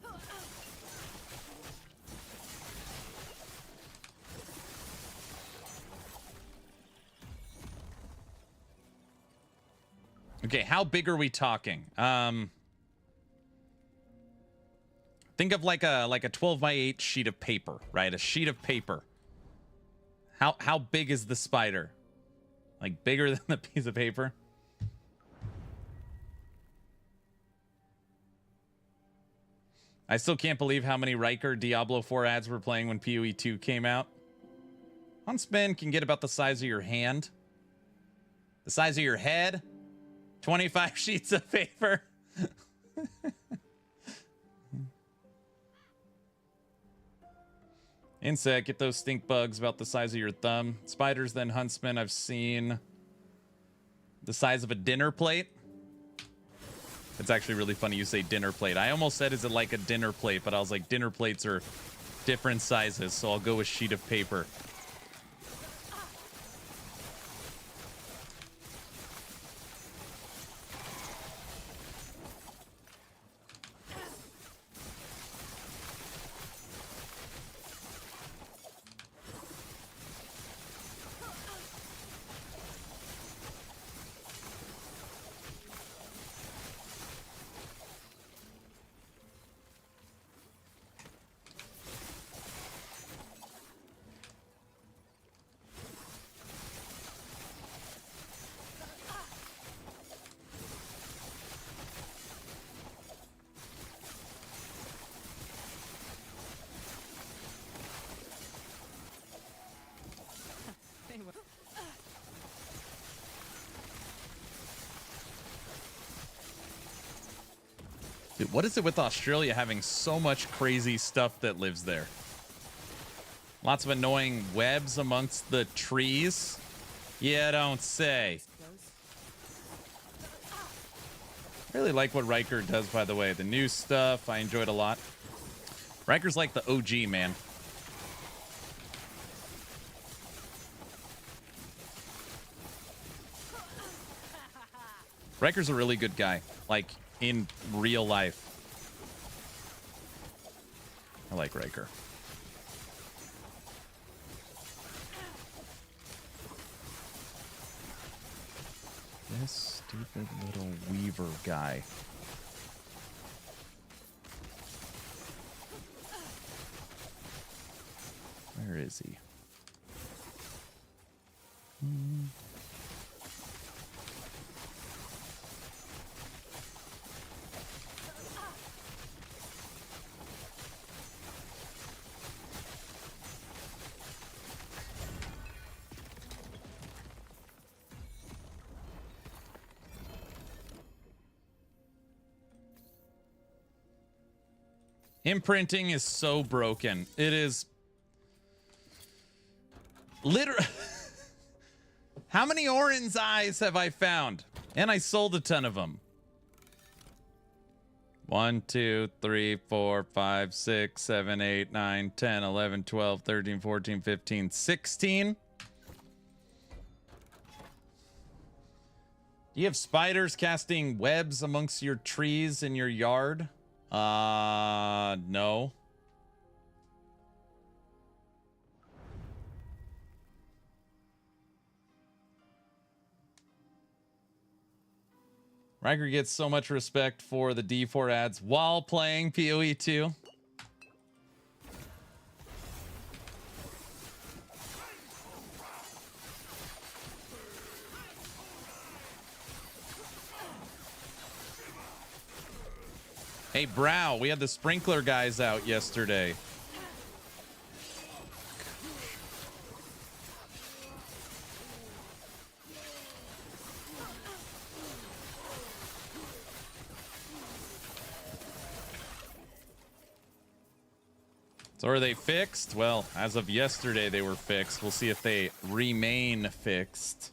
Okay, how big are we talking? Think of like a 12 by 8 sheet of paper, right? A sheet of paper. How big is the spider? Like bigger than the piece of paper? I still can't believe how many Riker Diablo 4 ads were playing when PoE 2 came out. Huntsman can get about the size of your hand. The size of your head. 25 sheets of paper. Insect, get those stink bugs about the size of your thumb. Spiders, then huntsmen. I've seen the size of a dinner plate. It's actually really funny you say dinner plate. I almost said, is it like a dinner plate? But I was like, dinner plates are different sizes, so I'll go with sheet of paper. Dude, what is it with Australia having so much crazy stuff that lives there? Lots of annoying webs amongst the trees. Yeah, don't say. Really like what Riker does, by the way. The new stuff, I enjoyed a lot. Riker's like the OG, man. Riker's a really good guy. Like, in real life. I like Riker. This stupid little weaver guy. Where is he? Imprinting is so broken. It is literally. How many Orin's eyes have I found? And I sold a ton of them. 1, 2, 3, 4, 5, 6, 7, 8, 9, 10, 11, 12, 13, 14, 15, 16. Do you have spiders casting webs amongst your trees in your yard? No. Riker gets so much respect for the D4 ads while playing PoE 2. Hey, Brow, we had the sprinkler guys out yesterday. So are they fixed? Well, as of yesterday, they were fixed. We'll see if they remain fixed.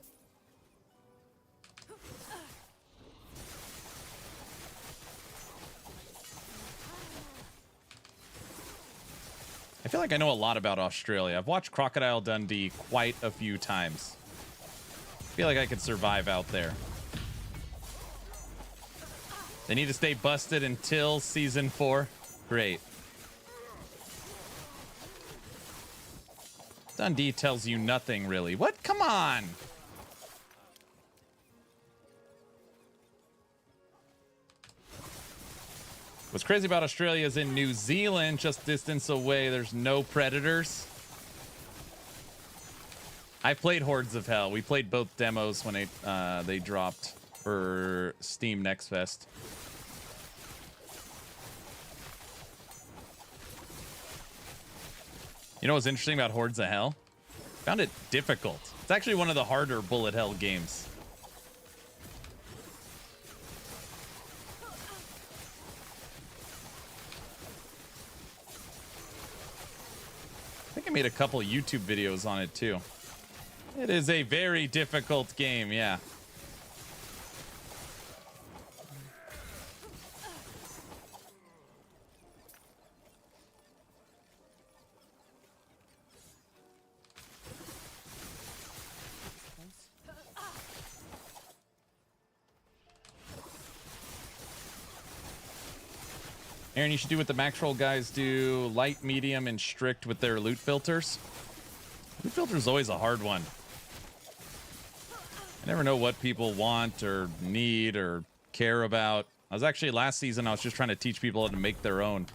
I feel like I know a lot about Australia. I've watched Crocodile Dundee quite a few times. I feel like I could survive out there. They need to stay busted until season 4. Great. Dundee tells you nothing, really. What? Come on! What's crazy about Australia is in New Zealand, just distance away, there's no predators. I played Hordes of Hell. We played both demos when they dropped for Steam Next Fest. You know what's interesting about Hordes of Hell? Found it difficult. It's actually one of the harder bullet hell games. I think I made a couple YouTube videos on it too. It is a very difficult game, yeah. Aaron, you should do what the Max Roll guys do. Light, medium, and strict with their loot filters. Loot filter's always a hard one. I never know what people want or need or care about. I was actually, last season, I was just trying to teach people how to make their own.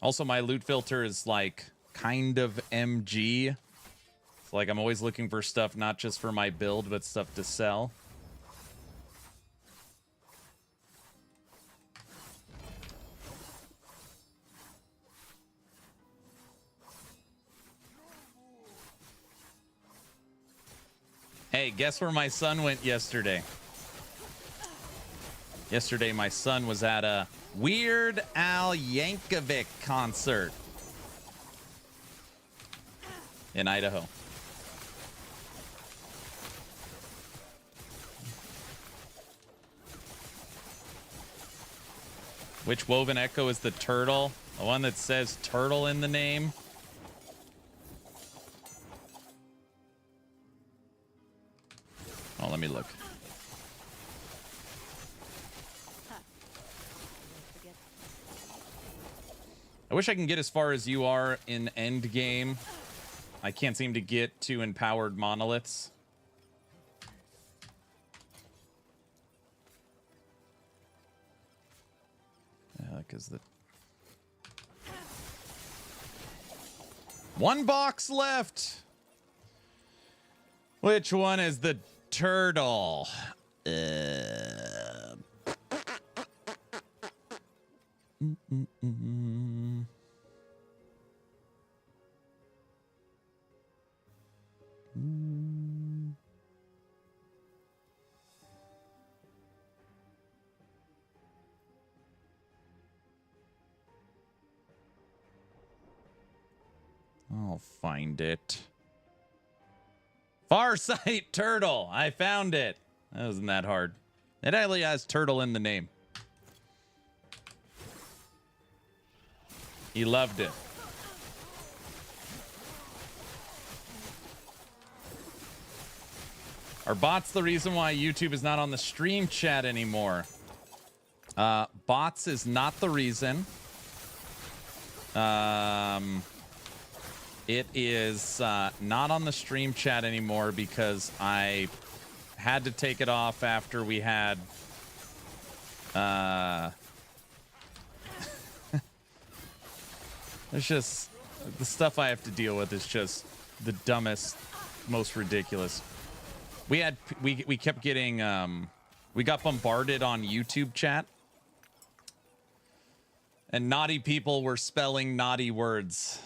Also, my loot filter is like kind of MG. It's like I'm always looking for stuff not just for my build, but stuff to sell. Hey, guess where my son went yesterday? Yesterday, my son was at a Weird Al Yankovic concert in Idaho. Which Woven Echo is the turtle? The one that says turtle in the name? Oh, let me look. I wish I can get as far as you are in end game. I can't seem to get to empowered monoliths. Yeah, because the one box left. Which one is the turtle? I'll find it. Farsight turtle. I found it. That wasn't that hard. It actually has turtle in the name. He loved it. Are bots the reason why YouTube is not on the stream chat anymore? Bots is not the reason. It is not on the stream chat anymore because I had to take it off after we had it's just the stuff I have to deal with is just the dumbest, most ridiculous. We kept getting we got bombarded on YouTube chat, and naughty people were spelling naughty words,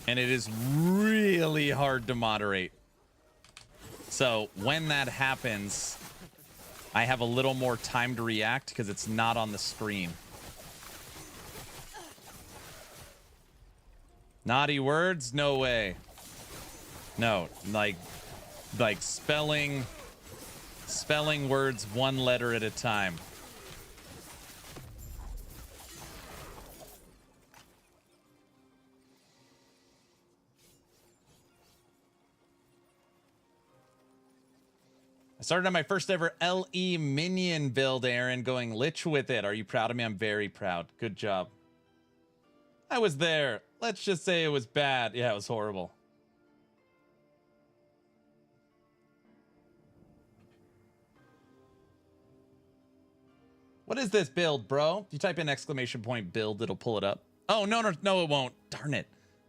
and it is really hard to moderate. So when that happens, I have a little more time to react because it's not on the screen. Naughty words? No way. No, like spelling words one letter at a time. I started on my first ever LE Minion build, Aaron, going lich with it. Are you proud of me? I'm very proud. Good job. I was there. Let's just say it was bad. Yeah, it was horrible. What is this build, bro? If you type in exclamation point build, it'll pull it up. Oh, no, it won't. Darn it.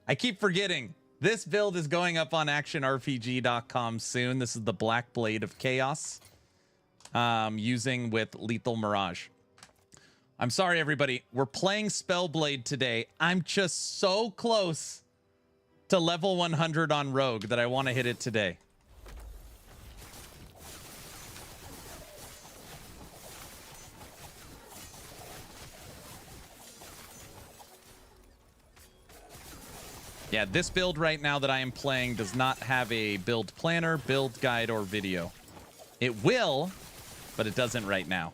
I keep forgetting. This build is going up on actionrpg.com soon. This is the Black Blade of Chaos, using with Lethal Mirage. I'm sorry, everybody. We're playing Spellblade today. I'm just so close to level 100 on Rogue that I want to hit it today. Yeah, this build right now that I am playing does not have a build planner, build guide, or video. It will, but it doesn't right now.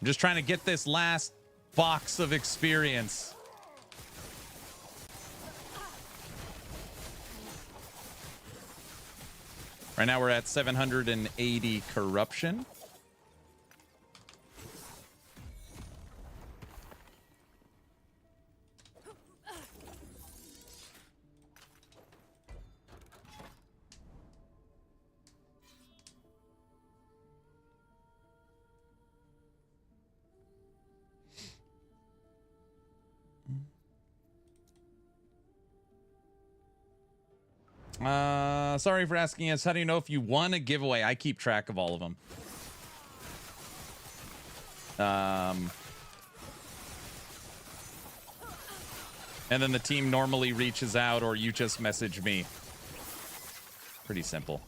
I'm just trying to get this last box of experience. Right now we're at 780 corruption. Sorry for asking us. How do you know if you won a giveaway? I keep track of all of them. And then the team normally reaches out, or you just message me. Pretty simple.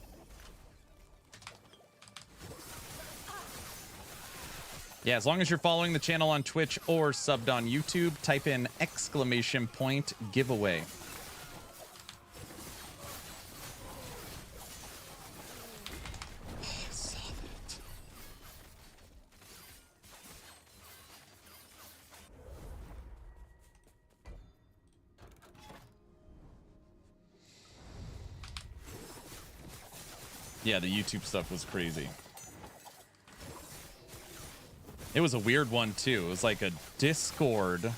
Yeah, as long as you're following the channel on Twitch or subbed on YouTube, type in exclamation point giveaway. Yeah, the YouTube stuff was crazy. It was a weird one too. It was like a Discord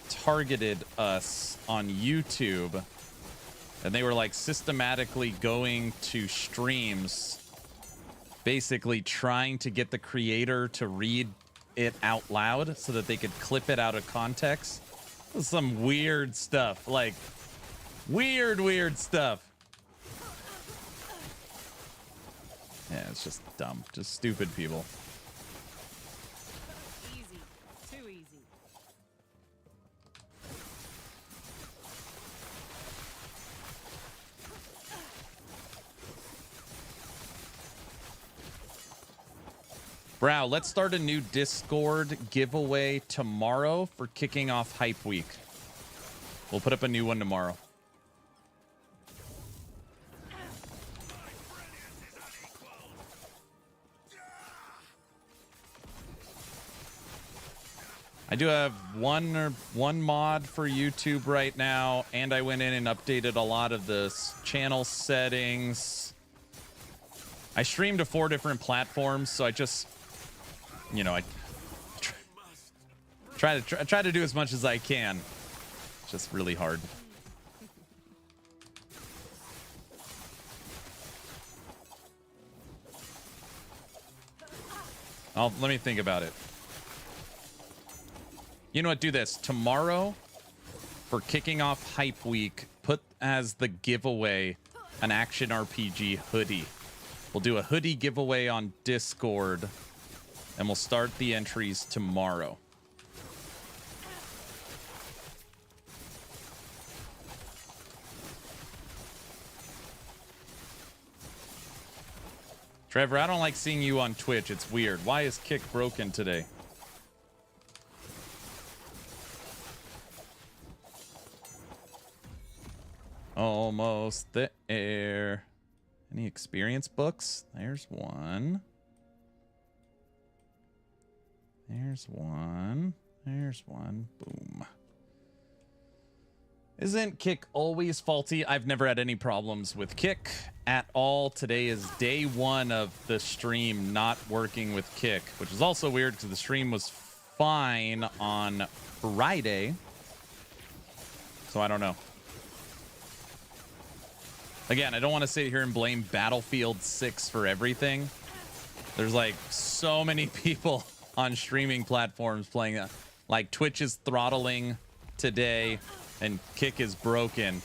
targeted us on YouTube, and they were like systematically going to streams, basically trying to get the creator to read it out loud so that they could clip it out of context. It was some weird stuff, like weird stuff. Yeah, it's just dumb. Just stupid people. Easy. Too easy. Brow, let's start a new Discord giveaway tomorrow for kicking off Hype Week. We'll put up a new one tomorrow. I do have one mod for YouTube right now, and I went in and updated a lot of the channel settings. I stream to 4 different platforms, so I just, you know, I try to do as much as I can. It's just really hard. Let me think about it. You know what? Do this. Tomorrow, for kicking off Hype Week, put as the giveaway an Action RPG hoodie. We'll do a hoodie giveaway on Discord, and we'll start the entries tomorrow. Trevor, I don't like seeing you on Twitch. It's weird. Why is Kick broken today? Almost there. Any experience books? There's one. There's one. There's one. Boom. Isn't Kick always faulty? I've never had any problems with Kick at all. Today is day 1 of the stream not working with Kick, which is also weird because the stream was fine on Friday. So I don't know. Again, I don't want to sit here and blame Battlefield 6 for everything. There's like so many people on streaming platforms playing that. Like Twitch is throttling today and Kick is broken.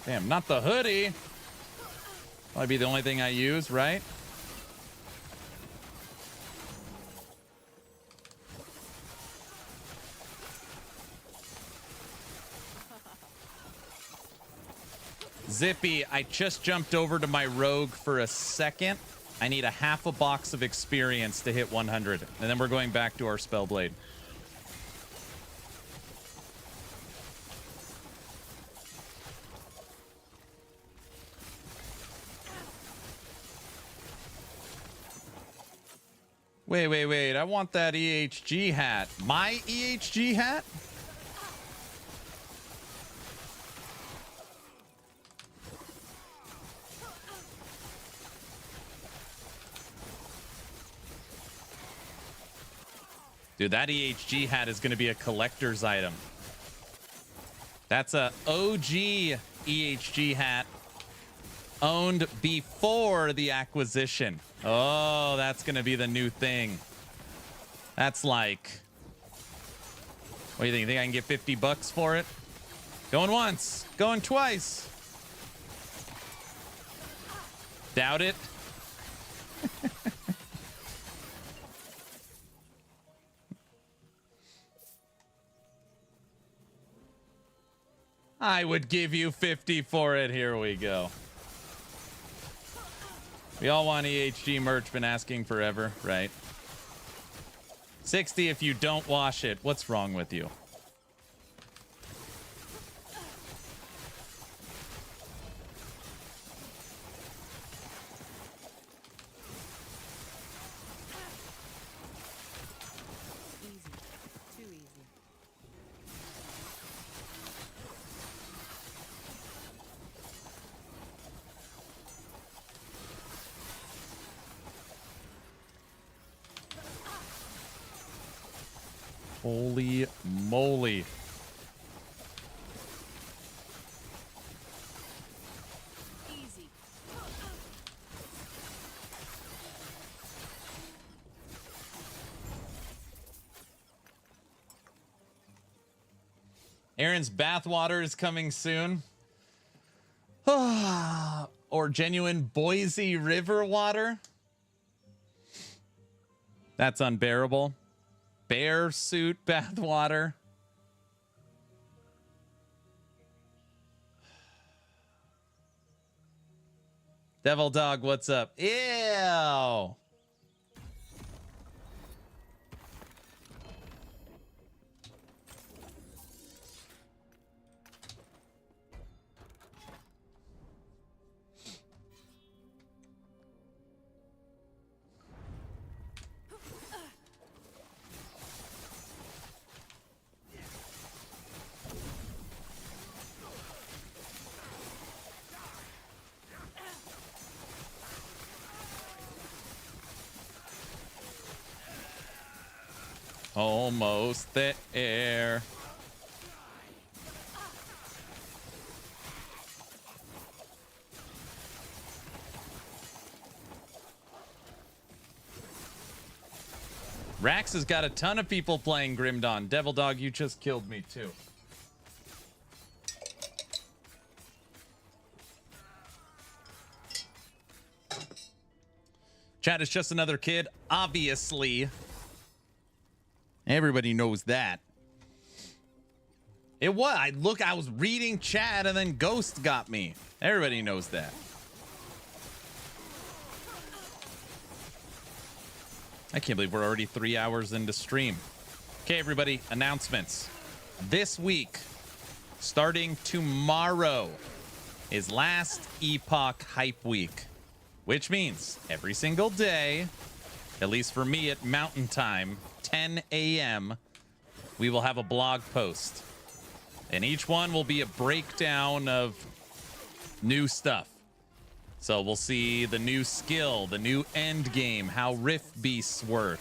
Damn, not the hoodie. Might be the only thing I use, right? Zippy, I just jumped over to my rogue for a second. I need a half a box of experience to hit 100. And then we're going back to our Spellblade. Wait. I want that EHG hat. My EHG hat? Dude, that EHG hat is going to be a collector's item. That's a OG EHG hat owned before the acquisition. Oh, that's going to be the new thing. That's like... What do you think? You think I can get 50 bucks for it? Going once. Going twice. Doubt it. I would give you 50 for it. Here we go. We all want EHG merch, been asking forever, right? 60 if you don't wash it. What's wrong with you? Easy. Too easy. Holy moly. Easy. Aaron's bathwater is coming soon. Or genuine Boise River water. That's unbearable. Bear suit bathwater. Devil Dog, what's up? Ew. Almost there. Rax has got a ton of people playing Grim Dawn. Devil Dog, you just killed me too. Chad is just another kid, obviously. Everybody knows that. It was. I was reading chat and then Ghost got me. Everybody knows that. I can't believe we're already 3 hours into stream. Okay, everybody, announcements. This week, starting tomorrow, is last Epoch Hype Week, which means every single day, at least for me at Mountain Time, 10 a.m., we will have a blog post. And each one will be a breakdown of new stuff. So we'll see the new skill, the new end game, how Rift Beasts work,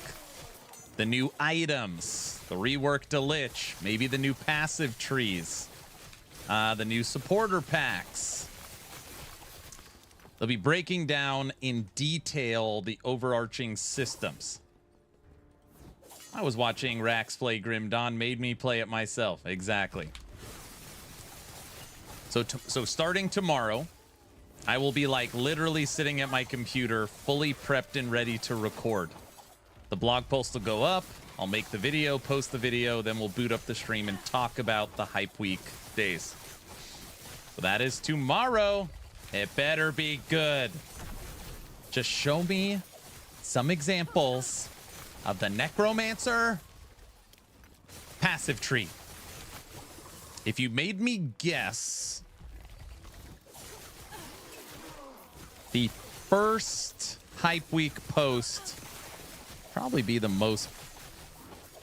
the new items, the reworked Lich, maybe the new passive trees, the new supporter packs. They'll be breaking down in detail the overarching systems. I was watching Rax play Grim Dawn, made me play it myself. Exactly. So starting tomorrow, I will be like literally sitting at my computer, fully prepped and ready to record. The blog post will go up. I'll make the video, post the video, then we'll boot up the stream and talk about the Hype Week days. So that is tomorrow. It better be good. Just show me some examples of the Necromancer passive tree. If you made me guess, the first Hype Week post probably be the most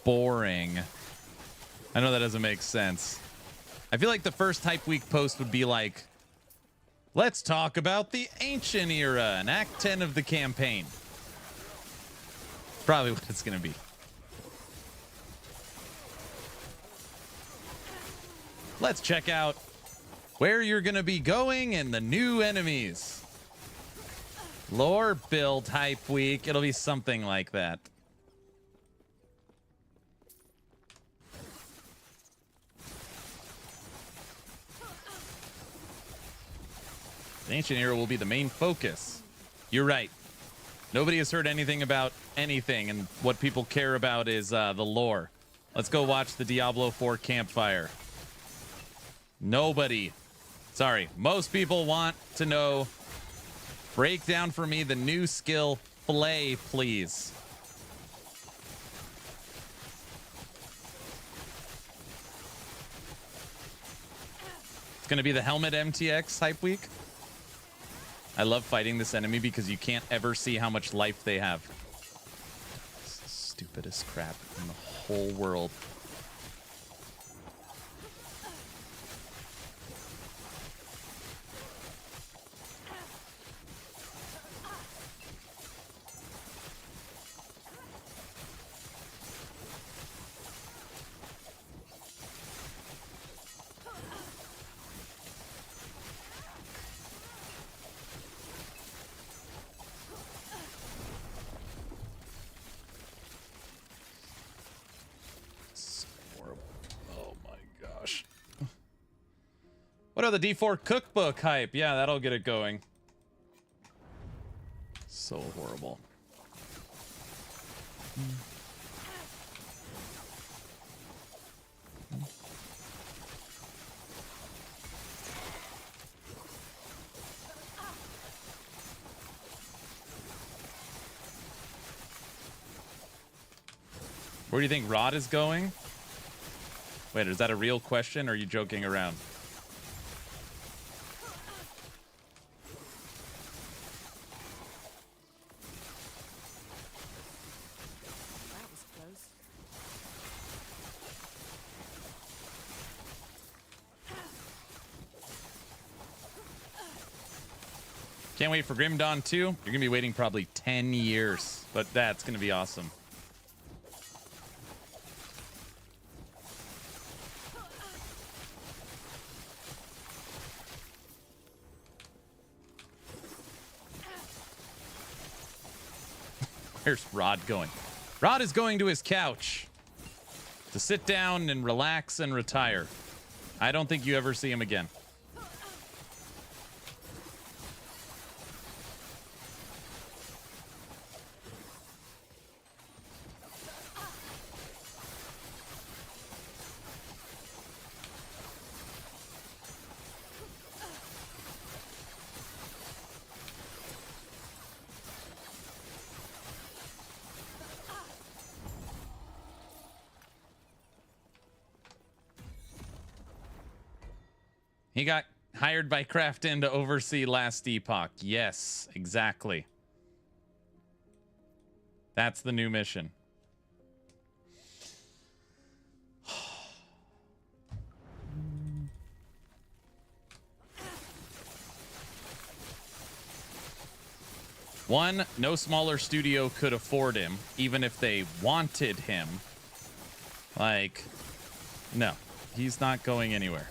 boring. I know that doesn't make sense. I feel like the first Hype Week post would be like, let's talk about the Ancient Era and Act 10 of the campaign. Probably what it's going to be. Let's check out where you're going to be going and the new enemies. Lore build Hype Week. It'll be something like that. The Ancient Era will be the main focus. You're right. Nobody has heard anything about anything, and what people care about is the lore. Let's go watch the Diablo 4 campfire. Nobody. Sorry. Most people want to know. Break down for me the new skill, Flay, please. It's going to be the Helmet MTX Hype Week. I love fighting this enemy because you can't ever see how much life they have. It's the stupidest crap in the whole world. What are the D4 cookbook hype? Yeah, that'll get it going. So horrible. Where do you think Rod is going? Wait, is that a real question or are you joking around? Can't wait for Grim Dawn 2. You're going to be waiting probably 10 years, but that's going to be awesome. Where's Rod going? Rod is going to his couch to sit down and relax and retire. I don't think you ever see him again. He got hired by Crafton to oversee last Epoch. Yes, exactly. That's the new mission. One, no smaller studio could afford him, even if they wanted him. Like, no, he's not going anywhere.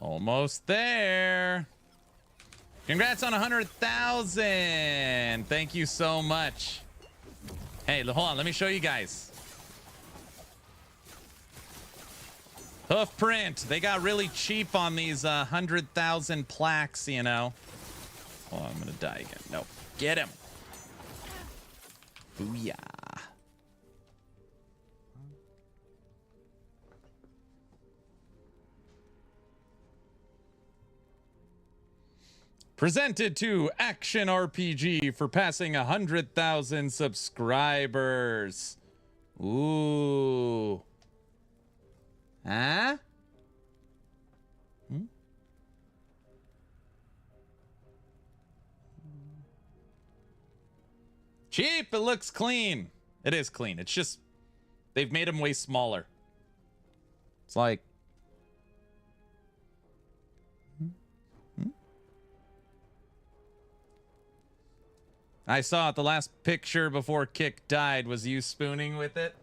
Almost there. Congrats on 100,000. Thank you so much. Hey, hold on. Let me show you guys. Hoof print. They got really cheap on these 100,000 plaques, you know. Oh, I'm going to die again. No. Get him. Booyah. Presented to Action RPG for passing 100,000 subscribers. Ooh. Huh? Cheap. It looks clean. It is clean. It's just they've made them way smaller. It's like I saw it. The last picture before Kick died was you spooning with it.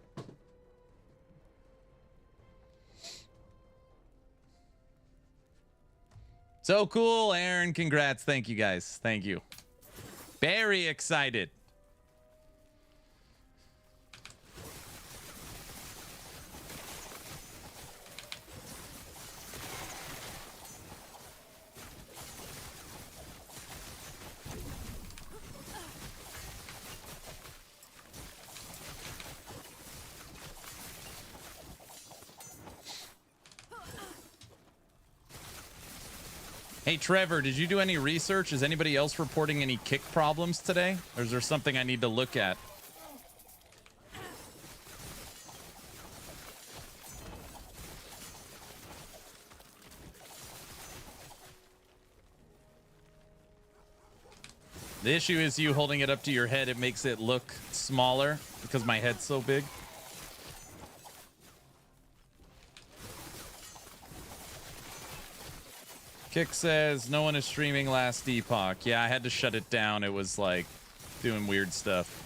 So cool, Aaron. Congrats. Thank you, guys. Thank you. Very excited. Hey, Trevor, did you do any research? Is anybody else reporting any kick problems today? Or is there something I need to look at? The issue is you holding it up to your head. It makes it look smaller because my head's so big. Kick says no one is streaming last Epoch. Yeah, I had to shut it down. It was like doing weird stuff.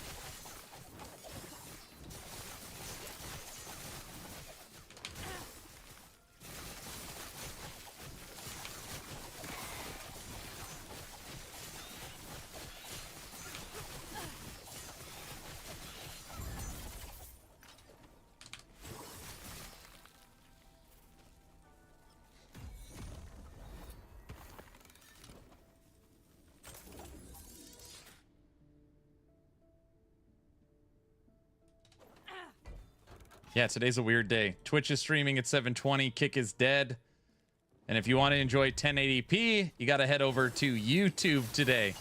Yeah, today's a weird day. Twitch is streaming at 720. Kick is dead. And if you want to enjoy 1080p, you got to head over to YouTube today.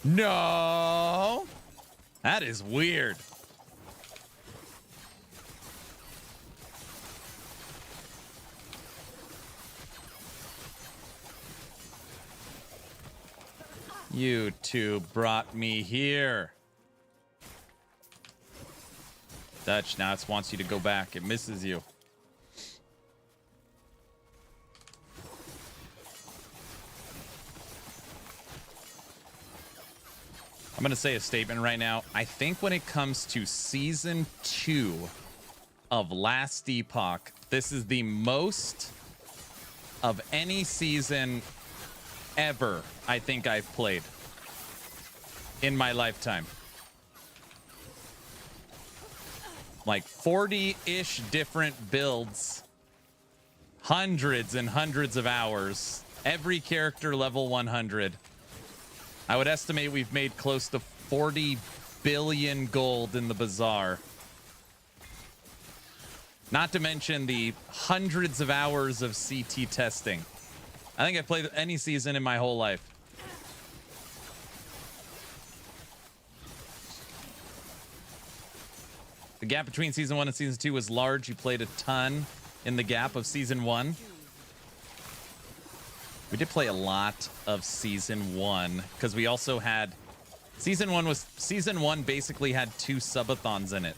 No. That is weird. You two brought me here. Dutch, now it wants you to go back. It misses you. I'm going to say a statement right now. I think when it comes to season 2 of Last Epoch, this is the most of any season ever I think I've played in my lifetime. Like 40-ish different builds, hundreds and hundreds of hours, every character level 100. I would estimate we've made close to 40 billion gold in the bazaar. Not to mention the hundreds of hours of CT testing. I think I've played any season in my whole life. The gap between season 1 and season 2 was large. You played a ton in the gap of season 1. We did play a lot of season 1 because we also had season 1 basically had 2 subathons in it.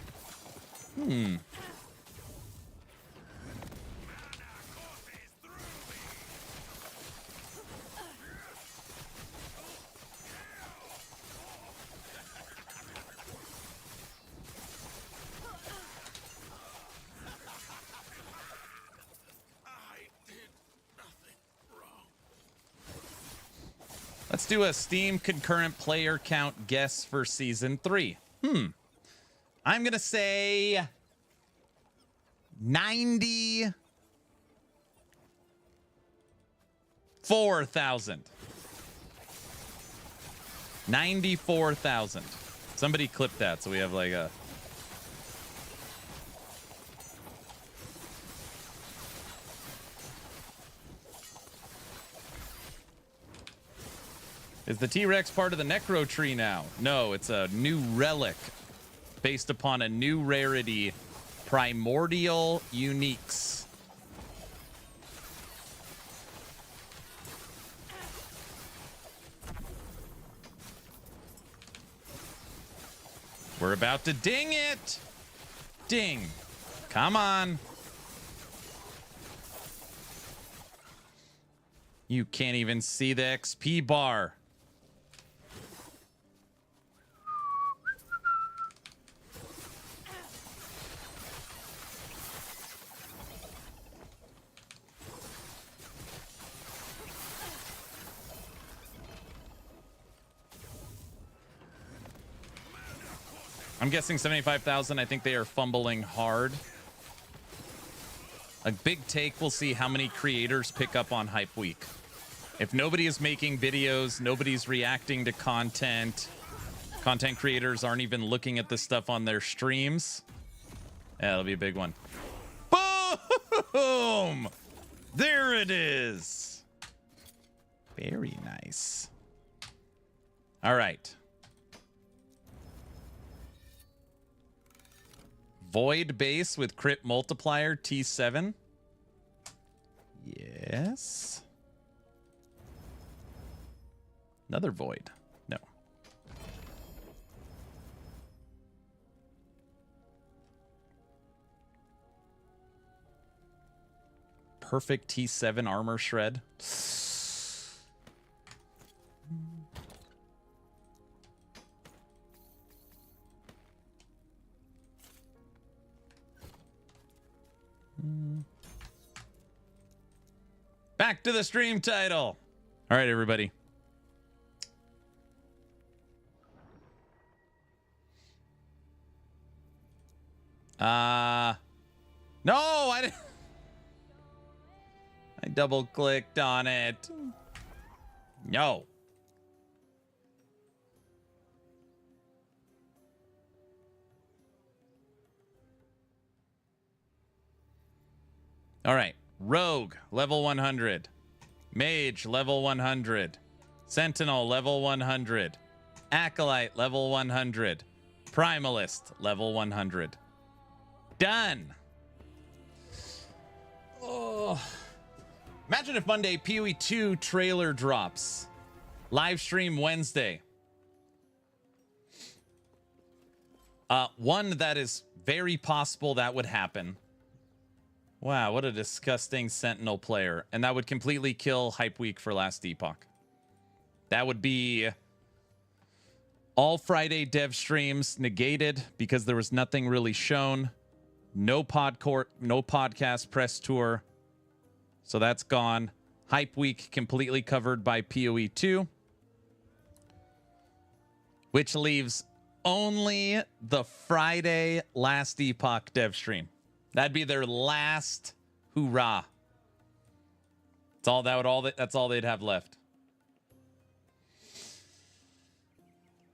Let's do a Steam concurrent player count guess for season 3. I'm going to say 94,000. 94,000. Somebody clip that so we have like a... Is the T-Rex part of the Necro tree now? No, it's a new relic based upon a new rarity, Primordial Uniques. We're about to ding it. Ding. Come on. You can't even see the XP bar. I'm guessing 75,000. I think they are fumbling hard. A big take, we'll see how many creators pick up on Hype Week. If nobody is making videos, nobody's reacting to content creators aren't even looking at this stuff on their streams. Yeah, that'll be a big one. Boom! There it is. Very nice. All right. Void base with crit multiplier T7. Yes. Another void. No. Perfect T7 armor shred. Back to the stream title. All right, everybody. No, I didn't. I double clicked on it. No. All right. Rogue, level 100. Mage, level 100. Sentinel, level 100. Acolyte, level 100. Primalist, level 100. Done. Oh. Imagine if Monday PoE 2 trailer drops. Live stream Wednesday. One that is very possible that would happen. Wow, what a disgusting Sentinel player. And that would completely kill Hype Week for Last Epoch. That would be all Friday dev streams negated because there was nothing really shown. No podcast press tour. So that's gone. Hype Week completely covered by PoE 2. Which leaves only the Friday Last Epoch dev stream. That'd be their last hoorah. That's all they'd have left.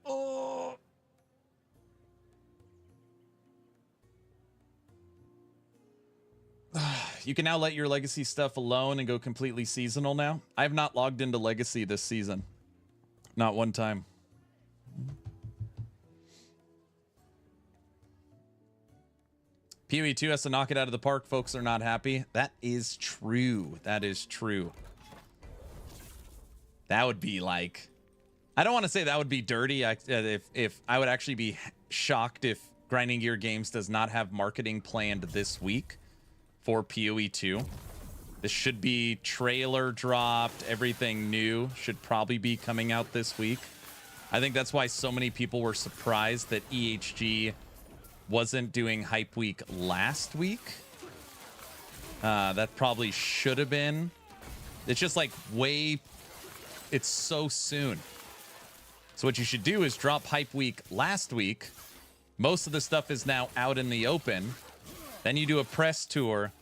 Oh. You can now let your legacy stuff alone and go completely seasonal now. I have not logged into legacy this season. Not one time. PoE 2 has to knock it out of the park. Folks are not happy. That is true. That is true. That would be like... I don't want to say that would be dirty. If I would actually be shocked if Grinding Gear Games does not have marketing planned this week for PoE 2. This should be trailer dropped. Everything new should probably be coming out this week. I think that's why so many people were surprised that EHG wasn't doing Hype Week last week. That probably should have been. It's just like it's so soon. So what you should do is drop Hype Week last week. Most of the stuff is now out in the open. Then you do a press tour,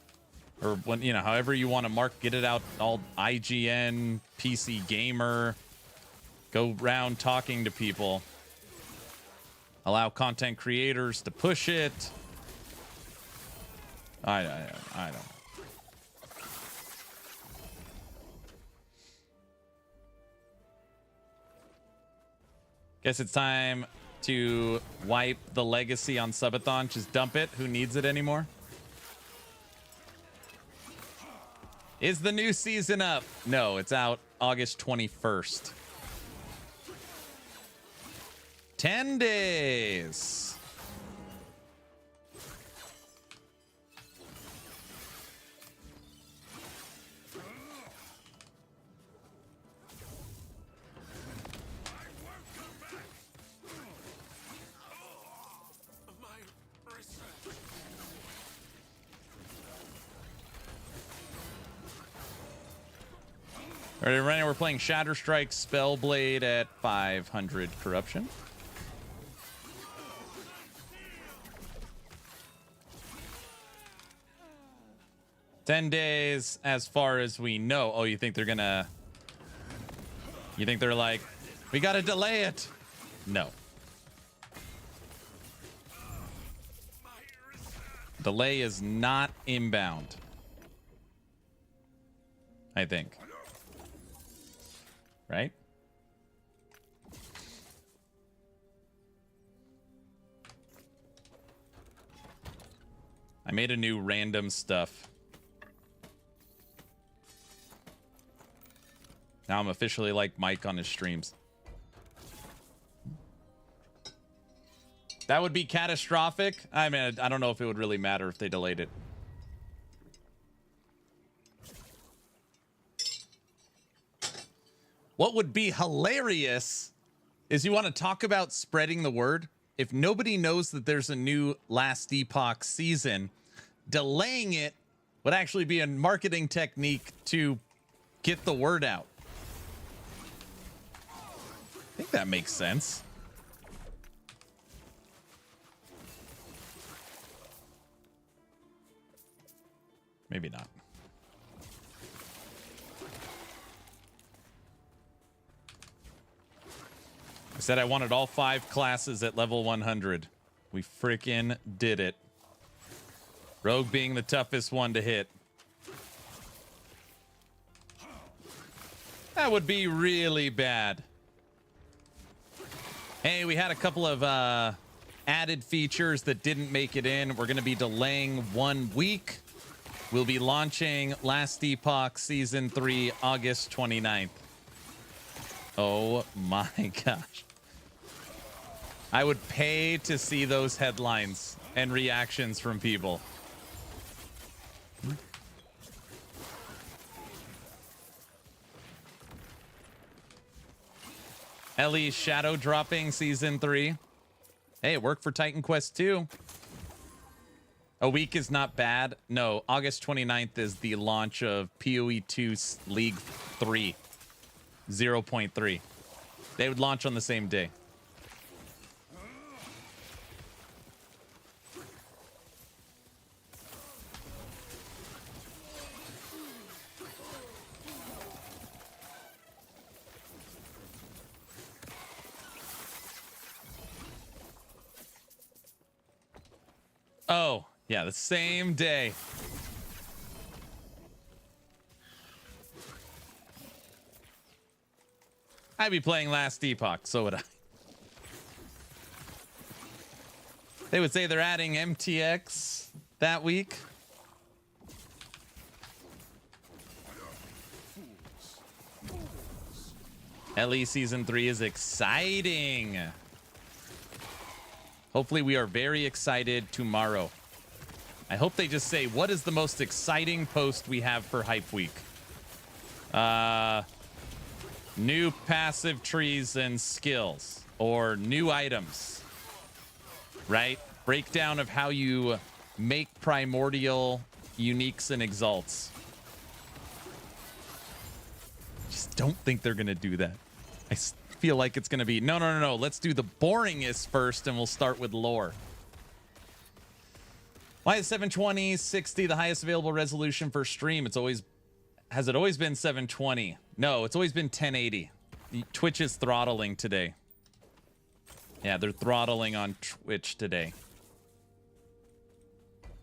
or when, however you want to get it out, all IGN, PC Gamer, go around talking to people. Allow content creators to push it. I don't. Guess it's time to wipe the legacy on Subathon. Just dump it. Who needs it anymore? Is the new season up? No, it's out August 21st. 10 days. All right, right now we're playing Shatter Strike Spellblade at 500 corruption. $10 days as far as we know. Oh, you think they're gonna... You think they're like, we gotta delay it? No. Delay is not inbound. I think. Right? I made a new random stuff. Now I'm officially like Mike on his streams. That would be catastrophic. I mean, I don't know if it would really matter if they delayed it. What would be hilarious is you want to talk about spreading the word. If nobody knows that there's a new Last Epoch season, delaying it would actually be a marketing technique to get the word out. I think that makes sense. Maybe not. I said I wanted all 5 classes at level 100. We freaking did it. Rogue being the toughest one to hit. That would be really bad. Hey, we had a couple of added features that didn't make it in. We're going to be delaying 1 week. We'll be launching Last Epoch Season 3 August 29th. Oh my gosh. I would pay to see those headlines and reactions from people. Ellie's shadow dropping Season 3. Hey, it worked for Titan Quest 2. A week is not bad. No, August 29th is the launch of PoE 2 League 3. 0.3. They would launch on the same day. Oh, yeah, the same day. I'd be playing Last Epoch, so would I. They would say they're adding MTX that week. LE Season 3 is exciting. Hopefully we are very excited tomorrow. I hope they just say, what is the most exciting post we have for Hype Week? New passive trees and skills, or new items, right? Breakdown of how you make primordial uniques and exalts. Just don't think they're gonna do that. I feel like it's gonna be no. Let's do the boringest first, and we'll start with lore. Why is 720 60 the highest available resolution for stream? Has it always been 720? No, it's always been 1080. Twitch is throttling today. Yeah, they're throttling on Twitch today.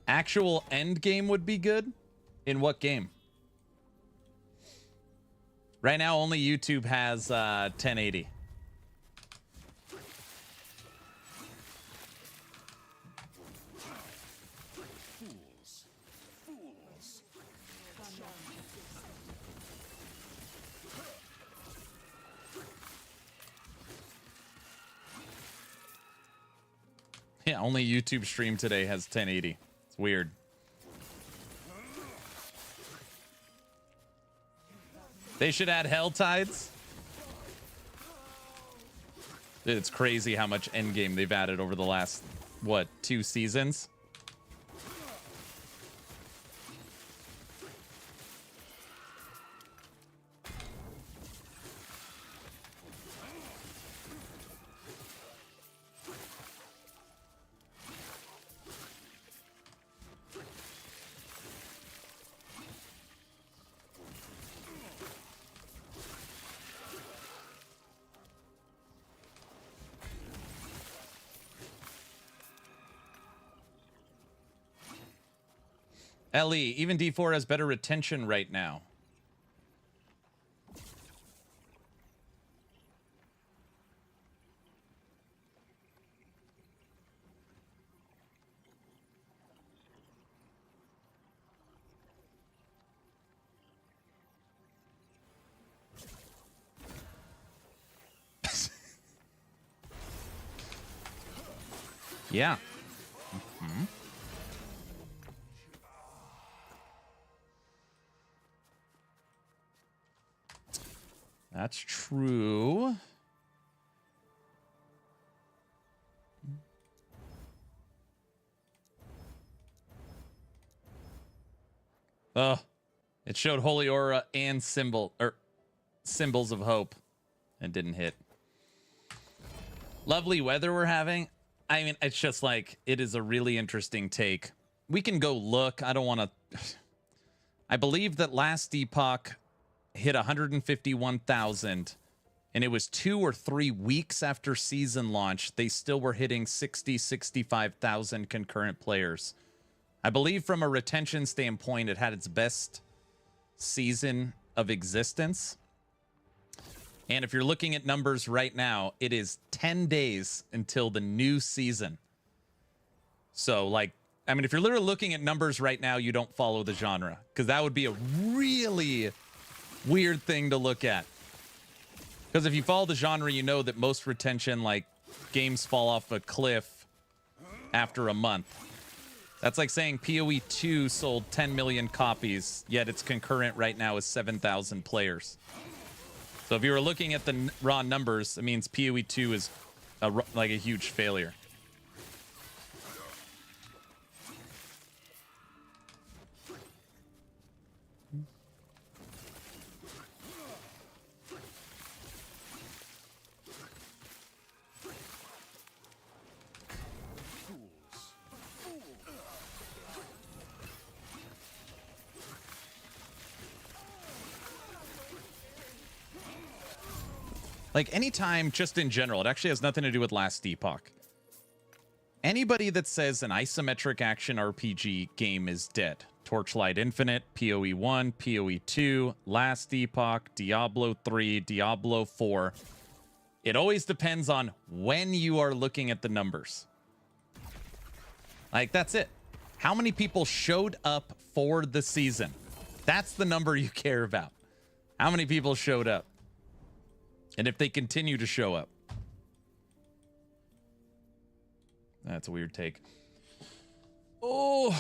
Actual end game would be good. In what game? Right now, only YouTube has 1080. Yeah, only YouTube stream today has 1080. It's weird. They should add Hell Tides. It's crazy how much endgame they've added over the last, what, 2 seasons? LE, even D4 has better retention right now. Yeah. Mm-hmm. That's true. Oh, it showed Holy Aura and Symbols of Hope and didn't hit. Lovely weather we're having. I mean, it's just like, it is a really interesting take. We can go look. I don't want to. I believe that Last Epoch hit 151,000, and it was 2 or 3 weeks after season launch. They still were hitting 65,000 concurrent players. I believe from a retention standpoint, it had its best season of existence. And if you're looking at numbers right now, it is 10 days until the new season. So, like, I mean, if you're literally looking at numbers right now, you don't follow the genre, because that would be a really weird thing to look at. Because if you follow the genre, you know that most retention, like, games fall off a cliff after a month. That's like saying PoE 2 sold 10 million copies, yet its concurrent right now is 7,000 players. So if you were looking at the raw numbers, it means PoE 2 is like a huge failure. Like, anytime, just in general, it actually has nothing to do with Last Epoch. Anybody that says an isometric action RPG game is dead. Torchlight Infinite, PoE 1, PoE 2, Last Epoch, Diablo 3, Diablo 4. It always depends on when you are looking at the numbers. Like, that's it. How many people showed up for the season? That's the number you care about. How many people showed up? And if they continue to show up. That's a weird take. Oh.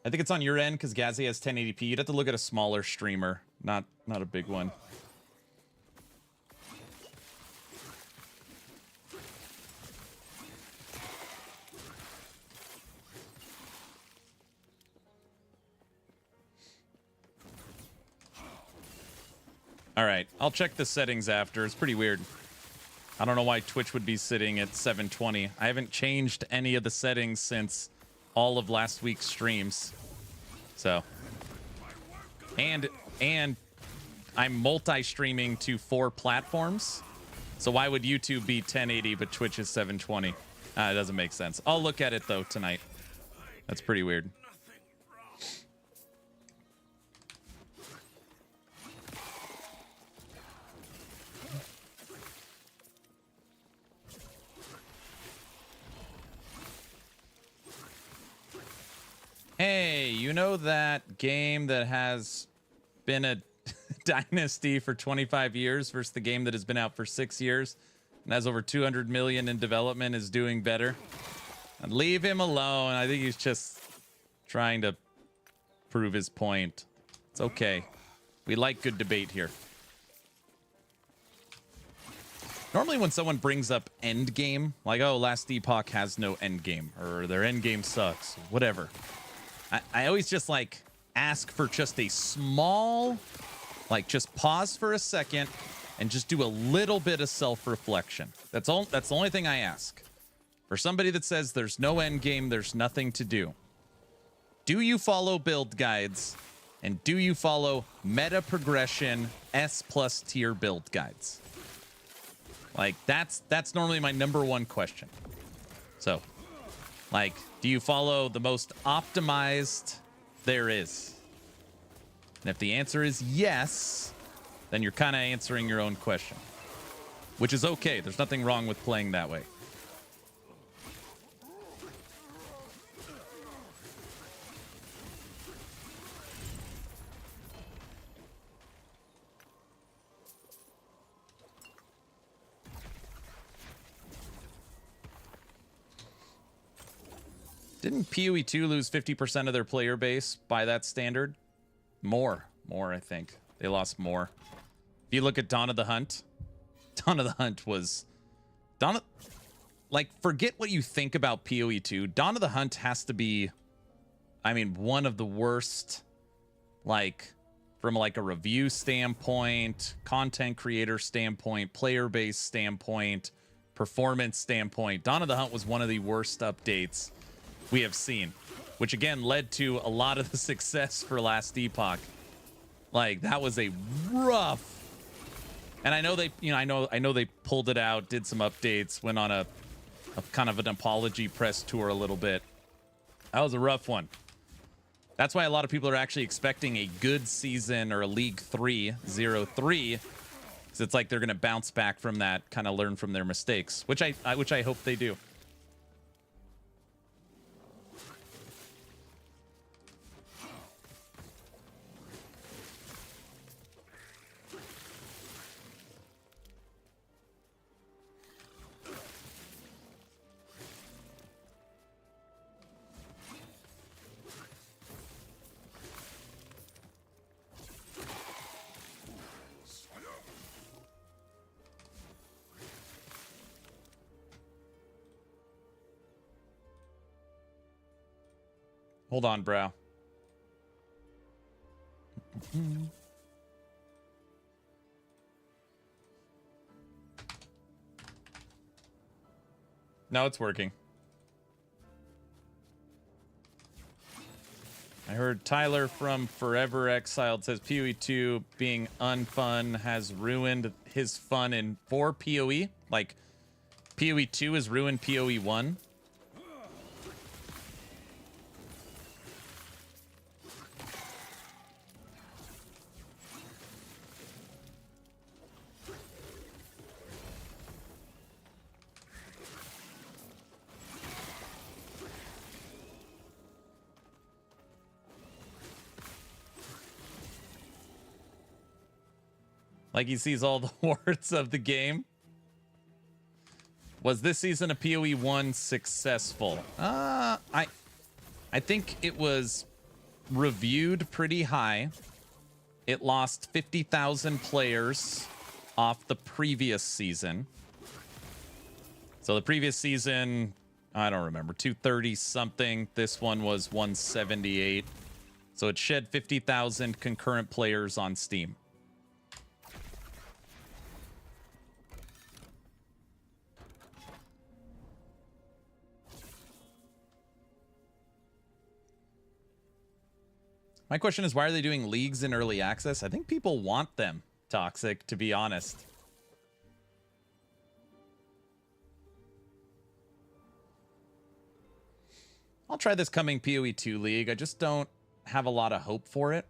I think it's on your end because Gazzy has 1080p. You'd have to look at a smaller streamer, not a big one. All right, I'll check the settings after. It's pretty weird. I don't know why Twitch would be sitting at 720. I haven't changed any of the settings since all of last week's streams. So, and I'm multi-streaming to 4 platforms. So why would YouTube be 1080 but Twitch is 720? It doesn't make sense. I'll look at it though tonight. That's pretty weird. Hey, you know that game that has been a dynasty for 25 years versus the game that has been out for 6 years and has over 200 million in development is doing better? And leave him alone. I think he's just trying to prove his point. It's okay. We like good debate here. Normally when someone brings up endgame, like, oh, Last Epoch has no endgame, or their endgame sucks, whatever. I always just like ask for just a small, like, just pause for a second and just do a little bit of self-reflection. That's the only thing I ask. For somebody that says there's no end game, there's nothing to do. Do you follow build guides? And do you follow meta progression S+ tier build guides? Like, that's normally my #1 question. So, like, do you follow the most optimized there is? And if the answer is yes, then you're kind of answering your own question, which is okay. There's nothing wrong with playing that way. Didn't PoE 2 lose 50% of their player base by that standard? More, I think. They lost more. If you look at Dawn of the Hunt, was... Like, forget what you think about PoE 2. Dawn of the Hunt has to be, I mean, one of the worst, like, from, like, a review standpoint, content creator standpoint, player base standpoint, performance standpoint. Dawn of the Hunt was one of the worst updates we have seen, which again led to a lot of the success for Last Epoch. Like, that was a rough, and I know they, you know, I know they pulled it out, did some updates, went on a kind of an apology press tour a little bit. That was a rough one. That's why a lot of people are actually expecting a good season or a League 3, 0-3. Because it's like they're going to bounce back from that, kind of learn from their mistakes, which I hope they do. Hold on, bro. No, it's working. I heard Tyler from Forever Exiled says PoE 2 being unfun has ruined his fun in 4 PoE. Like, PoE 2 has ruined PoE 1. Like he sees all the warts of the game. Was this season of PoE 1 successful? I think it was reviewed pretty high. It lost 50,000 players off the previous season. So the previous season, I don't remember, 230 something. This one was 178. So it shed 50,000 concurrent players on Steam. My question is, why are they doing leagues in early access? I think people want them, Toxic, to be honest. I'll try this coming PoE 2 league. I just don't have a lot of hope for it.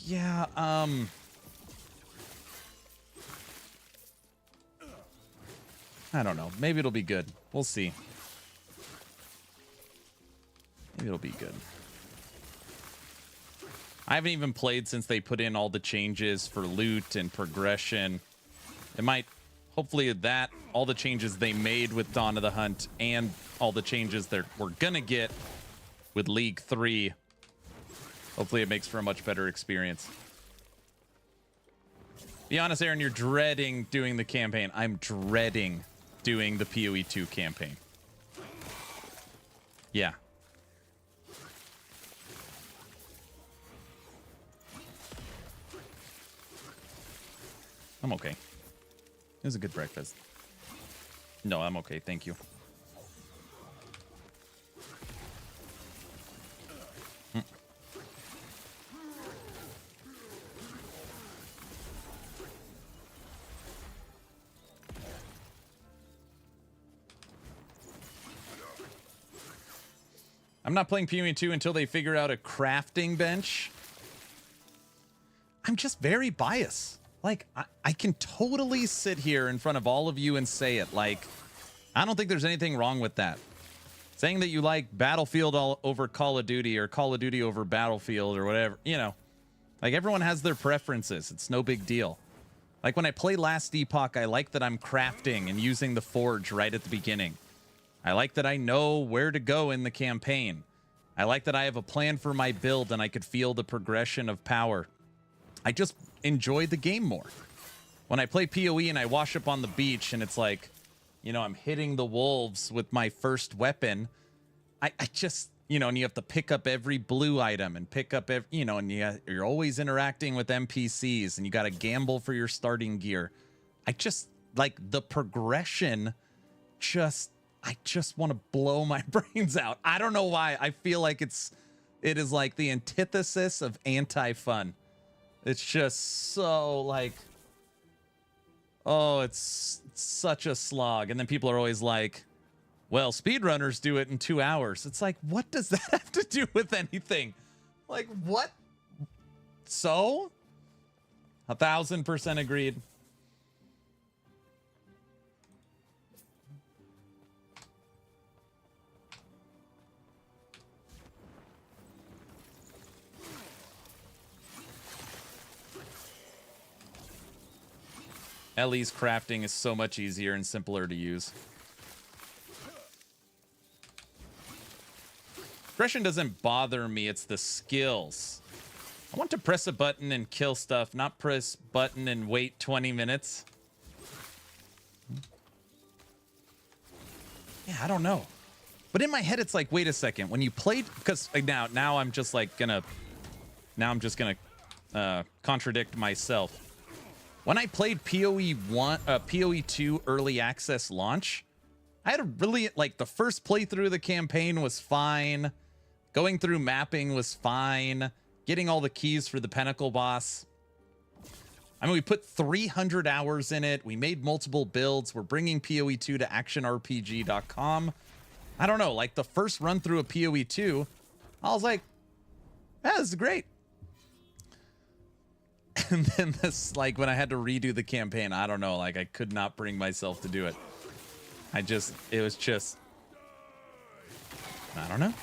Yeah, I don't know. Maybe it'll be good. We'll see. Maybe it'll be good. I haven't even played since they put in all the changes for loot and progression. It might, hopefully that, all the changes they made with Dawn of the Hunt and all the changes that we're gonna get with League 3, hopefully it makes for a much better experience. Be honest, Aaron, you're dreading doing the campaign. I'm dreading doing the PoE 2 campaign. Yeah. I'm okay. It was a good breakfast. No, I'm okay. Thank you. I'm not playing PoE 2 until they figure out a crafting bench. I'm just very biased. Like, I can totally sit here in front of all of you and say it. Like, I don't think there's anything wrong with that. Saying that you like Battlefield all over Call of Duty or Call of Duty over Battlefield or whatever, you know. Like, everyone has their preferences. It's no big deal. Like, when I play Last Epoch, I like that I'm crafting and using the Forge right at the beginning. I like that I know where to go in the campaign. I like that I have a plan for my build and I could feel the progression of power. I just enjoy the game more. When I play PoE and I wash up on the beach and it's like, you know, I'm hitting the wolves with my first weapon, I just, you know, and you have to pick up every blue item and pick up every, you know, and you're always interacting with NPCs and you got to gamble for your starting gear. I just like the progression. I just want to blow my brains out. I don't know why. I feel like it is like the antithesis of anti-fun. It's just so like, oh, it's such a slog. And then people are always like, Well, speedrunners do it in 2 hours. It's like, what does that have to do with anything? Like, what? So? 1000% agreed. Ellie's crafting is so much easier and simpler to use. Aggression doesn't bother me, it's the skills. I want to press a button and kill stuff, not press button and wait 20 minutes. Yeah, I don't know. But in my head, it's like, wait a second. When you played, because now I'm just like gonna, contradict myself. When I played PoE 2 early access launch, I had a really, like, the first playthrough of the campaign was fine. Going through mapping was fine. Getting all the keys for the Pinnacle boss. I mean, we put 300 hours in it. We made multiple builds. We're bringing PoE 2 to actionrpg.com. I don't know, like the first run through of PoE 2, I was like, yeah, this is great. And then this, like, when I had to redo the campaign, I don't know, like, I could not bring myself to do it. It was just, I don't know.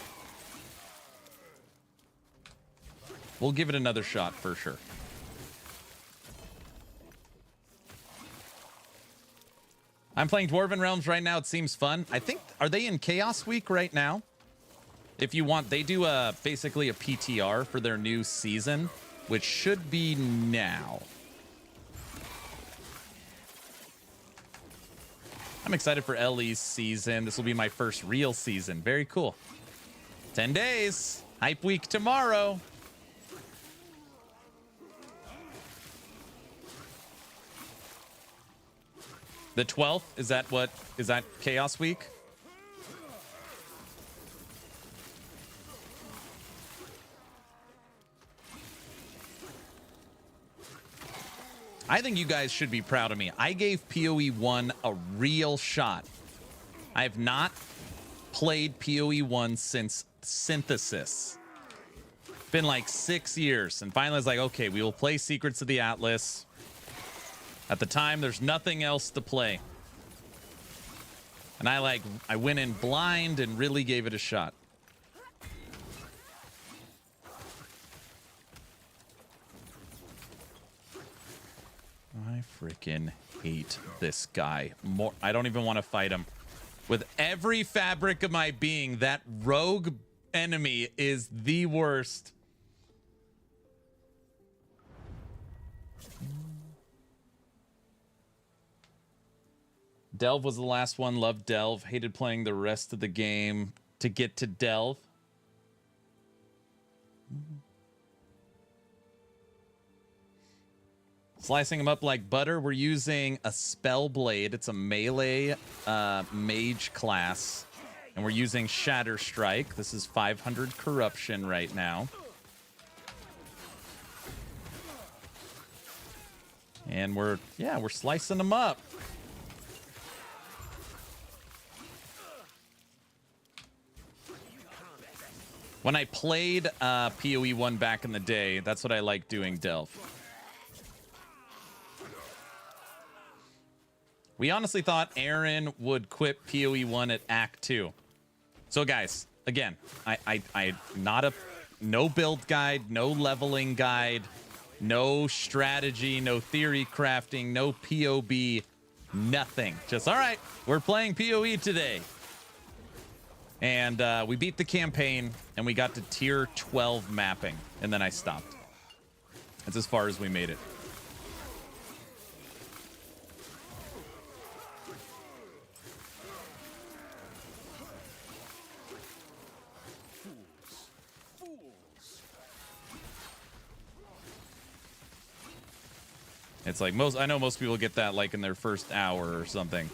We'll give it another shot for sure. I'm playing Dwarven Realms right now. It seems fun. I think, are they in Chaos Week right now? If you want, they do basically a PTR for their new season, which should be now. I'm excited for Ellie's season. This will be my first real season. Very cool. 10 days. Hype week tomorrow. The 12th, is that Chaos Week? I think you guys should be proud of me. I gave PoE 1 a real shot. I have not played PoE 1 since Synthesis. Been like 6 years, and finally I was like, okay, we will play Secrets of the Atlas. At the time, there's nothing else to play. And I went in blind and really gave it a shot. I freaking hate this guy. I don't even want to fight him. With every fabric of my being, that rogue enemy is the worst. Delve was the last one. Loved Delve. Hated playing the rest of the game to get to Delve. Slicing them up like butter. We're using a Spellblade. It's a melee mage class. And we're using Shatter Strike. This is 500 corruption right now. And we're slicing them up. When I played PoE 1 back in the day, that's what I liked doing, Delve. We honestly thought Aaron would quit PoE 1 at Act 2. So guys, again, no build guide, no leveling guide, no strategy, no theory crafting, no POB, nothing. Just, all right, we're playing PoE today. And we beat the campaign, and we got to tier 12 mapping, and then I stopped. That's as far as we made it. It's like I know most people get that like in their first hour or something.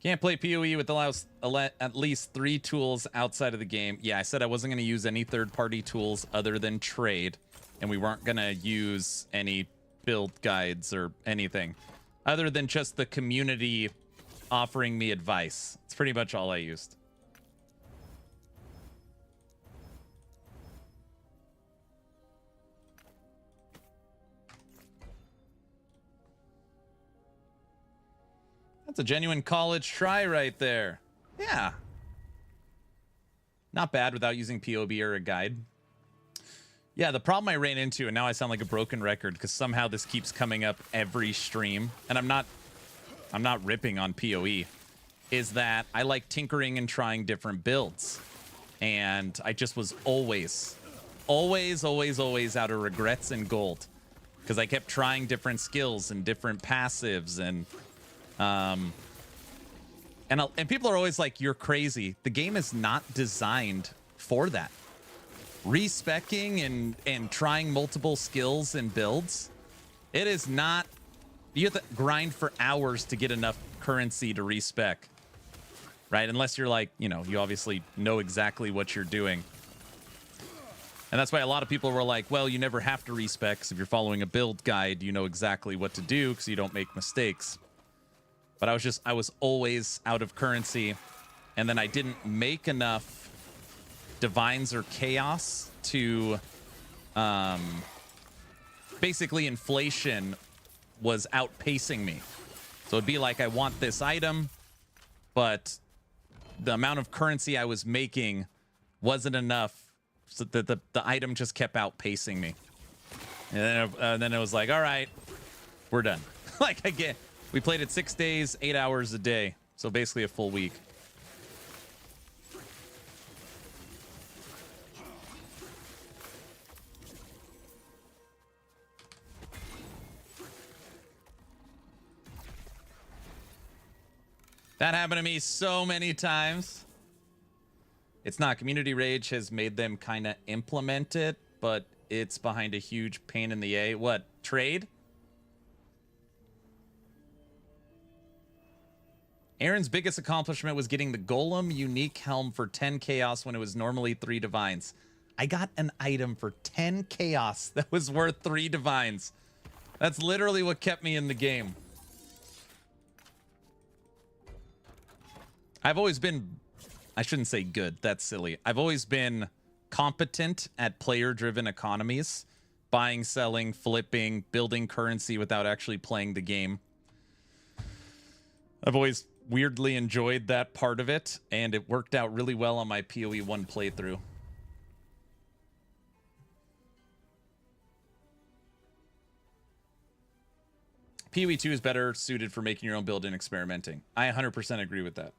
Can't play PoE with at least 3 tools outside of the game. Yeah, I said I wasn't going to use any third-party tools other than trade, and we weren't going to use any build guides or anything other than just the community offering me advice. It's pretty much all I used. That's a genuine college try right there. Yeah. Not bad without using POB or a guide. Yeah, the problem I ran into, and now I sound like a broken record because somehow this keeps coming up every stream, and I'm not ripping on PoE, is that I like tinkering and trying different builds. And I just was always out of regrets and gold because I kept trying different skills and different passives and people are always like, you're crazy. The game is not designed for that. Respecking and trying multiple skills and builds, it is not. You have to grind for hours to get enough currency to respec, right? Unless you're like, you know, you obviously know exactly what you're doing. And that's why a lot of people were like, well, you never have to respec because if you're following a build guide, you know exactly what to do because you don't make mistakes. But I was always out of currency, and then I didn't make enough divines or chaos to basically inflation was outpacing me. So it'd be like, I want this item, but the amount of currency I was making wasn't enough, so that the item just kept outpacing me. And then it was like, all right, we're done. Like, again, we played it 6 days, 8 hours a day. So basically a full week. That happened to me so many times. It's not. Community Rage has made them kind of implement it, but it's behind a huge pain in the A. What? Trade? Aaron's biggest accomplishment was getting the Golem unique helm for 10 chaos when it was normally 3 divines. I got an item for 10 chaos that was worth 3 divines. That's literally what kept me in the game. I've always been, I shouldn't say good, that's silly. I've always been competent at player-driven economies. Buying, selling, flipping, building currency without actually playing the game. I've always weirdly enjoyed that part of it, and it worked out really well on my PoE 1 playthrough. PoE 2 is better suited for making your own build and experimenting. I 100% agree with that.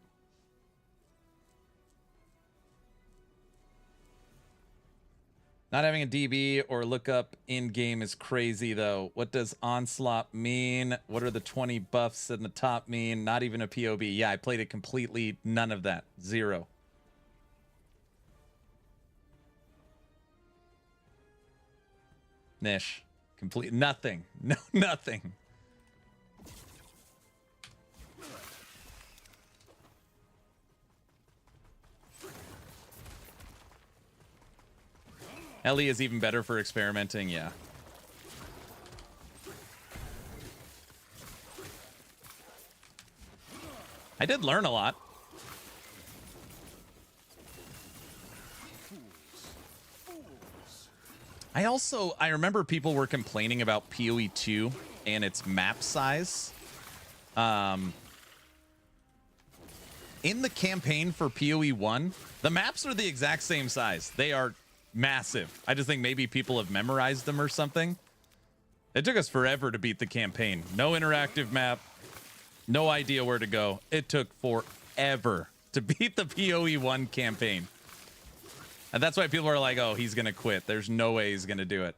Not having a DB or lookup in-game is crazy, though. What does Onslaught mean? What are the 20 buffs in the top mean? Not even a POB. Yeah, I played it completely. None of that. 0. Nish. Complete. Nothing. No, nothing. Ellie is even better for experimenting, yeah. I did learn a lot. I remember people were complaining about PoE 2 and its map size. In the campaign for PoE 1, the maps are the exact same size. They are massive. I just think maybe people have memorized them or something. It took us forever to beat the campaign. No interactive map. No idea where to go. It took forever to beat the PoE 1 campaign. And that's why people are like, oh, he's going to quit. There's no way he's going to do it.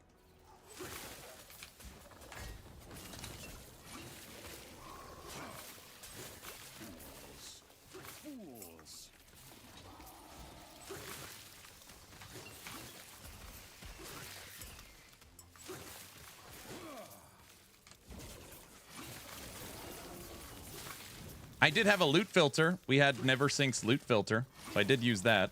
I did have a loot filter. We had NeverSync's loot filter, so I did use that.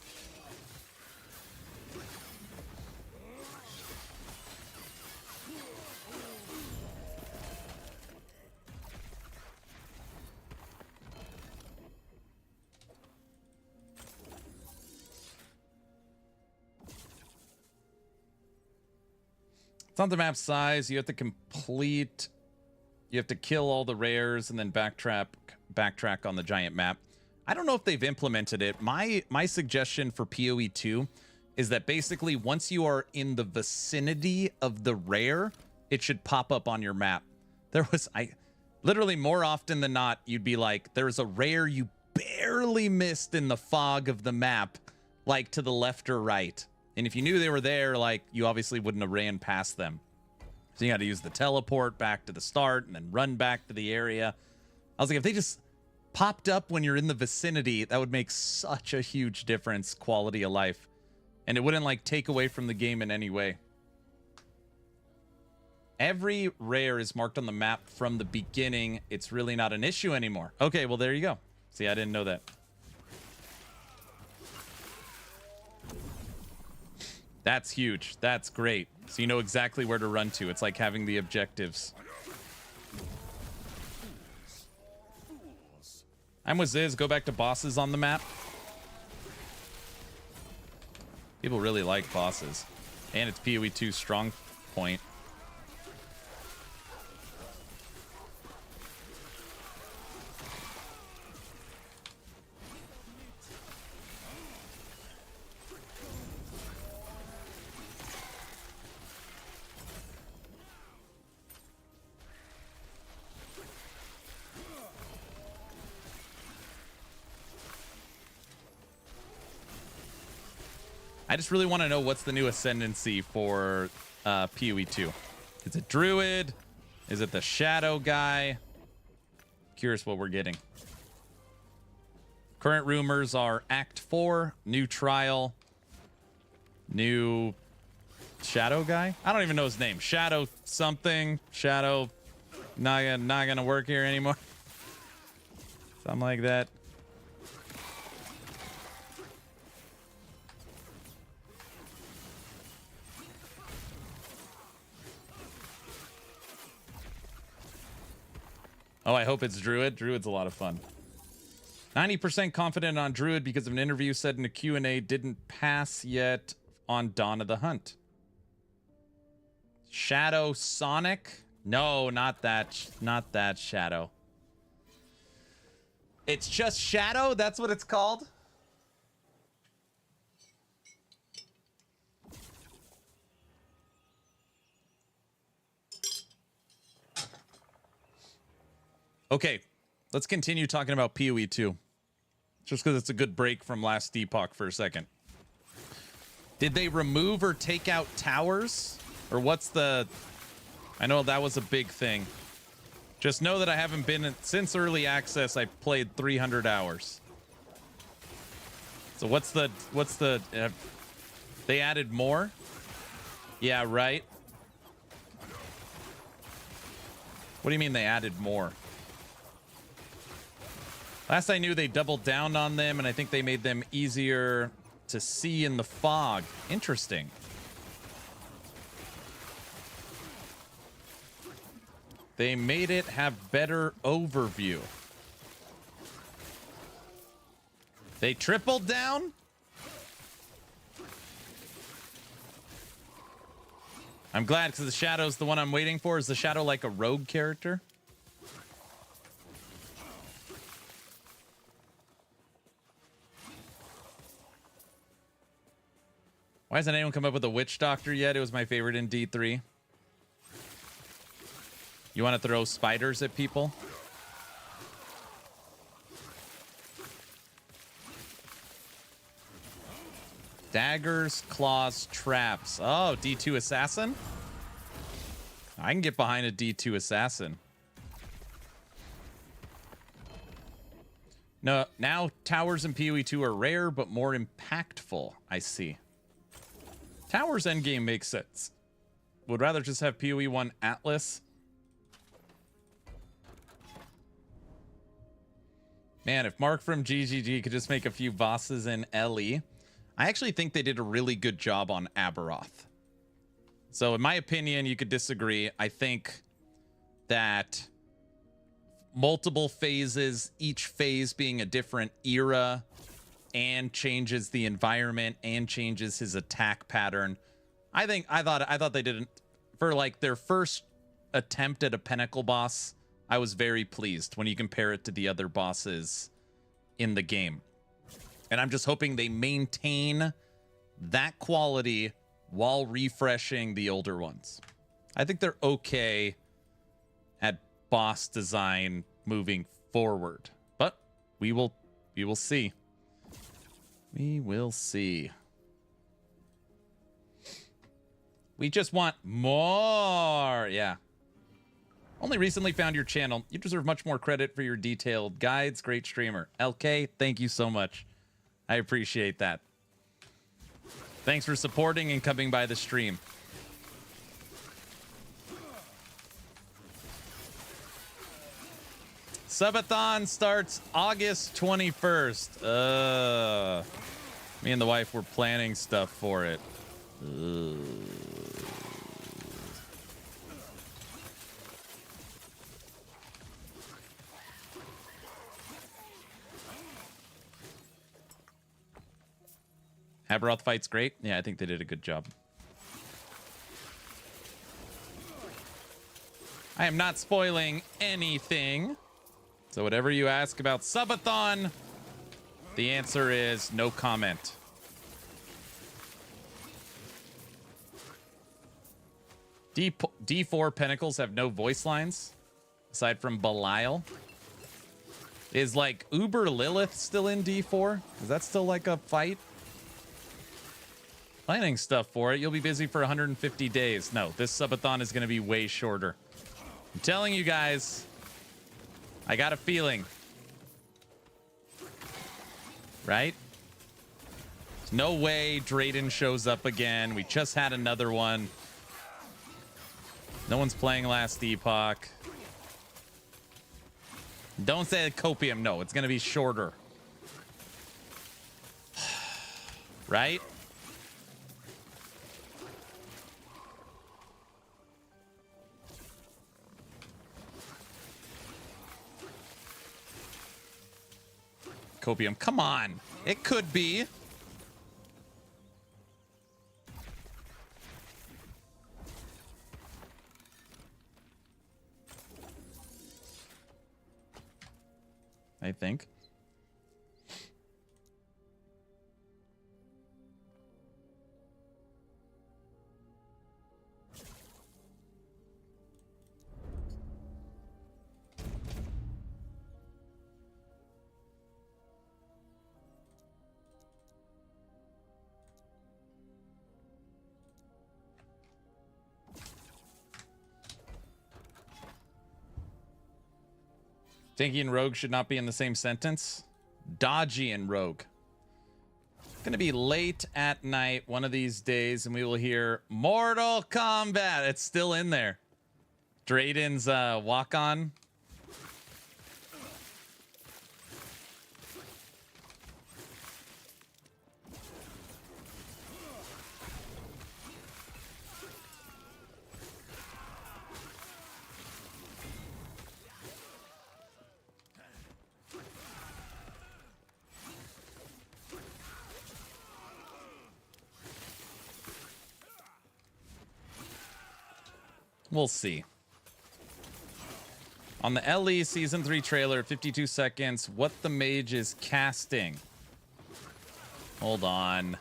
It's not the map size. You have to complete. You have to kill all the rares and then backtrack on the giant map. I don't know if they've implemented it. My suggestion for PoE 2 is that basically once you are in the vicinity of the rare, it should pop up on your map. Literally more often than not, you'd be like, there's a rare you barely missed in the fog of the map, like to the left or right. And if you knew they were there, like, you obviously wouldn't have ran past them. So you got to use the teleport back to the start and then run back to the area. I was like, if they just popped up when you're in the vicinity, that would make such a huge difference, quality of life. And it wouldn't, like, take away from the game in any way. Every rare is marked on the map from the beginning. It's really not an issue anymore. Okay, well, there you go. See, I didn't know that. That's huge. That's great. So you know exactly where to run to. It's like having the objectives. I'm with Ziz. Go back to bosses on the map. People really like bosses. And it's PoE 2 strong point. I just really want to know what's the new ascendancy for PoE 2. Is it Druid? Is it the Shadow guy? Curious what we're getting. Current rumors are Act 4, new trial, new Shadow guy. I don't even know his name. Shadow something. Shadow not gonna work here anymore. Something like that. Oh, I hope it's Druid. Druid's a lot of fun. 90% confident on Druid because of an interview said in a Q&A didn't pass yet on Dawn of the Hunt. Shadow Sonic? No, not that. Not that Shadow. It's just Shadow? That's what it's called? Okay, let's continue talking about PoE 2. Just because it's a good break from last Epoch for a second. Did they remove or take out towers? Or what's the... I know that was a big thing. Just know that I haven't been... Since early access, I've played 300 hours. So what's the... they added more? Yeah, right. What do you mean they added more? Last I knew, they doubled down on them, and I think they made them easier to see in the fog. Interesting. They made it have better overview. They tripled down? I'm glad, because the Shadow's the one I'm waiting for. Is the Shadow like a rogue character? Why hasn't anyone come up with a Witch Doctor yet? It was my favorite in D3. You want to throw spiders at people? Daggers, claws, traps. Oh, D2 Assassin? I can get behind a D2 Assassin. No, now towers in PoE 2 are rare, but more impactful. I see. Towers endgame makes sense. Would rather just have PoE 1 Atlas. Man, if Mark from GGG could just make a few bosses in LE. I actually think they did a really good job on Aberoth. So in my opinion, you could disagree. I think that multiple phases, each phase being a different era, and changes the environment and changes his attack pattern. I thought they did for like their first attempt at a pinnacle boss, I was very pleased when you compare it to the other bosses in the game. And I'm just hoping they maintain that quality while refreshing the older ones. I think they're okay at boss design moving forward, but we will see. We will see. We just want more. Yeah. Only recently found your channel. You deserve much more credit for your detailed guides. Great streamer. LK, thank you so much. I appreciate that. Thanks for supporting and coming by the stream. Subathon starts August 21st. Me and the wife were planning stuff for it. Haberoth fight's great. Yeah, I think they did a good job. I am not spoiling anything. So whatever you ask about Subathon, the answer is no comment. D4 Pentacles have no voice lines, aside from Belial. Is like Uber Lilith still in D4? Is that still like a fight? Planning stuff for it. You'll be busy for 150 days. No, this subathon is going to be way shorter. I'm telling you guys, I got a feeling. Right? There's no way Drayden shows up again. We just had another one. No one's playing last Epoch. Don't say copium. No, it's going to be shorter. Right? Copium, come on. It could be. I think. Tanky and Rogue should not be in the same sentence. Dodgy and Rogue. It's going to be late at night one of these days, and we will hear Mortal Kombat. It's still in there. Drayden's walk-on. We'll see. On the LE Season 3 trailer, 52 seconds, what the Mage is casting. Hold on.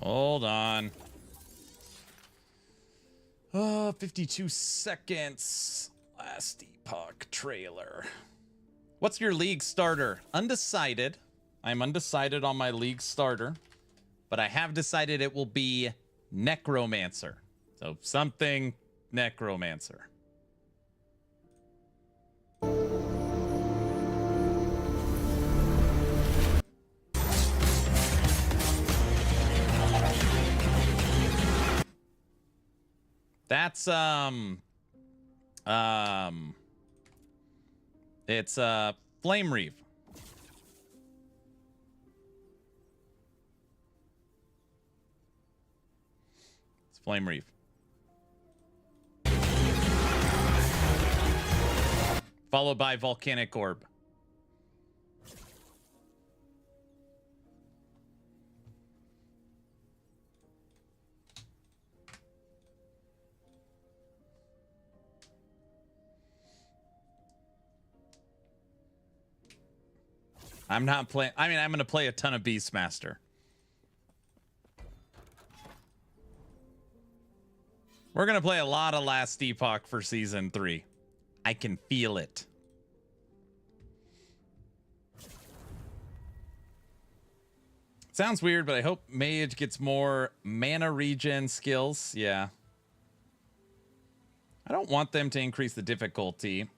Hold on. Oh, 52 seconds. Last Epoch trailer. What's your league starter? Undecided. I'm undecided on my league starter, but I have decided it will be Necromancer. So something Necromancer. That's it's Flame Reeve. It's Flame Reeve. Followed by Volcanic Orb. I'm not playing. I mean, I'm going to play a ton of Beastmaster. We're going to play a lot of Last Epoch for Season 3. I can feel it. Sounds weird, but I hope Mage gets more mana regen skills. Yeah. I don't want them to increase the difficulty. If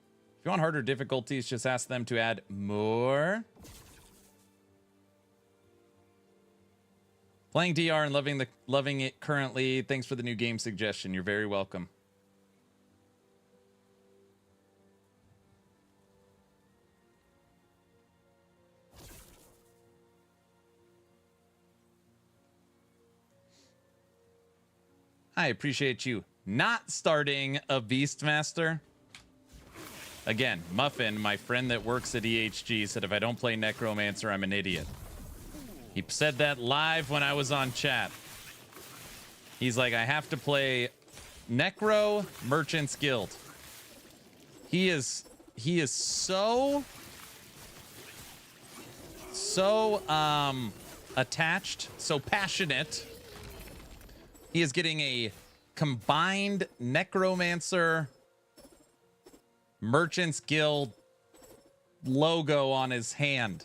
you want harder difficulties, just ask them to add more. Playing DR and loving it currently. Thanks for the new game suggestion. You're very welcome. I appreciate you not starting a Beastmaster. Again, Muffin, my friend that works at EHG, said if I don't play Necromancer, I'm an idiot. He said that live when I was on chat. He's like, I have to play Necro Merchant's Guild. He is so attached, so passionate. He is getting a combined Necromancer Merchant's Guild logo on his hand.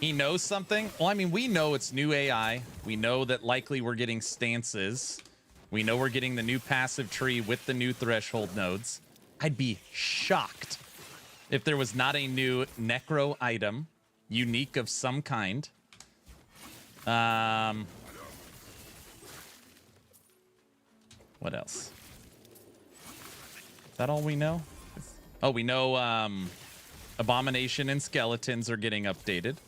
He knows something. Well, I mean, we know it's new AI. We know that likely we're getting stances. We know we're getting the new passive tree with the new threshold nodes. I'd be shocked if there was not a new necro item, unique of some kind. What else? Is that all we know? Oh, we know Abomination and Skeletons are getting updated.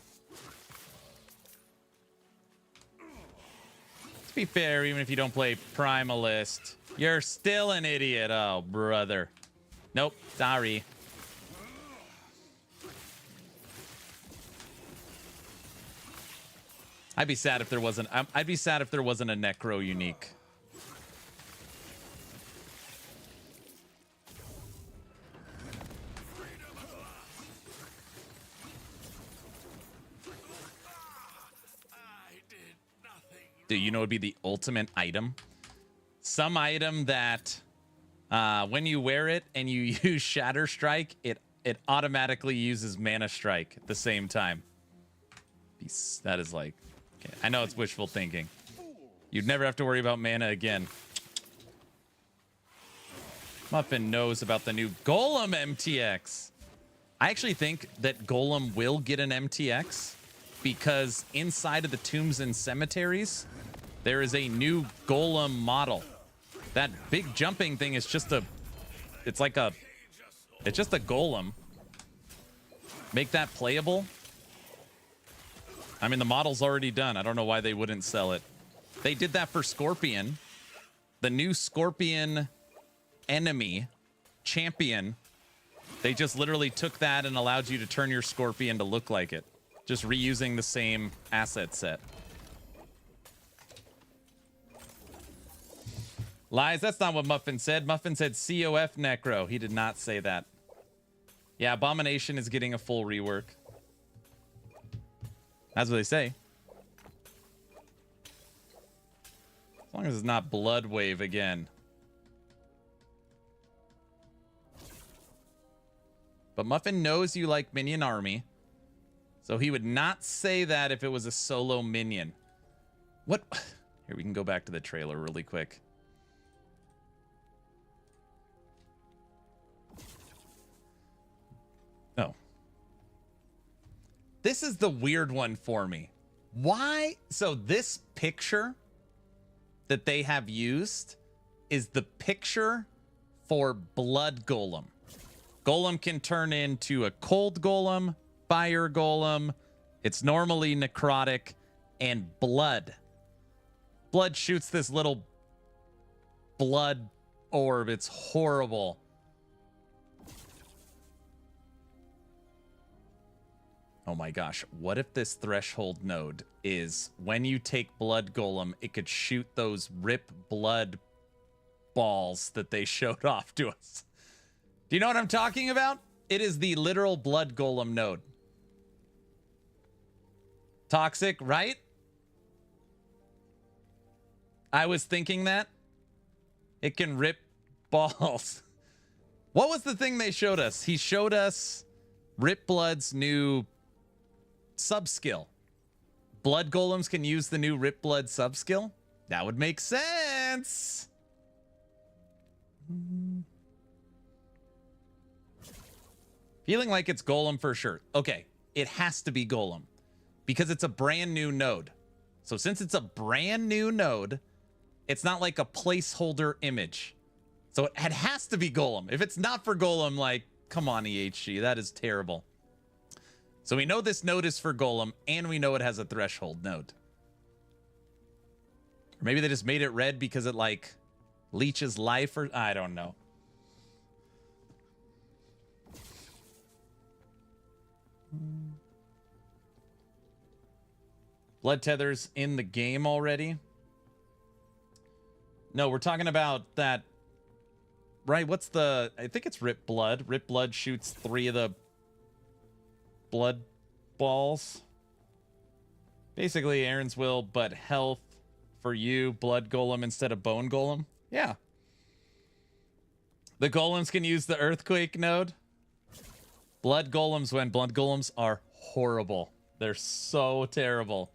To be fair, even if you don't play Primalist, you're still an idiot. Oh, brother. Nope, sorry. I'd be sad if there wasn't. I'd be sad if there wasn't a Necro unique. Dude, you know, it'd be the ultimate item. Some item that when you wear it and you use Shatter Strike, it automatically uses Mana Strike at the same time. That is like, okay, I know it's wishful thinking. You'd never have to worry about mana again. Muffin knows about the new Golem MTX. I actually think that Golem will get an MTX because inside of the tombs and cemeteries, there is a new Golem model. That big jumping thing is just it's just a Golem. Make that playable. I mean, the model's already done. I don't know why they wouldn't sell it. They did that for Scorpion. The new Scorpion enemy, champion, they just literally took that and allowed you to turn your Scorpion to look like it. Just reusing the same asset set. Lies, that's not what Muffin said. Muffin said COF Necro. He did not say that. Yeah, Abomination is getting a full rework. That's what they say. As long as it's not Blood Wave again. But Muffin knows you like Minion Army. So he would not say that if it was a solo Minion. What? Here, we can go back to the trailer really quick. Oh. This is the weird one for me. Why? So this picture that they have used is the picture for blood golem. Golem can turn into a cold golem, fire golem. It's normally necrotic, and blood. Blood shoots this little blood orb. It's horrible. Oh my gosh, what if this threshold node is when you take blood golem, it could shoot those rip blood balls that they showed off to us. Do you know what I'm talking about? It is the literal blood golem node. Toxic, right? I was thinking that. It can rip balls. What was the thing they showed us? He showed us Rip Blood's new sub-skill. Blood golems can use the new Rip Blood sub-skill? That would make sense. Feeling like it's golem for sure. Okay, it has to be golem because it's a brand new node. So since it's a brand new node, it's not like a placeholder image. So it has to be golem. If it's not for golem, like, come on, EHG, that is terrible. So we know this node is for golem, and we know it has a threshold node. Or maybe they just made it red because it, like, leeches life, or I don't know. Blood tethers in the game already? No, we're talking about that. Right, what's the... I think it's Rip Blood. Rip Blood shoots 3 of the blood balls. Basically, Aaron's will, but health for you. Blood golem instead of bone golem. Yeah. The golems can use the earthquake node. Blood golems win. Blood golems are horrible. They're so terrible.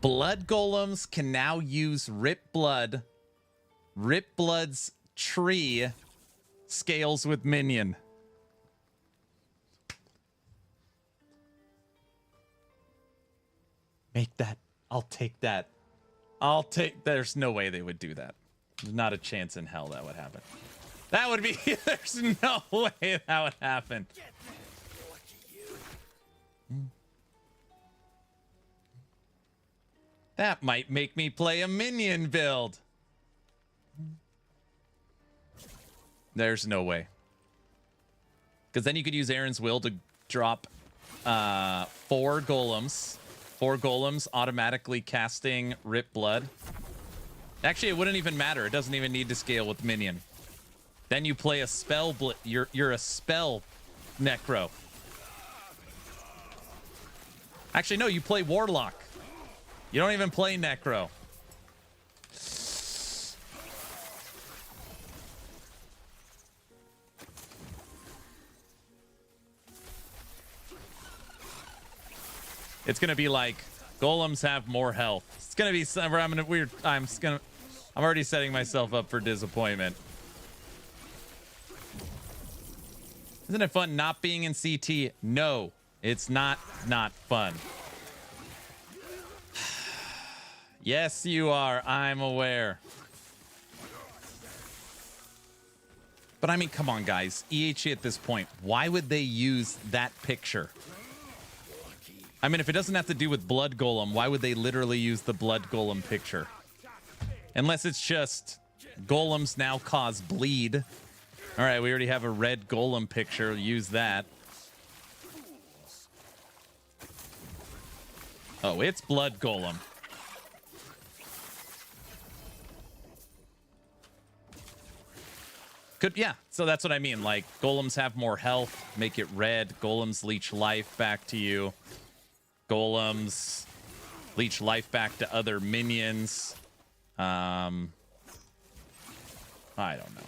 Blood golems can now use Rip Blood. Rip Blood's tree scales with Minion. Make that. I'll take that. I'll take... There's no way they would do that. There's not a chance in hell that would happen. That would be... There's no way that would happen. That might make me play a Minion build. There's no way. Because then you could use Aaron's Will to drop 4 golems. 4 golems automatically casting Rip Blood. Actually, it wouldn't even matter. It doesn't even need to scale with Minion. Then you play a Spellblade. You're a spell necro. Actually, no, you play Warlock. You don't even play necro. It's gonna be like golems have more health. It's gonna be somewhere. I'm already setting myself up for disappointment. Isn't it fun not being in CT? No, it's not fun. Yes, you are. I'm aware. But I mean, come on, guys. EHE at this point, why would they use that picture? I mean, if it doesn't have to do with Blood Golem, why would they literally use the Blood Golem picture? Unless it's just golems now cause bleed. All right, we already have a red golem picture. Use that. Oh, it's Blood Golem. Yeah, so that's what I mean. Like, golems have more health, make it red. Golems leech life back to you. Golems leech life back to other minions. I don't know.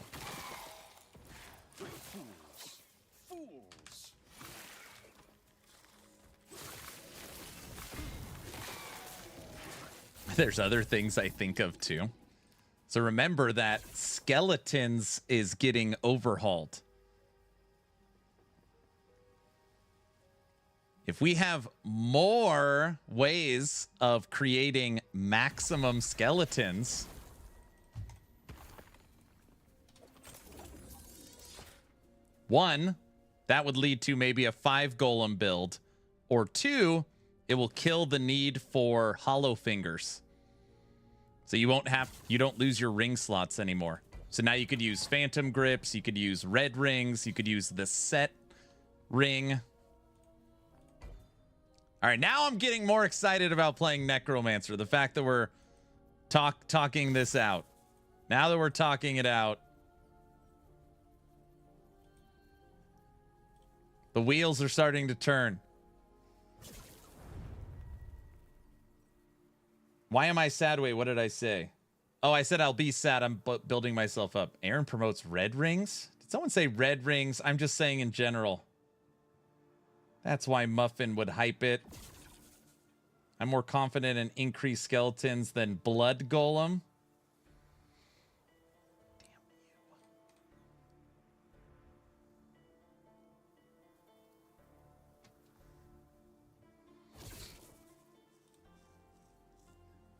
There's other things I think of too. So remember that skeletons is getting overhauled. If we have more ways of creating maximum skeletons, one, that would lead to maybe a 5 golem build, or 2, it will kill the need for hollow fingers. So you don't lose your ring slots anymore. So now you could use phantom grips, you could use red rings, you could use the set ring. All right, now I'm getting more excited about playing Necromancer. The fact that we're talking this out. Now that we're talking it out, the wheels are starting to turn. Why am I sad? Wait, what did I say? Oh, I said I'll be sad. I'm building myself up. Aaron promotes red rings? Did someone say red rings? I'm just saying in general. That's why Muffin would hype it. I'm more confident in increased skeletons than Blood Golem.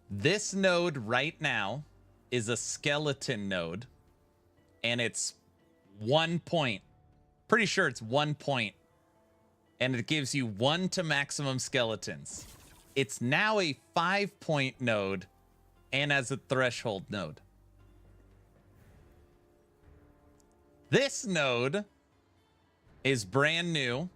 This node right now is a skeleton node, and it's 1 point. Pretty sure it's 1 point, and it gives you 1 to maximum skeletons. It's now a 5-point node and as a threshold node. This node is brand new,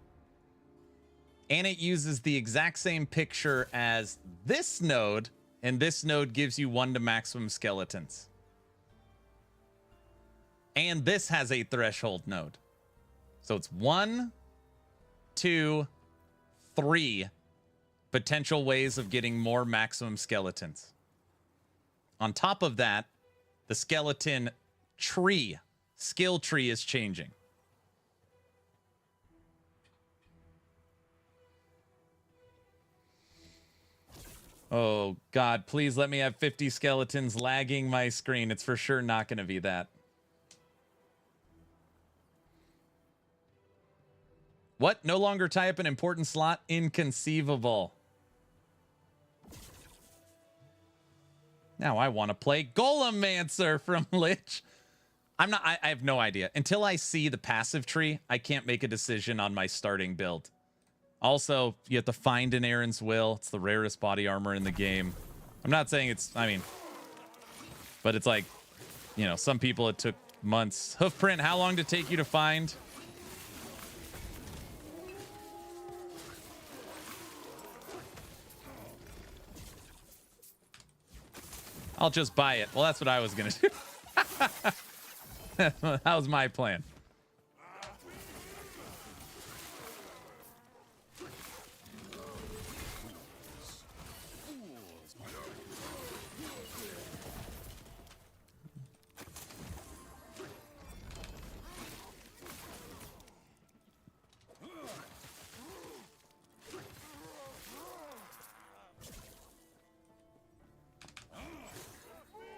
and it uses the exact same picture as this node. And this node gives you 1 to maximum skeletons. And this has a threshold node. So it's 1, 2, 3 potential ways of getting more maximum skeletons. On top of that, the skeleton tree, skill tree is changing. Oh, God, please let me have 50 skeletons lagging my screen. It's for sure not going to be that. What? No longer tie up an important slot? Inconceivable. Now I want to play Golemancer from Lich. I have no idea. Until I see the passive tree, I can't make a decision on my starting build. Also, you have to find an Aaron's Will. It's the rarest body armor in the game. I'm not saying it's, but it's like, you know, some people it took months. Hoofprint, how long did it take you to find? I'll just buy it. Well, that's what I was going to do. That was my plan.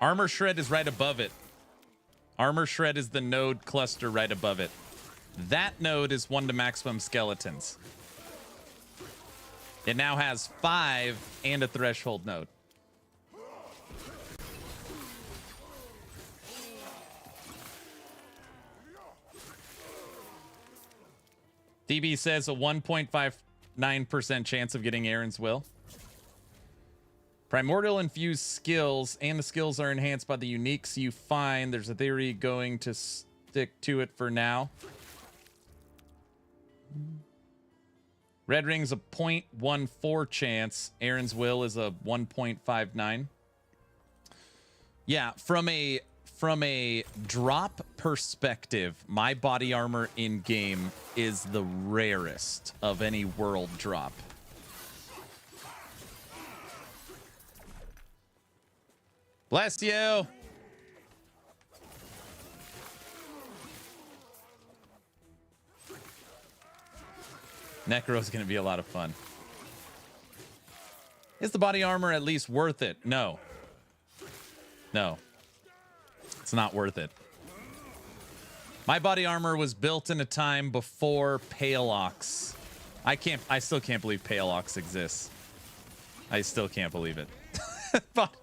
Armor Shred is right above it. Armor Shred is the node cluster right above it. That node is 1 to maximum skeletons. It now has 5 and a threshold node. DB says a 1.59% chance of getting Aaron's Will. Primordial infused skills, and the skills are enhanced by the uniques you find. There's a theory going to stick to it for now. Red Ring's a 0.14 chance. Aaron's Will is a 1.59. Yeah, from a drop perspective, my body armor in game is the rarest of any world drop. Bless you. Necro's going to be a lot of fun. Is the body armor at least worth it? No. No. not worth it. My body armor was built in a time before Pale Ox. I still can't believe Pale Ox exists. I still can't believe it. But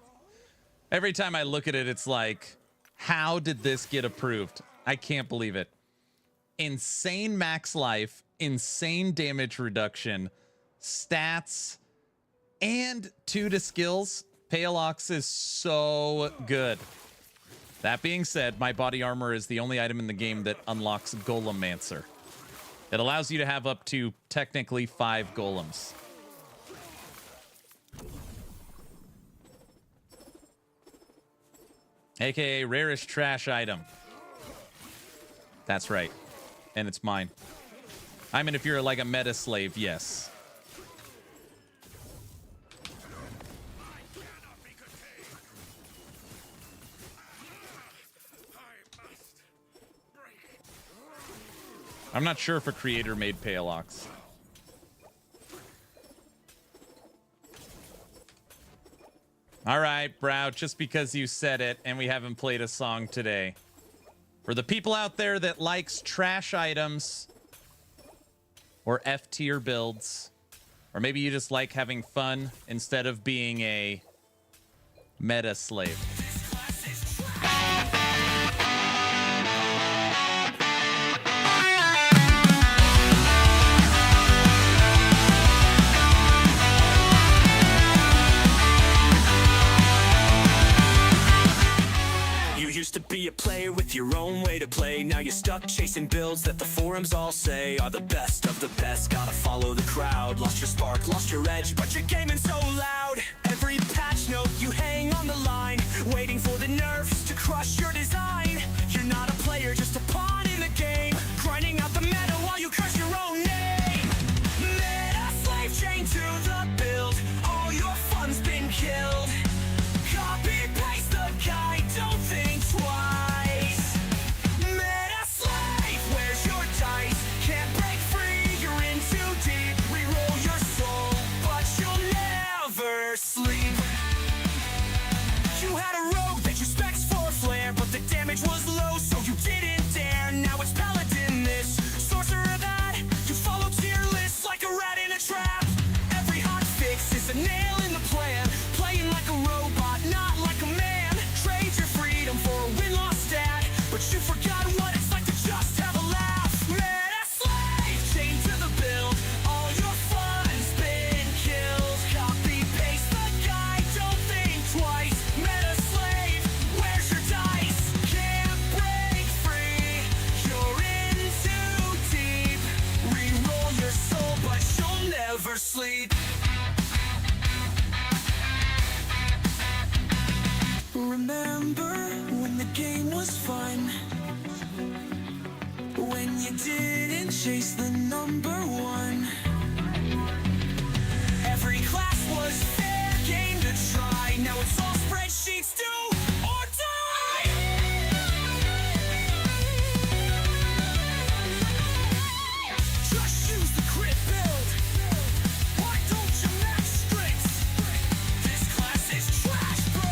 every time I look at it, it's like, how did this get approved? I can't believe it. Insane max life, insane damage reduction, stats, and 2 to skills. Pale Ox is so good. That being said, my body armor is the only item in the game that unlocks Golemancer. It allows you to have up to technically 5 golems. AKA rarest trash item. That's right. And it's mine. I mean, if you're like a meta slave, yes. I'm not sure if a creator made Pale Ox. All right, Brow, just because you said it and we haven't played a song today. For the people out there that likes trash items or F tier builds, or maybe you just like having fun instead of being a meta slave. Used to be a player with your own way to play. Now you're stuck chasing builds that the forums all say are the best of the best. Gotta follow the crowd. Lost your spark, lost your edge, but you're gaming so loud. Every patch note you hang on the line, waiting for the nerfs to crush your design. You're not a player, just a pawn in the game, grinding out the meta while you crush your own name. Meta slave chain to the build, all your fun's been killed. Copy paste the guide, don't think twice. Meta slave, where's your dice? Can't break free, you're in too deep. Reroll your soul, but you'll never sleep. You had a rogue that you specs for a flare, but the damage was low, so you didn't dare. Now it's paladin this, sorcerer that. You follow tier lists like a rat in a trap. Every hot fix is a nail in the plan. Playing like a robot, not like a man. Trade your freedom for a win-loss stat, but you forgot what it's like to just have a laugh. Meta slave, chained to the build, all your fun's been killed. Copy paste the guide, don't think twice. Meta slave, where's your dice? Can't break free, you're in too deep. Reroll your soul, but you'll never sleep. Remember when the game was fun, when you didn't chase the number one. Every class was fair game to try. Now it's all spreadsheets, do or die. Just use the crit build. Why don't you max strength? This class is trash, bro.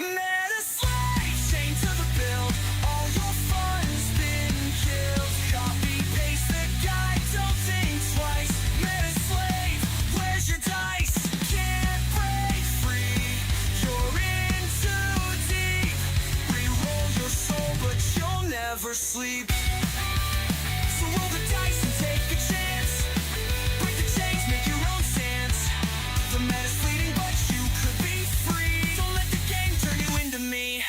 Meta slave, chained to the build, all your fun's been killed. Copy paste the guide, don't think twice. Meta slave, where's your dice? Can't break free, you're in too deep. Reroll your soul, but you'll never sleep. So roll the dice and take a chance. Break the chains, make your own stance. The meta's fleeting, but you could be free. Don't let the game turn you into me.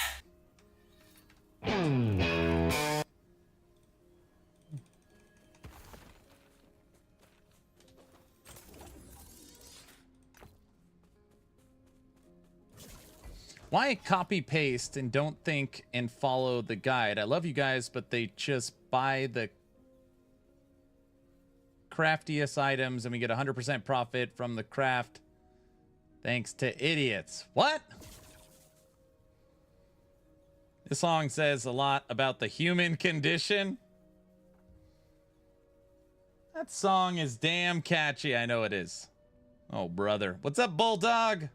Why copy paste and don't think and follow the guide? I love you guys, but they just buy the craftiest items and we get 100% profit from the craft thanks to idiots. What? This song says a lot about the human condition. That song is damn catchy. I know it is. Oh, brother. What's up, Bulldog?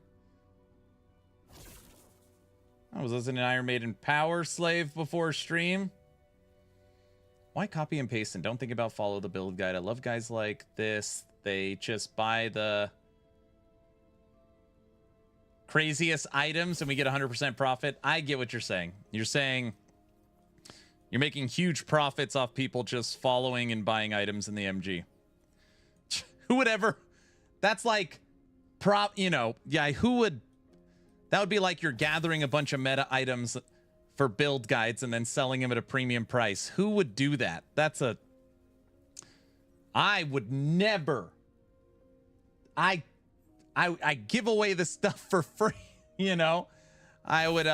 I was listening to Iron Maiden Power Slave before stream. Why copy and paste and don't think about follow the build guide? I love guys like this. They just buy the craziest items and we get 100% profit. I get what you're saying. You're saying you're making huge profits off people just following and buying items in the MG. Who would ever? That's like yeah, who would? That would be like you're gathering a bunch of meta items for build guides and then selling them at a premium price. Who would do that? I would never. I give away the stuff for free, you know? I would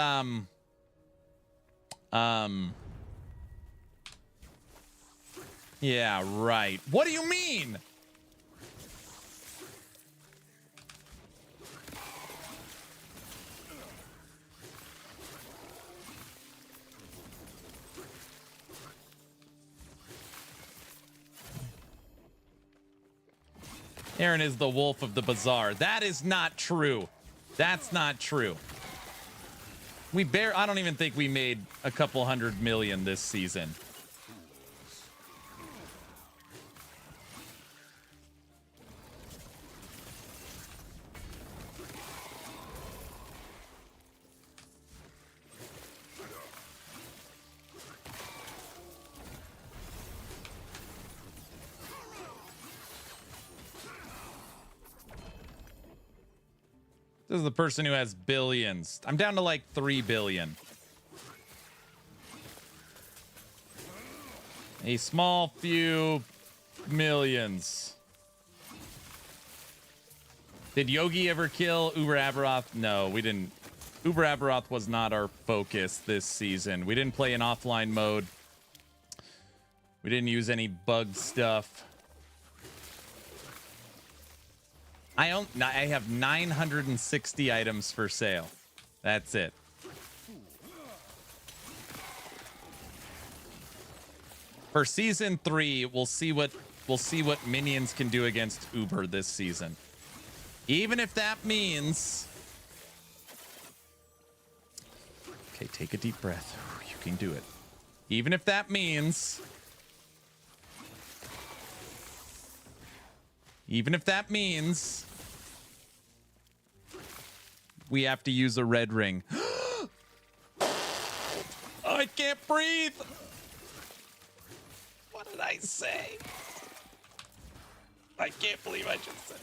yeah, right. What do you mean? Aaron is the wolf of the bazaar. That is not true. That's not true. I don't even think we made a couple 100 million this season. This is the person who has billions. I'm down to like 3 billion. A small few millions. Did Yogi ever kill Uber Aberoth? No, we didn't. Uber Aberoth was not our focus this season. We didn't play in offline mode. We didn't use any bug stuff. I have 960 items for sale. That's it. For season 3, we'll see what minions can do against Uber this season. Even if that means, okay, take a deep breath. You can do it. Even if that means we have to use a red ring. I can't breathe. What did I say? I can't believe I just said.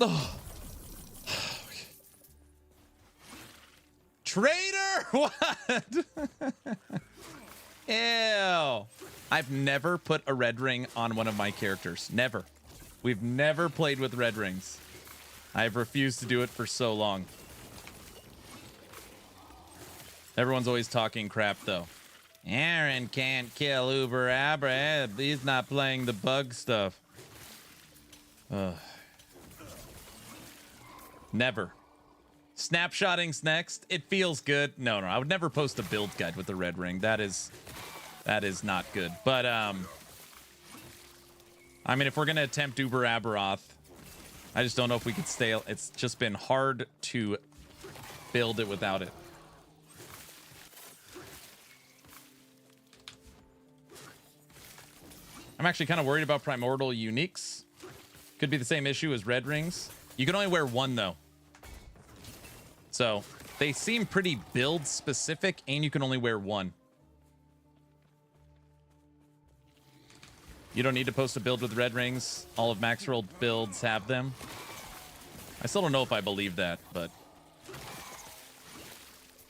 Oh. Traitor! What? Ew. I've never put a red ring on one of my characters. Never. We've never played with red rings. I've refused to do it for so long. Everyone's always talking crap, though. Aaron can't kill Uber Abra. He's not playing the bug stuff. Ugh. Never. Snapshotting's next. It feels good. No, I would never post a build guide with the red ring. That is not good. But I mean, if we're gonna attempt Uber Aberoth, I just don't know if we could stay. It's just been hard to build it without it. I'm actually kind of worried about Primordial Uniques. Could be the same issue as red rings. You can only wear one, though. So they seem pretty build specific, and you can only wear one. You don't need to post a build with red rings. All of Maxroll builds have them. I still don't know if I believe that, but...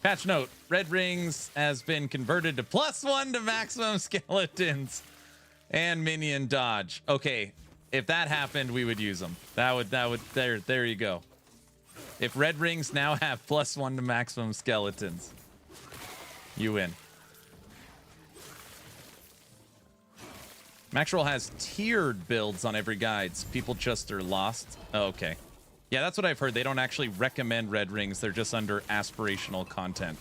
Patch note, red rings has been converted to +1 to maximum skeletons and minion dodge. Okay, if that happened, we would use them. That would, there you go. If red rings now have +1 to maximum skeletons, you win. Maxroll has tiered builds on every guides. People just are lost. Oh, okay. Yeah, that's what I've heard. They don't actually recommend red rings. They're just under aspirational content.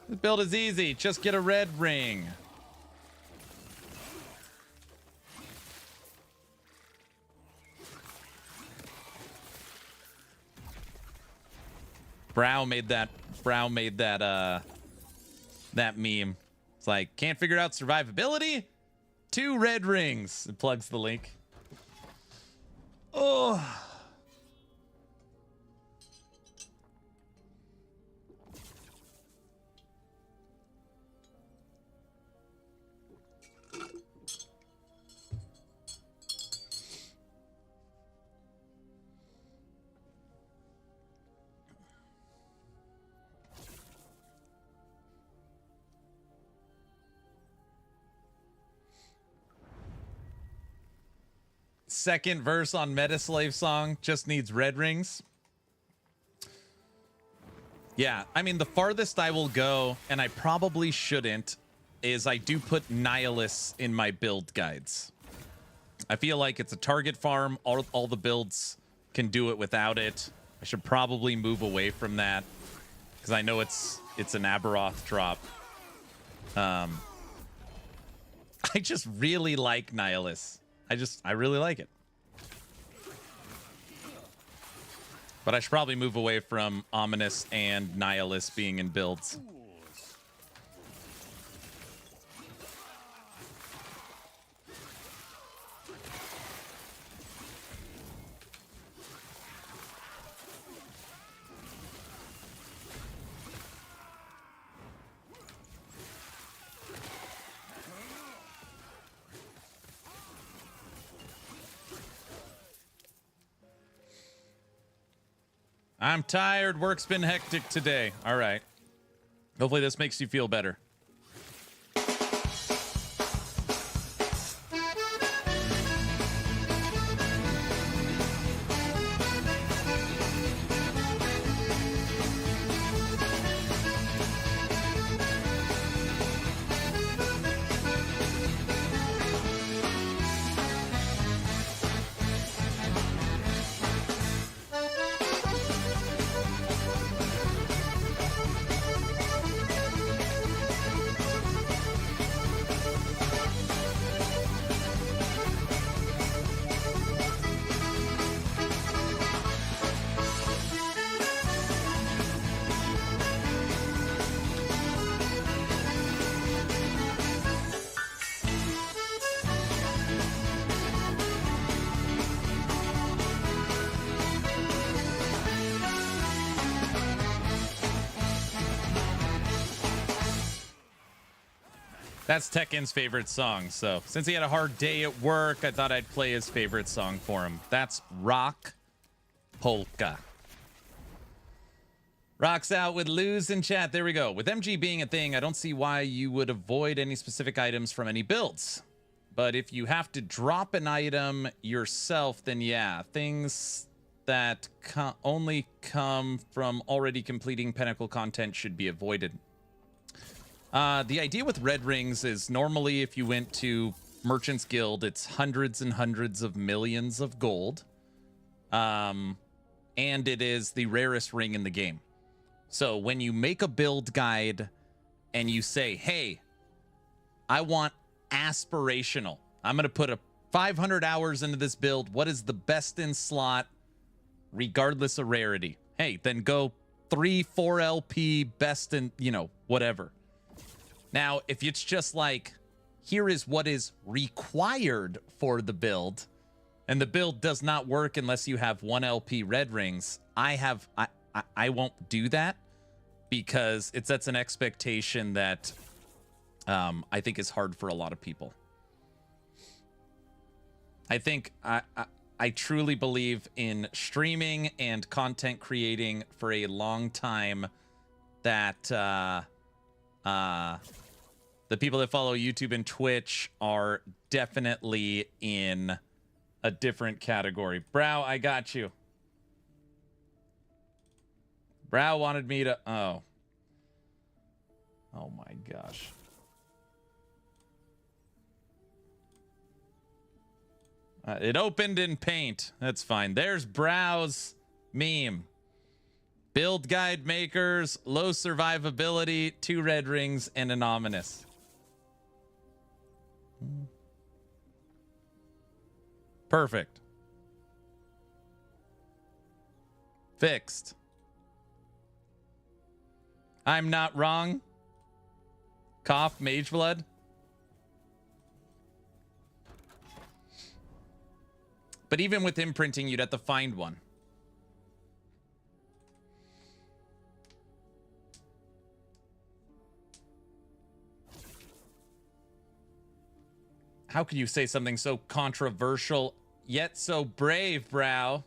This build is easy. Just get a red ring. Brow made that that meme. It's like, can't figure out survivability? 2 red rings. It plugs the link. Oh. Second verse on Metaslave song just needs red rings. Yeah, I mean, the farthest I will go, and I probably shouldn't, is I do put Nihilus in my build guides. I feel like it's a target farm. All the builds can do it without it. I should probably move away from that because I know it's an Aberoth drop. I just really like Nihilus. I really like it. But I should probably move away from Ominous and Nihilus being in builds. I'm tired. Work's been hectic today. All right. Hopefully this makes you feel better. That's Tekken's favorite song. So since he had a hard day at work, I thought I'd play his favorite song for him. That's Rock Polka. Rocks out with lose in chat. There we go. With MG being a thing, I don't see why you would avoid any specific items from any builds. But if you have to drop an item yourself, then yeah, things that only come from already completing Pinnacle content should be avoided. The idea with red rings is normally if you went to Merchant's Guild, it's hundreds and hundreds of millions of gold. And it is the rarest ring in the game. So when you make a build guide and you say, hey, I want aspirational. I'm going to put a 500 hours into this build. What is the best in slot regardless of rarity? Hey, then go 3-4 LP best in, whatever. Now, if it's just like, here is what is required for the build, and the build does not work unless you have 1 LP red rings, I won't do that because it sets an expectation that I think is hard for a lot of people. I think I truly believe in streaming and content creating for a long time that the people that follow YouTube and Twitch are definitely in a different category. Brow, I got you. Brow wanted me to... Oh my gosh. It opened in paint. That's fine. There's Brow's meme. Build guide makers, low survivability, 2 red rings, and an ominous. Perfect. Fixed. I'm not wrong. Cough, Mage Blood. But even with imprinting, you'd have to find one. How could you say something so controversial yet so brave, Brow?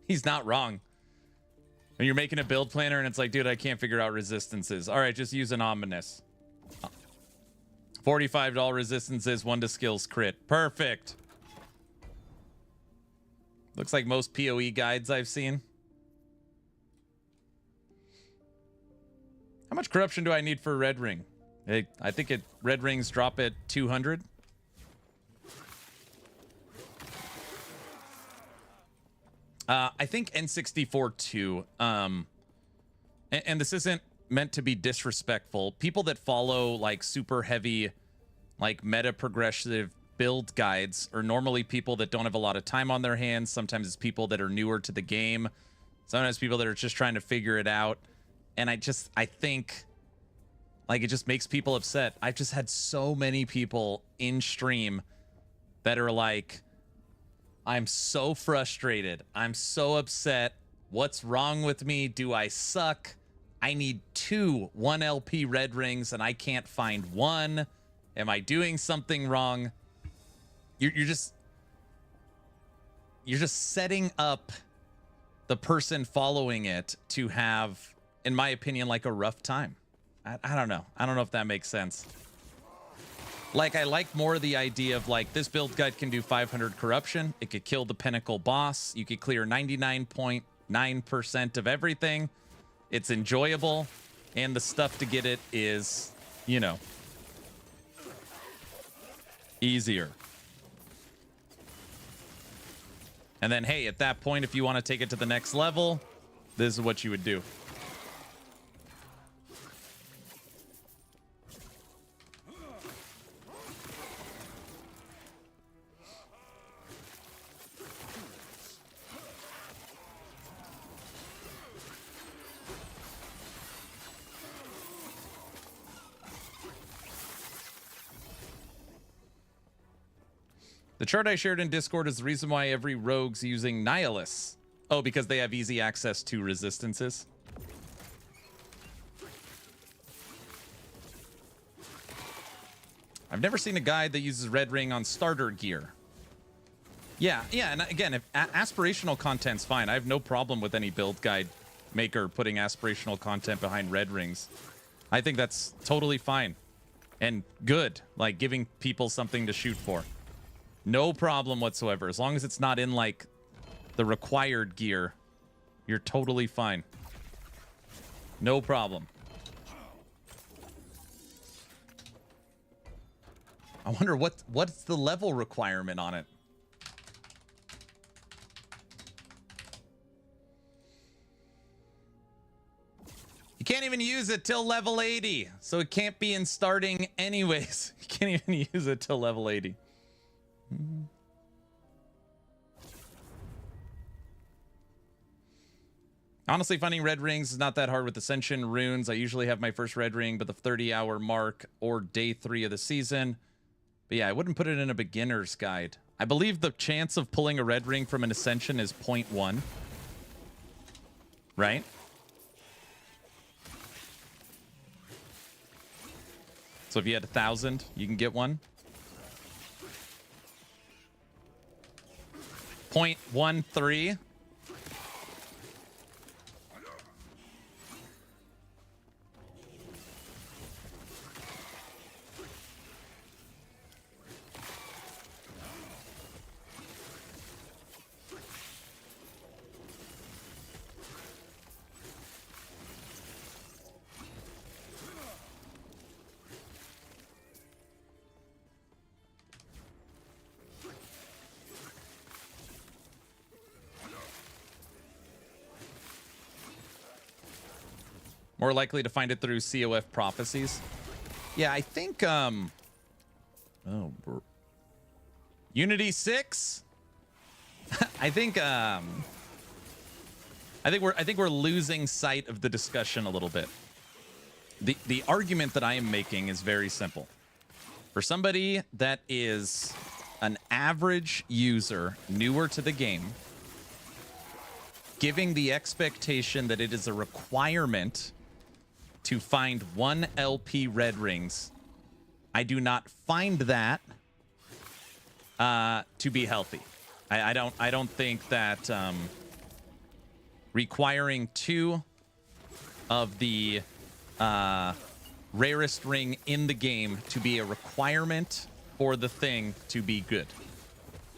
He's not wrong. When you're making a build planner and it's like, dude, I can't figure out resistances. All right, just use an ominous. $45 resistances, 1 to skills crit. Perfect. Looks like most PoE guides I've seen. How much corruption do I need for a red ring? Hey, I think red rings drop at 200. I think N64 too. And this isn't meant to be disrespectful. People that follow like super heavy, like meta progressive build guides are normally people that don't have a lot of time on their hands. Sometimes it's people that are newer to the game. Sometimes people that are just trying to figure it out. And I think like it just makes people upset. I've just had so many people in stream that are like, I'm so frustrated. I'm so upset. What's wrong with me? Do I suck? I need 2 1LP red rings and I can't find one. Am I doing something wrong? You're just setting up the person following it to have, in my opinion, like a rough time. I don't know. I don't know if that makes sense. Like, I like more the idea of like this build guide can do 500 corruption. It could kill the pinnacle boss. You could clear 99.9% of everything. It's enjoyable. And the stuff to get it is, you know, easier. And then, hey, at that point, if you want to take it to the next level, this is what you would do. The chart I shared in Discord is the reason why every rogue's using Nihilus. Oh, because they have easy access to resistances. I've never seen a guide that uses red ring on starter gear. Yeah, and again, if aspirational content's fine. I have no problem with any build guide maker putting aspirational content behind red rings. I think that's totally fine and good, like giving people something to shoot for. No problem whatsoever. As long as it's not in like the required gear, you're totally fine. No problem. I wonder what's the level requirement on it. You can't even use it till level 80, so it can't be in starting anyways. You can't even use it till level 80. Honestly, finding red rings is not that hard with Ascension runes. I usually have my first red ring, but the 30-hour mark or day 3 of the season. But yeah, I wouldn't put it in a beginner's guide. I believe the chance of pulling a red ring from an Ascension is 0.1. Right? So if you had 1,000, you can get one. 0.13. More likely to find it through COF prophecies. Yeah, I think Unity 6. I think I think we're losing sight of the discussion a little bit. The argument that I am making is very simple. For somebody that is an average user, newer to the game, giving the expectation that it is a requirement to find 1 LP red rings, I do not find that to be healthy. I don't think that requiring 2 of the rarest ring in the game to be a requirement for the thing to be good.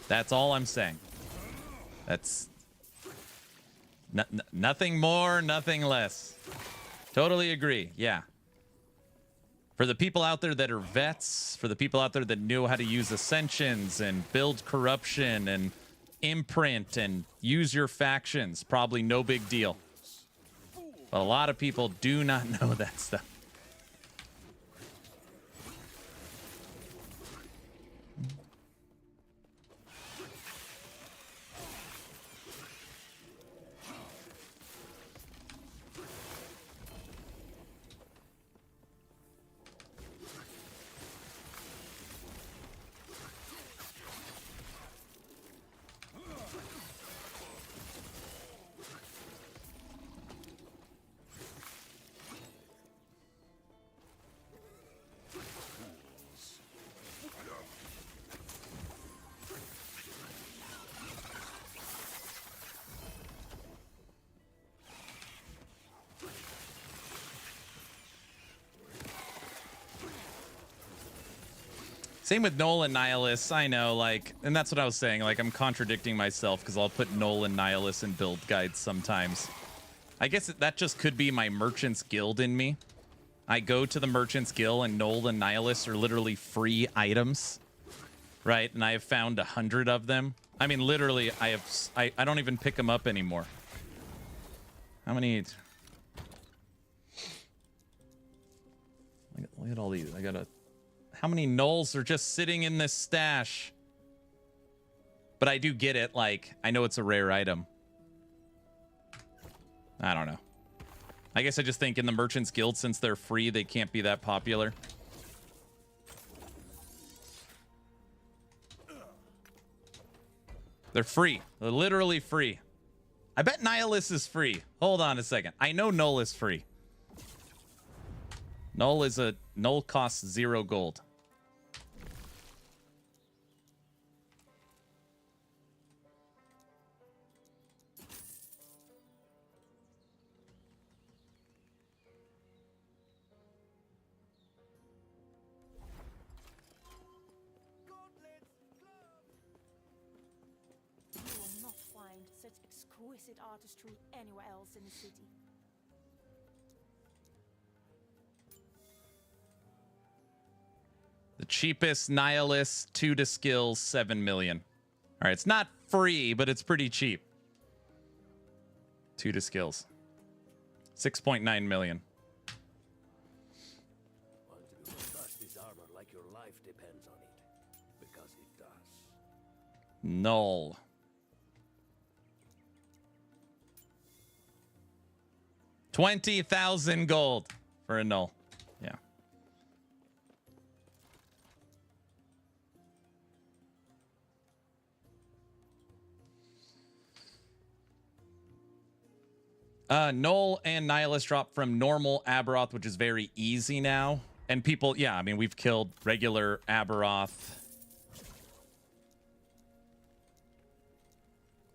That's all I'm saying. That's nothing more, nothing less. Totally agree. Yeah. For the people out there that are vets, for the people out there that know how to use ascensions and build corruption and imprint and use your factions, probably no big deal. But a lot of people do not know that stuff. Same with Null and Nihilus. I know, like, and that's what I was saying. Like, I'm contradicting myself because I'll put Null and Nihilus in build guides sometimes. I guess that just could be my Merchant's Guild in me. I go to the Merchant's Guild and Null and Nihilus are literally free items, right? And I have found 100 of them. I mean, literally, I don't even pick them up anymore. How many? Look at all these. I gotta. How many nulls are just sitting in this stash? But I do get it. Like, I know it's a rare item. I don't know. I guess I just think in the Merchant's Guild, since they're free, they can't be that popular. They're free. They're literally free. I bet Nihilus is free. Hold on a second. I know Null is free. Null costs 0 gold. You will not find such exquisite artistry anywhere else in the city. The cheapest Nihilus, 2 to skills, 7 million. All right, it's not free, but it's pretty cheap. 2 to skills. 6.9 million. Want to trust this armor like your life depends on it, because it does. Null. $20,000 gold for a null. Yeah. Null and Nihilus drop from normal Aberoth, which is very easy now. And people, yeah, I mean, we've killed regular Aberoth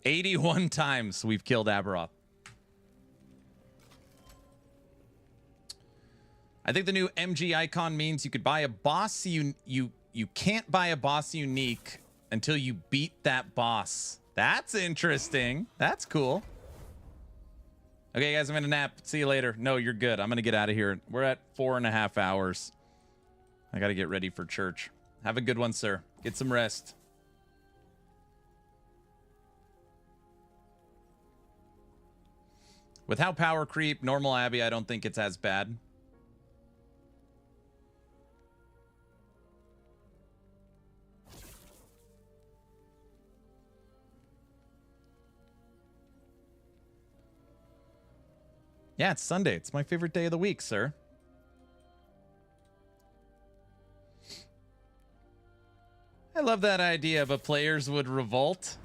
81 times we've killed Aberoth. I think the new MG icon means you could buy a boss. You can't buy a boss unique until you beat that boss. That's interesting. That's cool. Okay, guys, I'm in a nap. See you later. No, you're good. I'm going to get out of here. We're at 4.5 hours. I got to get ready for church. Have a good one, sir. Get some rest. With how power creep, normal Abby, I don't think it's as bad. Yeah, it's Sunday. It's my favorite day of the week, sir. I love that idea, but players would revolt.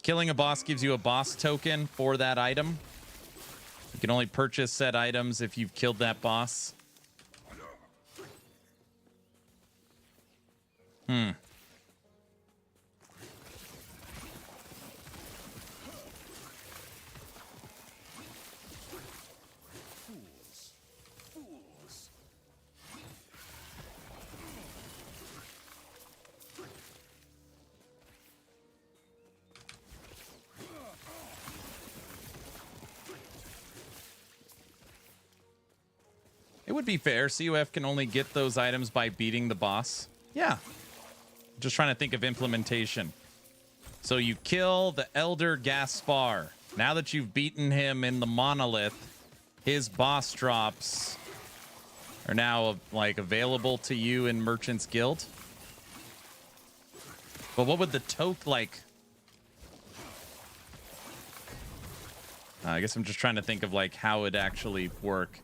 Killing a boss gives you a boss token for that item. You can only purchase said items if you've killed that boss. It would be fair. CUF can only get those items by beating the boss. Yeah. Just trying to think of implementation. So you kill the Elder Gaspar. Now that you've beaten him in the monolith, his boss drops are now like available to you in Merchant's Guild. But what would the toke like? I guess I'm just trying to think of like how it actually work.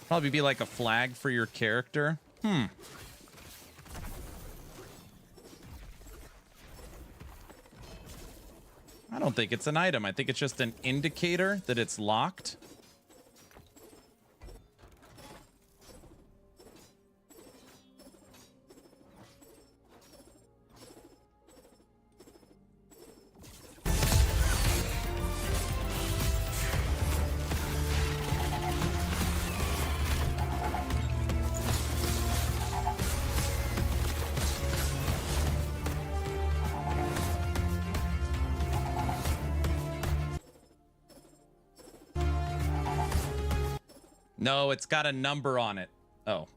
Probably be like a flag for your character. I don't think it's an item. I think it's just an indicator that it's locked. No, it's got a number on it. Oh.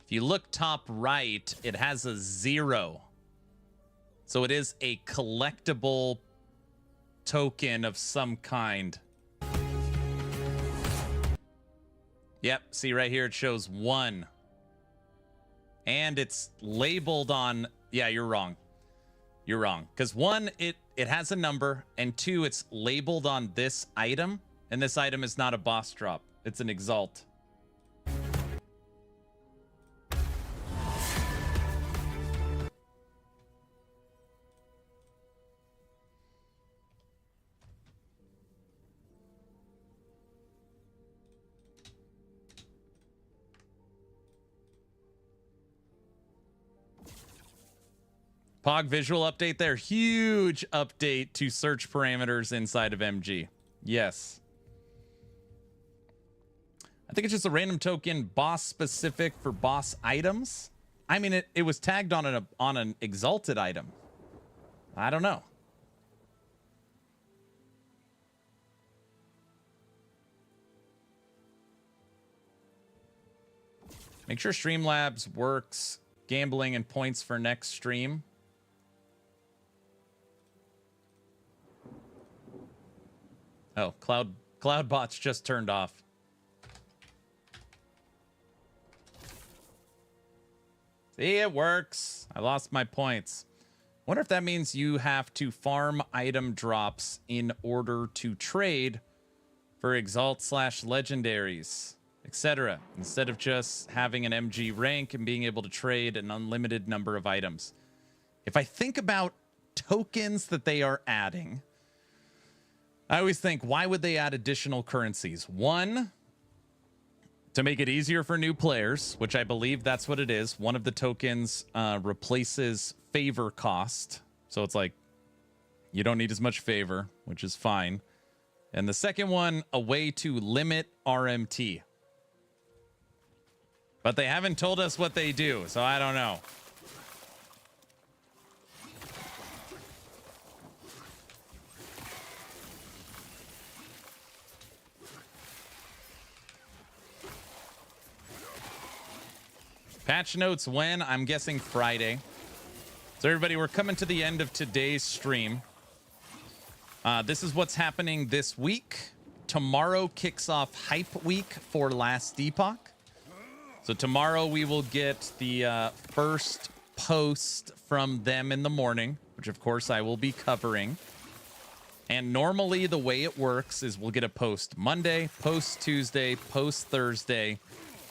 If you look top right, it has a 0. So it is a collectible token of some kind. Yep, see right here, it shows 1. And it's labeled on... Yeah, you're wrong. You're wrong. Because 1, it has a number, and 2, it's labeled on this item, and this item is not a boss drop. It's an exalt. Pog visual update there. Huge update to search parameters inside of MG. Yes. I think it's just a random token boss specific for boss items. I mean, it was tagged on an exalted item. I don't know. Make sure Streamlabs works. Gambling and points for next stream. Oh, Cloudbot's just turned off. See, it works. I lost my points. Wonder if that means you have to farm item drops in order to trade for exalt / legendaries, etc. Instead of just having an MG rank and being able to trade an unlimited number of items. If I think about tokens that they are adding, I always think, why would they add additional currencies? 1, to make it easier for new players, which I believe that's what it is. One of the tokens replaces favor cost. So it's like, you don't need as much favor, which is fine. And the second one, a way to limit RMT. But they haven't told us what they do, so I don't know. Patch notes when? I'm guessing Friday. So everybody, we're coming to the end of today's stream. This is what's happening this week. Tomorrow kicks off Hype Week for Last Epoch. So tomorrow we will get the first post from them in the morning, which of course I will be covering. And normally the way it works is we'll get a post Monday, post Tuesday, post Thursday.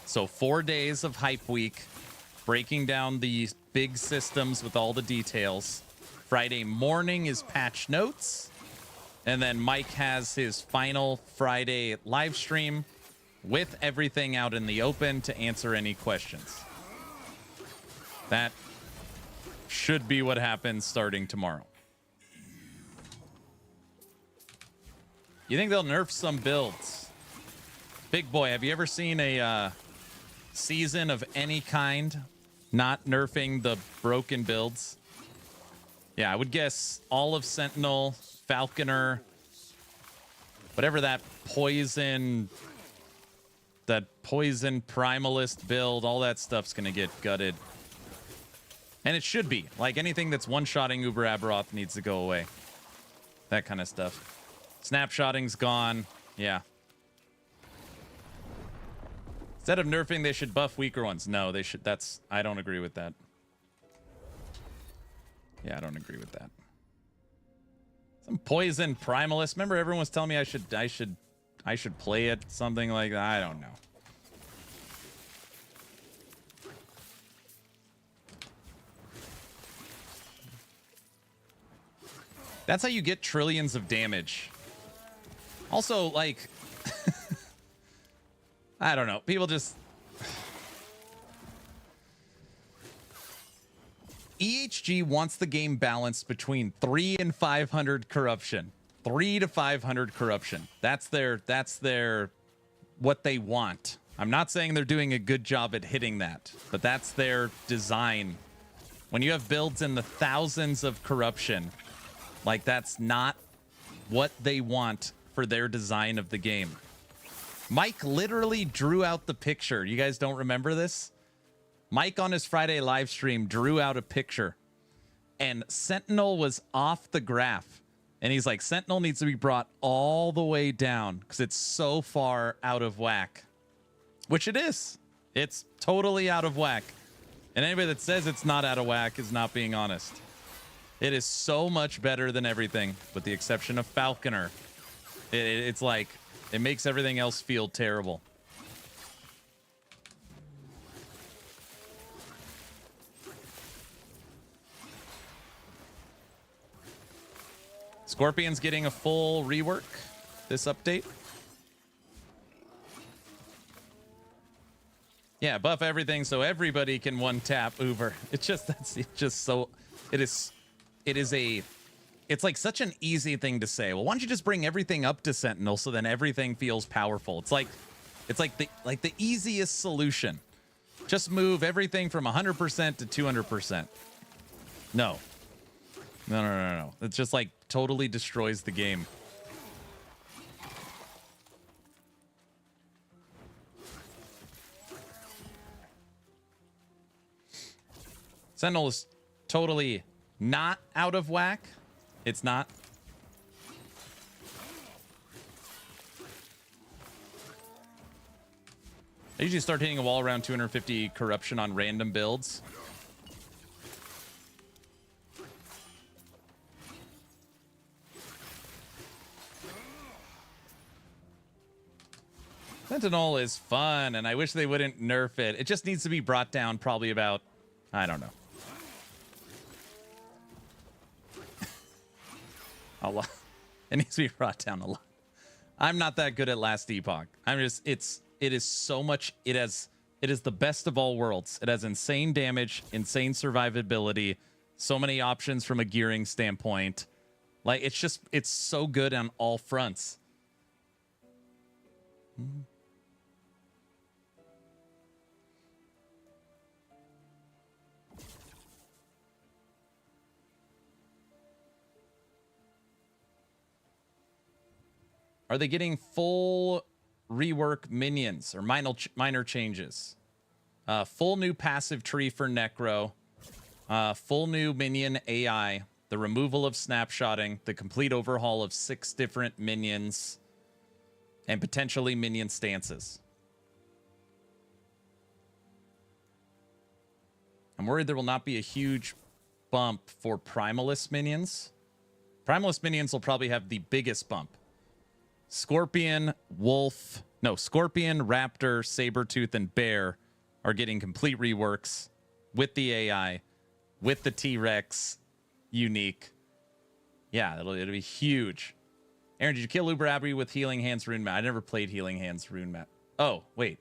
So 4 days of Hype Week, breaking down the big systems with all the details. Friday morning is patch notes. And then Mike has his final Friday live stream with everything out in the open to answer any questions. That should be what happens starting tomorrow. You think they'll nerf some builds? Big boy, have you ever seen a season of any kind not nerfing the broken builds? Yeah, I would guess all of Sentinel, Falconer, whatever that poison Primalist build, all that stuff's gonna get gutted. And it should be. Like anything that's one-shotting Uber Aberoth needs to go away. That kind of stuff. Snapshotting's gone. Yeah. Instead of nerfing, they should buff weaker ones. No, they should. I don't agree with that. Yeah, I don't agree with that. Some poison Primalist. Remember everyone was telling me I should play it, something like that. I don't know. That's how you get trillions of damage. Also, like, I don't know. People just... EHG wants the game balanced between 3 and 500 corruption. 3 to 500 corruption. That's their what they want. I'm not saying they're doing a good job at hitting that, but that's their design. When you have builds in the thousands of corruption, like that's not what they want for their design of the game. Mike literally drew out the picture. You guys don't remember this? Mike on his Friday live stream drew out a picture and Sentinel was off the graph. And he's like, Sentinel needs to be brought all the way down because it's so far out of whack. Which it is. It's totally out of whack. And anybody that says it's not out of whack is not being honest. It is so much better than everything, with the exception of Falconer. It's like, it makes everything else feel terrible. Scorpion's getting a full rework this update. Yeah, buff everything so everybody can one tap Uber. It's like such an easy thing to say. Well, why don't you just bring everything up to Sentinel so then everything feels powerful? It's like the easiest solution. Just move everything from 100% to 200%. No. It just like totally destroys the game. Sentinel is totally not out of whack. It's not. I usually start hitting a wall around 250 corruption on random builds. Sentinel is fun, and I wish they wouldn't nerf it. It just needs to be brought down probably about, I don't know. A lot. It needs to be brought down a lot. I'm not that good at Last Epoch. It is so much. It is the best of all worlds. It has insane damage, insane survivability, so many options from a gearing standpoint. Like, it's so good on all fronts. Are they getting full rework minions or minor changes? Full new passive tree for Necro. Full new Minion AI. The removal of snapshotting. The complete overhaul of 6 different minions. And potentially minion stances. I'm worried there will not be a huge bump for Primalist minions. Primalist minions will probably have the biggest bump. Scorpion, Wolf, Scorpion, Raptor, Sabretooth, and Bear are getting complete reworks with the AI, with the T-Rex unique. Yeah, it'll be huge. Aaron, did you kill Uber Abbey with Healing Hands Rune Map? I never played Healing Hands Rune Map. Oh, wait.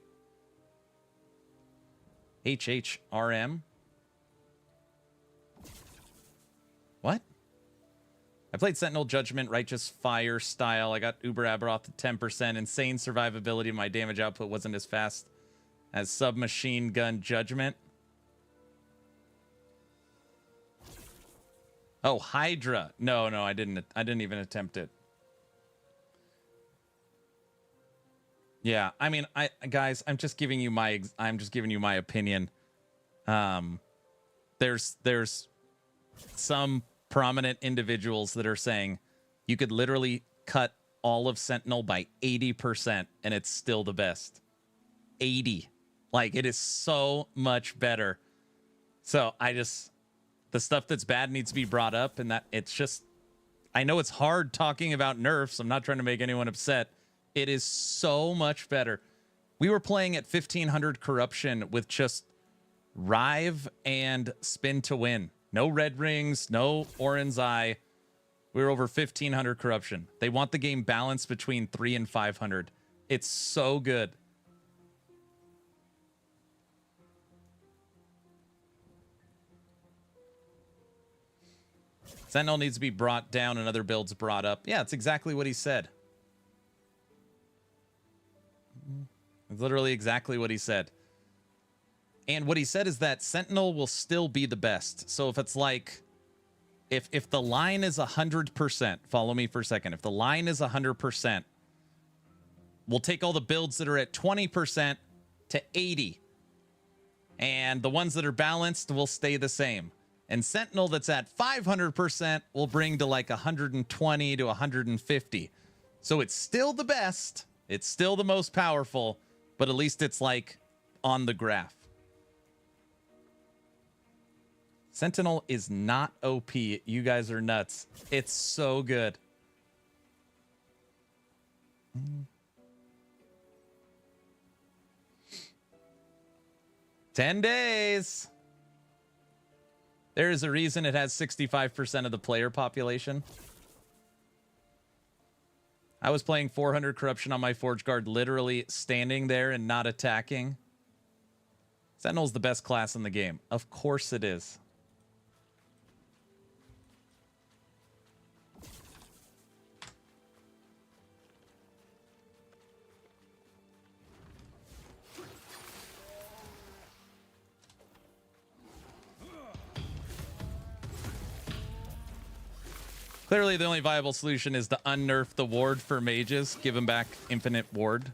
HHRM? What? I played Sentinel Judgment, Righteous Fire style. I got Uber Aberoth to 10%. Insane survivability. My damage output wasn't as fast as Submachine Gun Judgment. Oh, Hydra. No, I didn't even attempt it. Yeah, I mean, guys, I'm just giving you my opinion. There's some prominent individuals that are saying you could literally cut all of Sentinel by 80% and it's still the best. 80. Like, it is so much better. So the stuff that's bad needs to be brought up, and that it's just, I know it's hard talking about nerfs. I'm not trying to make anyone upset. It is so much better. We were playing at 1500 corruption with just Rive and Spin to Win. No red rings, no Orin's Eye. We were over 1500 corruption. They want the game balanced between 3 and 500. It's so good. Sentinel needs to be brought down and other builds brought up. Yeah, it's exactly what he said. It's literally exactly what he said. And what he said is that Sentinel will still be the best. So if it's like, if the line is 100%, follow me for a second. If the line is 100%, we'll take all the builds that are at 20% to 80. And the ones that are balanced will stay the same. And Sentinel that's at 500% will bring to like 120 to 150. So it's still the best. It's still the most powerful, but at least it's like on the graph. Sentinel is not OP. You guys are nuts. It's so good. 10 days. There is a reason it has 65% of the player population. I was playing 400 corruption on my Forge Guard, literally standing there and not attacking. Sentinel's the best class in the game. Of course it is. Clearly, the only viable solution is to unnerf the ward for mages. Give them back infinite ward.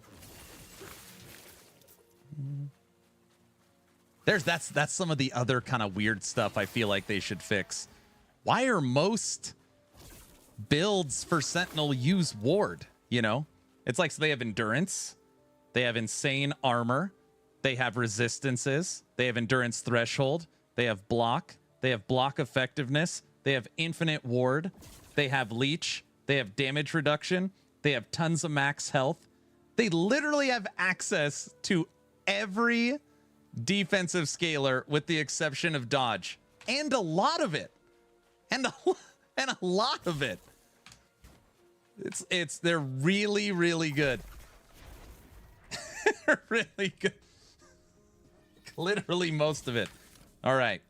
That's some of the other kind of weird stuff I feel like they should fix. Why are most builds for Sentinel use ward? You know, it's like, so they have endurance, they have insane armor, they have resistances, they have endurance threshold, they have block effectiveness, they have infinite ward. They have leech. They have damage reduction. They have tons of max health. They literally have access to every defensive scalar with the exception of dodge. And a lot of it. And a lot of it. They're really, really good. They're really good. Literally most of it. All right.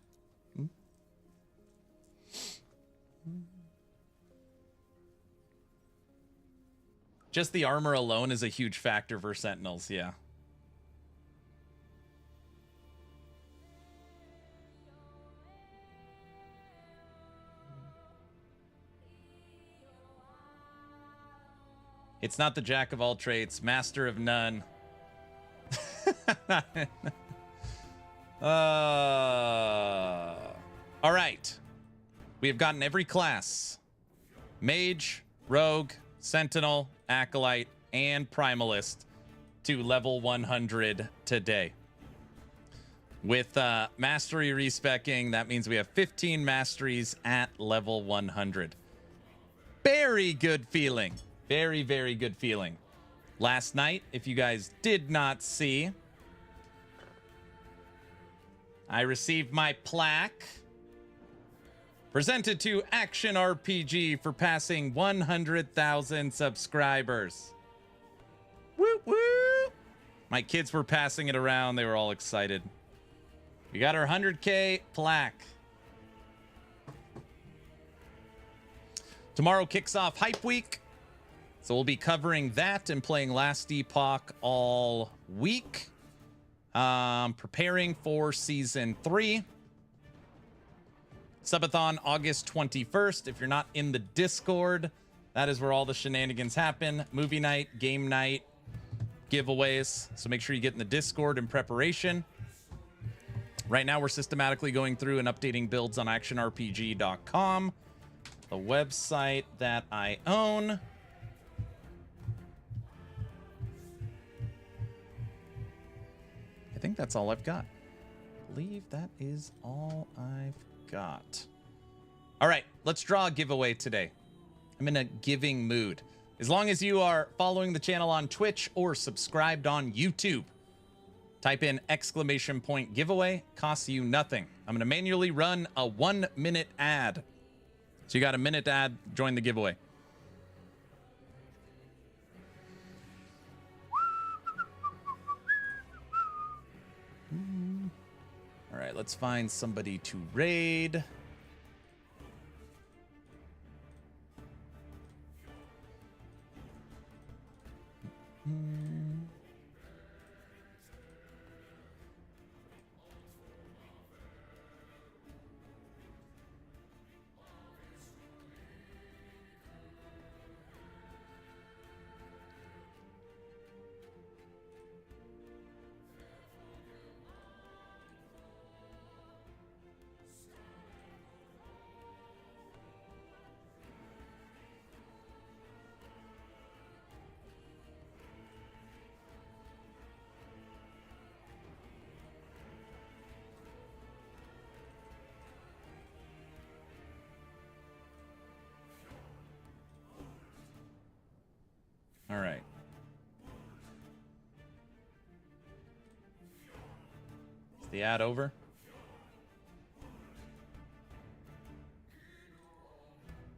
Just the armor alone is a huge factor for Sentinels, yeah. It's not the jack of all trades, master of none. All right. We have gotten every class. Mage, Rogue, Sentinel, Acolyte, and Primalist to level 100 today. With mastery respecking, that means we have 15 masteries at level 100. Very good feeling. Very, very good feeling. Last night, if you guys did not see, I received my plaque presented to Action RPG for passing 100,000 subscribers. Woo woo! My kids were passing it around. They were all excited. We got our 100K plaque. Tomorrow kicks off Hype Week. So we'll be covering that and playing Last Epoch all week. Preparing for Season 3. Subathon August 21st. If you're not in the Discord, that is where all the shenanigans happen. Movie night, game night, giveaways. So make sure you get in the Discord in preparation. Right now, we're systematically going through and updating builds on actionrpg.com, the website that I own. I think that's all I've got. I believe that is all I've got. All right, let's draw a giveaway today. I'm in a giving mood. As long as you are following the channel on Twitch or subscribed on YouTube, type in ! giveaway, costs you nothing. I'm going to manually run a 1-minute ad. So you got a minute ad, join the giveaway. All right, let's find somebody to raid. All right. Is the ad over?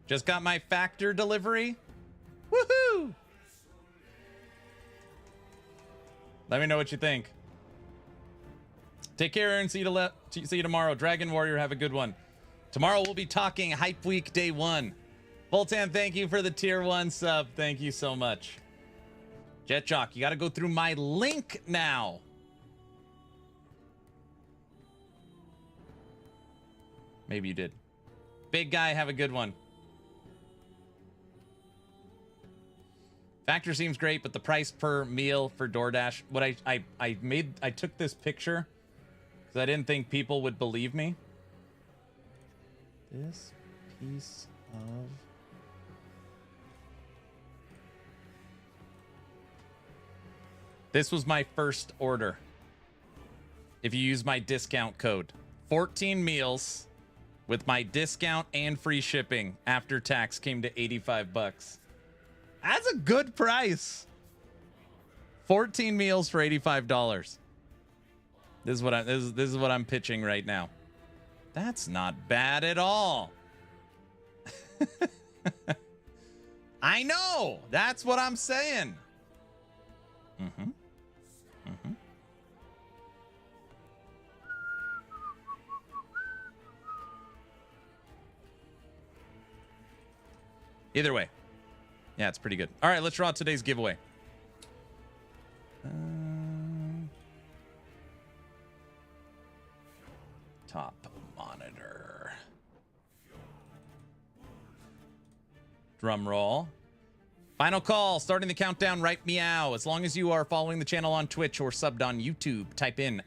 Just got my factor delivery. Woohoo! Let me know what you think. Take care and see you tomorrow. Dragon Warrior, have a good one. Tomorrow we'll be talking Hype Week Day 1. Voltan, thank you for the tier 1 sub. Thank you so much. Jetjock, you got to go through my link now. Maybe you did. Big guy, have a good one. Factor seems great, but the price per meal for DoorDash. What I took this picture because I didn't think people would believe me. This piece of... This was my first order. If you use my discount code, 14 meals with my discount and free shipping after tax came to 85 bucks. That's a good price. 14 meals for $85. This is what I'm pitching right now. That's not bad at all. I know. That's what I'm saying. Mm-hmm. Mm-hmm. Either way. Yeah, it's pretty good. All right, let's draw today's giveaway. Top monitor. Drum roll. Final call, starting the countdown right meow. As long as you are following the channel on Twitch or subbed on YouTube, type in !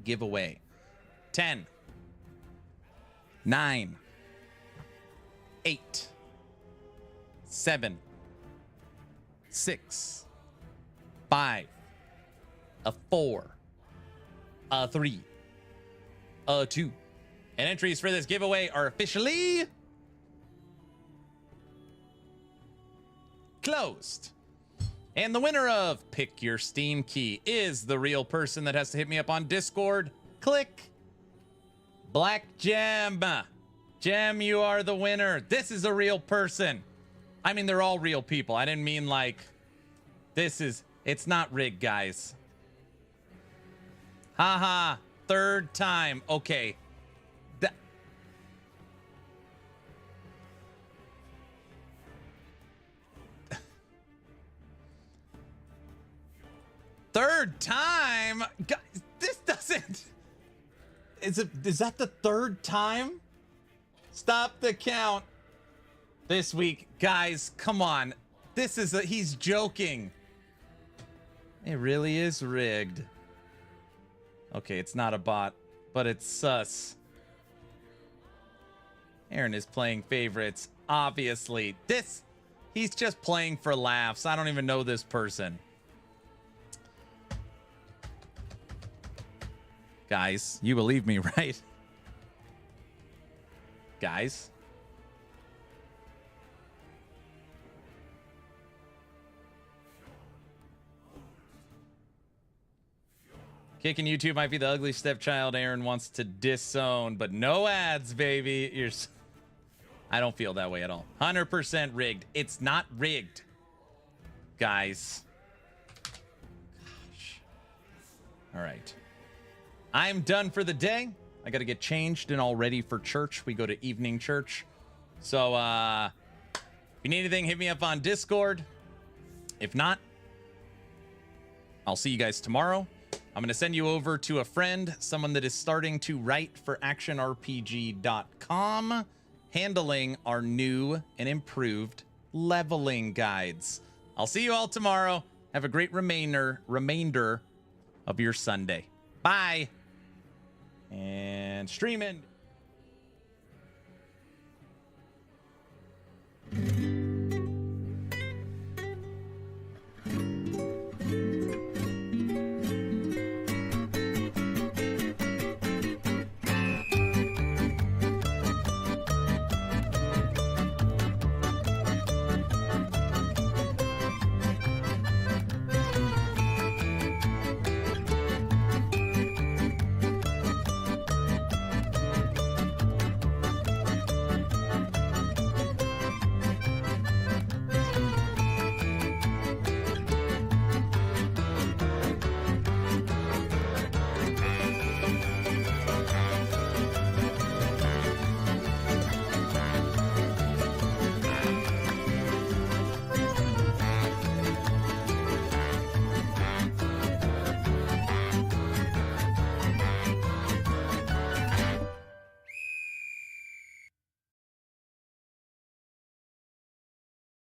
giveaway. 10, 9, 8, 7, 6, 5, 4, 3, 2. And entries for this giveaway are officially closed. And the winner of Pick Your Steam Key is the real person that has to hit me up on Discord. Click Black Gem. Gem, you are the winner. This is a real person. I mean, they're all real people. I didn't mean like it's not rigged, guys. Haha, third time. Okay. Third time? Guys, this doesn't... Is that the third time? Stop the count. This week, guys, come on. He's joking. It really is rigged. Okay, it's not a bot, but it's sus. Aaron is playing favorites, obviously. He's just playing for laughs. I don't even know this person. Guys, you believe me, right? Guys? Kicking YouTube might be the ugly stepchild Aaron wants to disown, but no ads, baby. I don't feel that way at all. 100% rigged. It's not rigged, guys. Gosh. All right. I'm done for the day. I got to get changed and all ready for church. We go to evening church. So if you need anything, hit me up on Discord. If not, I'll see you guys tomorrow. I'm going to send you over to a friend, someone that is starting to write for actionrpg.com, handling our new and improved leveling guides. I'll see you all tomorrow. Have a great remainder of your Sunday. Bye. And streaming.